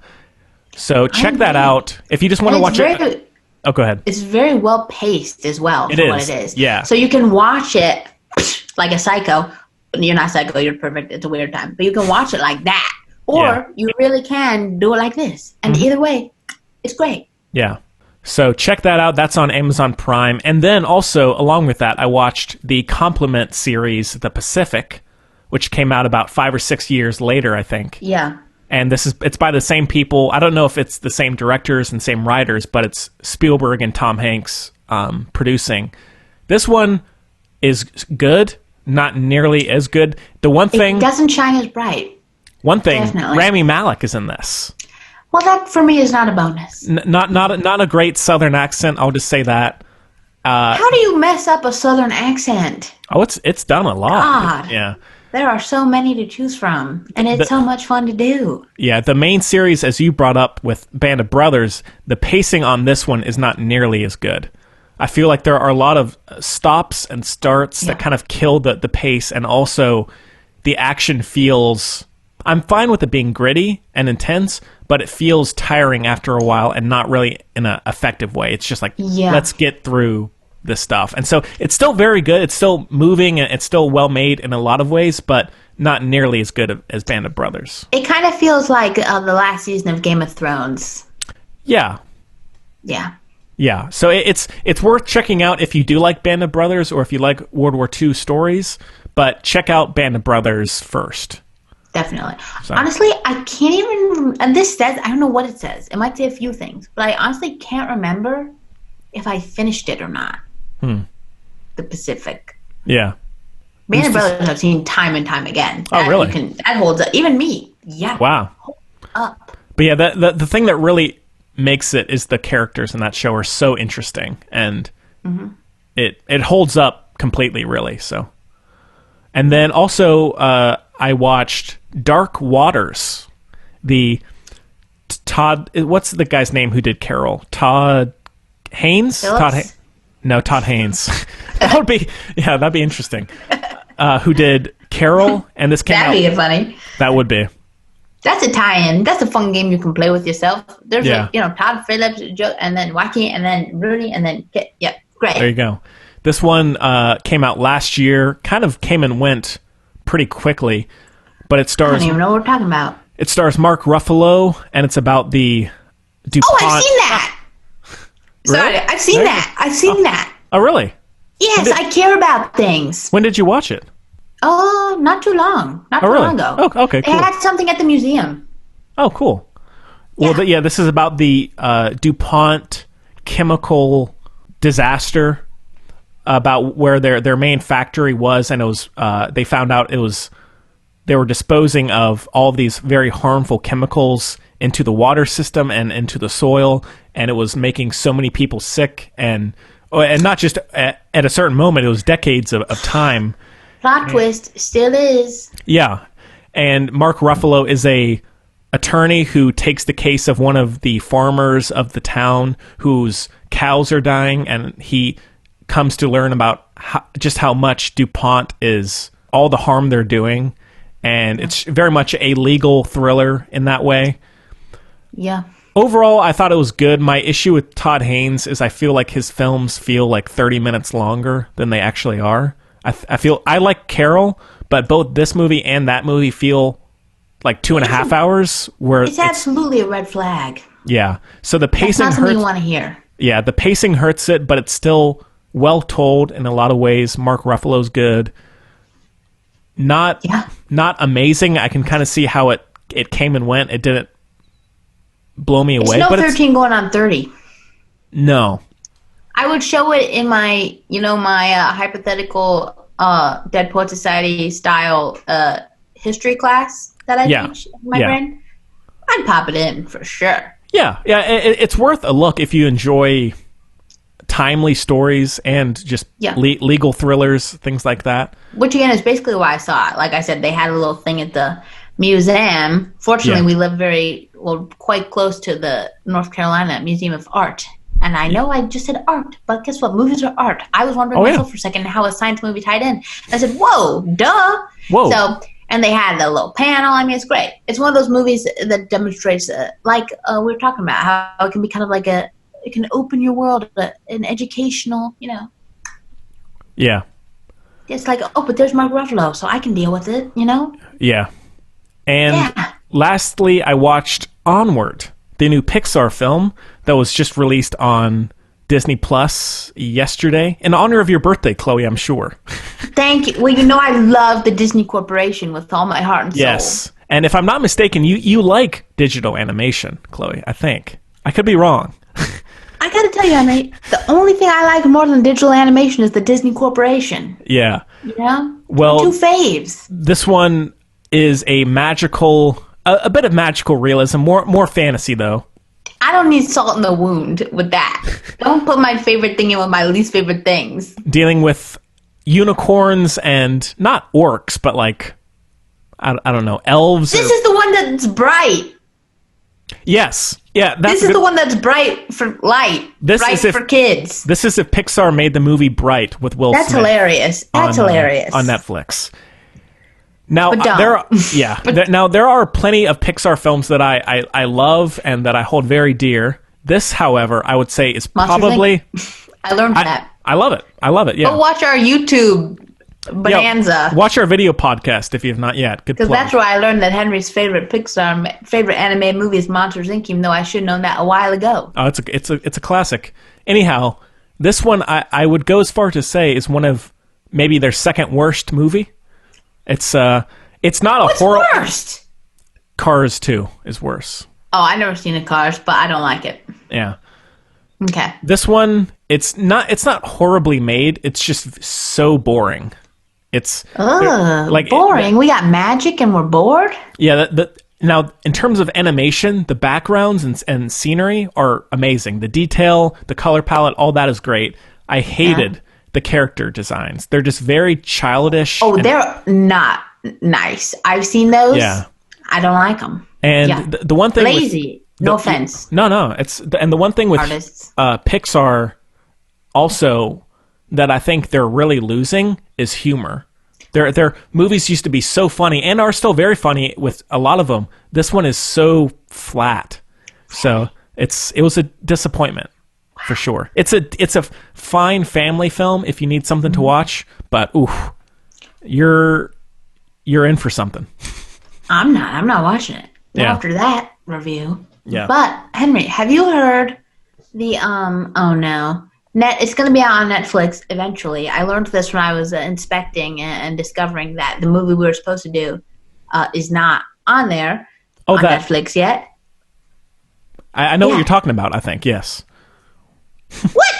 So check that out if you just want to watch it. Oh, go ahead. It's very well paced as well for what it is. Yeah. So you can watch it like a psycho. You're not psycho. You're perfect. It's a weird time, but you can watch it like that, or you really can do it like this. And either way, it's great. Yeah. So check that out. That's on Amazon Prime. And then also, along with that, I watched the complement series, The Pacific, which came out about 5 or 6 years later, I think. Yeah. And it's by the same people. I don't know if it's the same directors and same writers, but it's Spielberg and Tom Hanks producing. This one is good, not nearly as good. The one thing... It doesn't shine as bright. One thing, Definitely. Rami Malek is in this. Well, that for me is not a bonus. Not a great Southern accent. I'll just say that. How do you mess up a Southern accent? Oh, it's done a lot. God. Yeah. There are so many to choose from, and it's so much fun to do. Yeah, the main series, as you brought up with Band of Brothers, the pacing on this one is not nearly as good. I feel like there are a lot of stops and starts that kind of kill the pace, and also the action feels... I'm fine with it being gritty and intense, but it feels tiring after a while and not really in an effective way. It's just like, let's get through this stuff. And so it's still very good. It's still moving and it's still well made in a lot of ways, but not nearly as good as Band of Brothers. It kind of feels like the last season of Game of Thrones. Yeah. So it's worth checking out if you do like Band of Brothers or if you like World War II stories, but check out Band of Brothers first. Definitely. So. Honestly, I can't even... And this says... I don't know what it says. It might say a few things. But I honestly can't remember if I finished it or not. The Pacific. Yeah. Band of Brothers I've seen time and time again. Oh, really? That holds up. Even me. Yeah. Wow. up. But yeah, the thing that really makes it is the characters in that show are so interesting, and it holds up completely, really. So, and then also I watched Dark Waters, the Todd. What's the guy's name who did Carol? Todd Haynes. Todd Haynes. That'd be interesting. Who did Carol? And this came out. That'd be funny. That would be. That's a tie-in. That's a fun game you can play with yourself. There's Todd Phillips, Joe, and then Joaquin, and then Rooney, and then great. There you go. This one came out last year. Kind of came and went pretty quickly, but it stars. I don't even know what we're talking about. It stars Mark Ruffalo, and it's about the DuPont. Oh, I've seen that. Really? Sorry, I've seen that. I've seen that. Oh, really? Yes, I care about things. When did you watch it? Oh, not too long. Not too long ago. Oh, okay, cool. They had something at the museum. Oh, cool. Well, this is about the DuPont chemical disaster, about where their main factory was, and it was they found out they were disposing of all of these very harmful chemicals into the water system and into the soil, and it was making so many people sick, and not just at a certain moment, it was decades of time. Plot twist, still is. Yeah, and Mark Ruffalo is a attorney who takes the case of one of the farmers of the town whose cows are dying, and he comes to learn about just how much DuPont is, all the harm they're doing, and it's very much a legal thriller in that way. Yeah. Overall, I thought it was good. My issue with Todd Haynes is I feel like his films feel like 30 minutes longer than they actually are. I feel I like Carol, but both this movie and that movie feel like 2.5 hours. Where it's absolutely a red flag. Yeah. So the pacing That's not something hurts. You want to hear. Yeah, the pacing hurts it, but it's still well told in a lot of ways. Mark Ruffalo's good. Not amazing. I can kind of see how it came and went. It didn't blow me away. It's no 13 going on 30. No. I would show it in my, my hypothetical Dead Poet Society style history class that I teach in my brain. I'd pop it in for sure. Yeah. It's worth a look if you enjoy timely stories and just legal thrillers, things like that. Which, again, is basically why I saw it. Like I said, they had a little thing at the museum. Fortunately, we live quite close to the North Carolina Museum of Art. And I know I just said art, but guess what? Movies are art. I was wondering myself for a second how a science movie tied in. I said, whoa, duh. Whoa. So, and they had a little panel. I mean, it's great. It's one of those movies that demonstrates, we were talking about, how it can be kind of like it can open your world, an educational, Yeah. It's like, but there's Mark Ruffalo, so I can deal with it, Yeah. And lastly, I watched Onward, the new Pixar film that was just released on Disney Plus yesterday. In honor of your birthday, Chloe, I'm sure. Thank you. Well, I love the Disney Corporation with all my heart and soul. Yes. And if I'm not mistaken, you like digital animation, Chloe, I think. I could be wrong. I gotta tell you, mate, the only thing I like more than digital animation is the Disney Corporation. Yeah. Well, two faves. This one is a bit of magical realism, more fantasy though. I don't need salt in the wound with that. Don't put my favorite thing in with my least favorite things. Dealing with unicorns and not orcs, but like I don't know, elves. This is the one that's bright. Yes. Yeah, this is the one that's bright for light. Bright for kids. This is if Pixar made the movie Bright with Will Smith. That's hilarious. That's hilarious. On Netflix. Now there are plenty of Pixar films that I love and that I hold very dear. This, however, I would say is probably I learned that. I love it. I love it. Yeah. Go watch our YouTube bonanza. Yeah, watch our video podcast if you have not yet. Good plug. Because that's where I learned that Henry's favorite animated movie is Monsters Inc. Even though I should have known that a while ago. Oh, it's a classic. Anyhow, this one I would go as far to say is one of maybe their second worst movie. It's not a horror. What's worst? Cars 2 is worse. Oh, I've never seen a Cars, but I don't like it. Yeah. Okay. This one, it's not horribly made. It's just so boring. It's boring. We got magic and we're bored. Yeah. Now, in terms of animation, the backgrounds and scenery are amazing. The detail, the color palette, all that is great. I hated the character designs. They're just very childish. Oh, they're not nice. I've seen those. Yeah. I don't like them. And the one thing... Lazy. No offense. No. And the one thing with Artists. Pixar also that I think they're really losing is humor. Their movies used to be so funny and are still very funny with a lot of them. This one is so flat. So it was a disappointment for sure. It's a fine family film if you need something to watch, but oof, you're in for something. I'm not watching it. Yeah. After that review. Yeah. But Henry, have you heard the oh no. It's going to be out on Netflix eventually. I learned this when I was inspecting and discovering that the movie we were supposed to do is not on there on Netflix yet. I know what you're talking about, I think, yes. What?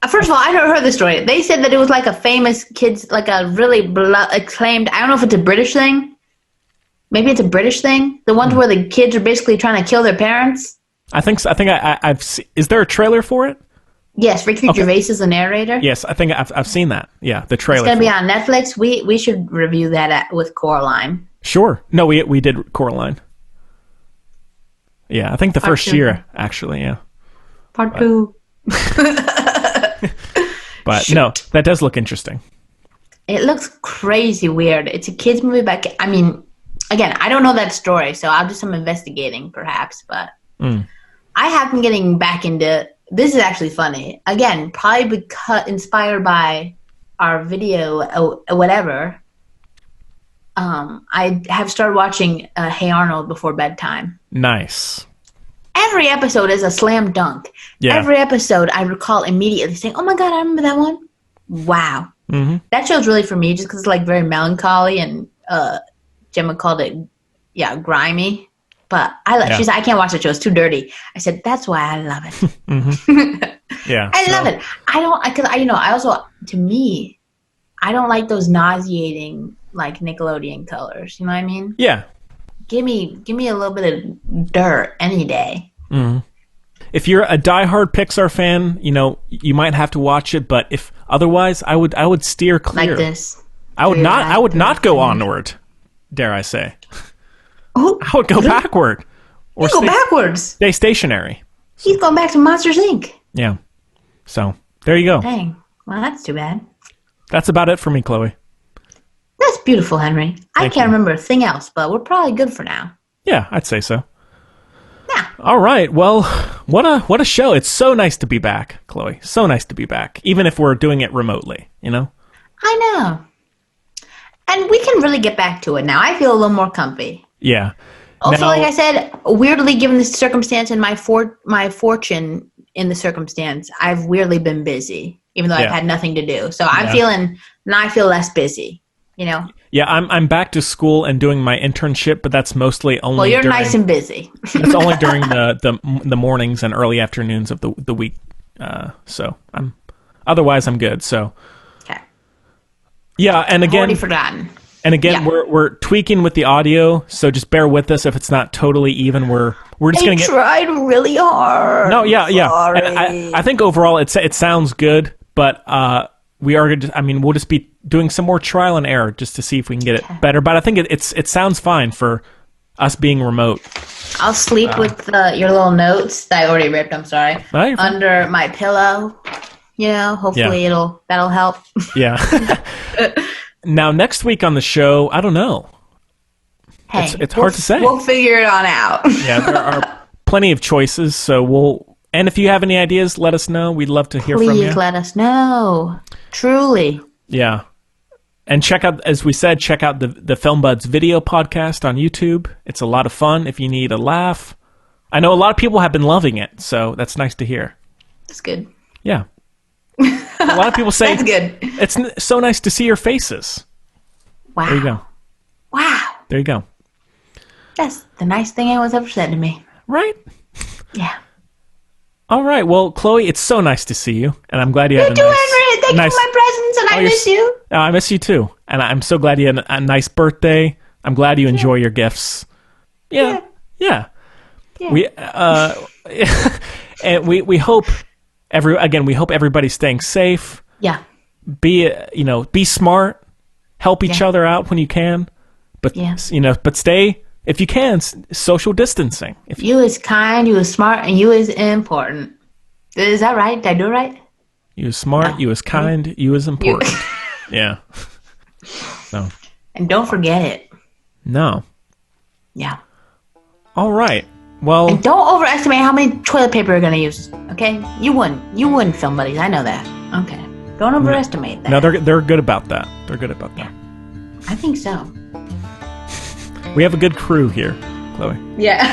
First of all, I never heard the story. They said that it was like a famous kids, like a really acclaimed, I don't know if it's a British thing. Maybe it's a British thing. The ones where the kids are basically trying to kill their parents. I think so. I think I've seen, is there a trailer for it? Yes, Ricky Gervais is the narrator. Yes, I think I've seen that. Yeah, the trailer. It's going to be on Netflix. We should review that with Coraline. Sure. No, we did Coraline. Yeah, I think the first year, actually, yeah. Part 2. But no, that does look interesting. It looks crazy weird. It's a kid's movie, but I mean, again, I don't know that story, so I'll do some investigating perhaps, but I have been getting back into... This is actually funny. Again, probably because inspired by our video, whatever. I have started watching Hey Arnold before bedtime. Nice. Every episode is a slam dunk. Yeah. Every episode, I recall immediately saying, "Oh my god, I remember that one." Wow. Mm-hmm. That show's really for me, just because it's like very melancholy, and Gemma called it, grimy. But she said, I can't watch that show. It's too dirty. I said, that's why I love it. Yeah. I love it. I also, to me, I don't like those nauseating, like, Nickelodeon colors. You know what I mean? Yeah. Give me a little bit of dirt any day. Mm-hmm. If you're a diehard Pixar fan, you might have to watch it, but if otherwise, I would steer clear. Like this. I would not go onward, dare I say. I would go backward. Or go backwards. Stay stationary. He's going back to Monsters, Inc. Yeah. So, there you go. Dang. Well, that's too bad. That's about it for me, Chloe. That's beautiful, Henry. I can't remember a thing else, but we're probably good for now. Yeah, I'd say so. Yeah. All right. Well, what a show. It's so nice to be back, Chloe. So nice to be back, even if we're doing it remotely, I know. And we can really get back to it now. I feel a little more comfy. Yeah. Also, like I said, weirdly, given the circumstance and my fortune in the circumstance, I've weirdly been busy, even though I've had nothing to do. So I feel less busy, Yeah, I'm back to school and doing my internship, but that's mostly only. Well, you're nice and busy. It's only during the mornings and early afternoons of the week. So otherwise I'm good. So. Okay. Yeah, and again, already forgotten. And again, we're tweaking with the audio, so just bear with us if it's not totally even. We're just going to get. I tried really hard. No, yeah. Sorry. And I think overall it sounds good, but we are. We'll just be doing some more trial and error just to see if we can get it better. But I think it sounds fine for us being remote. I'll sleep with your little notes that I already ripped. I'm sorry. Under my pillow. Hopefully that'll help. Yeah. Now, next week on the show, I don't know. Hey, it's hard to say. We'll figure it on out. Yeah, there are plenty of choices, so and if you have any ideas, let us know. We'd love to hear from you. Please let us know. Truly. Yeah. And check out the Film Buds video podcast on YouTube. It's a lot of fun if you need a laugh. I know a lot of people have been loving it, so that's nice to hear. That's good. Yeah. A lot of people say that's good. It's so nice to see your faces. Wow. There you go. Wow. There you go. That's the nice thing anyone's ever said to me. Right? Yeah. All right. Well, Chloe, it's so nice to see you, and I'm glad you had a nice... Henry. Thank you for my presents, and I miss you. Oh, I miss you too, and I'm so glad you had a nice birthday. I'm glad you enjoy your gifts. Yeah. We and we hope we hope everybody's staying safe. Yeah. Be smart, help each other out when you can, but but stay, if you can, social distancing. You is kind, you is smart, and you is important. Is that right? Did I do it right? You is smart, you is kind, you is important. Yeah. No. And don't forget it. No. Yeah. All right. Well, and don't overestimate how many toilet paper you're gonna use. Okay, you wouldn't, film buddies. I know that. Okay, don't overestimate that. No, they're good about that. They're good about that. I think so. We have a good crew here, Chloe. Yeah,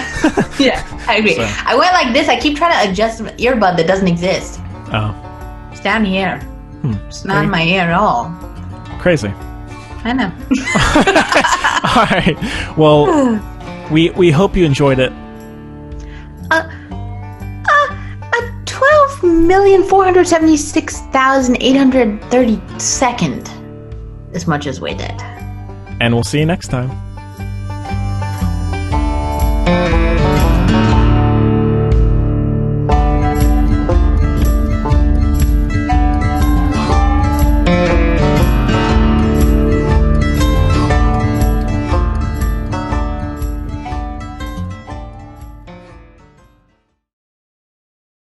yeah, I agree. So. I went like this. I keep trying to adjust an earbud that doesn't exist. Oh, it's down here. It's not in my ear at all. Crazy. I know. All right. Well, we hope you enjoyed it. 12,476,832nd as much as we did. And we'll see you next time.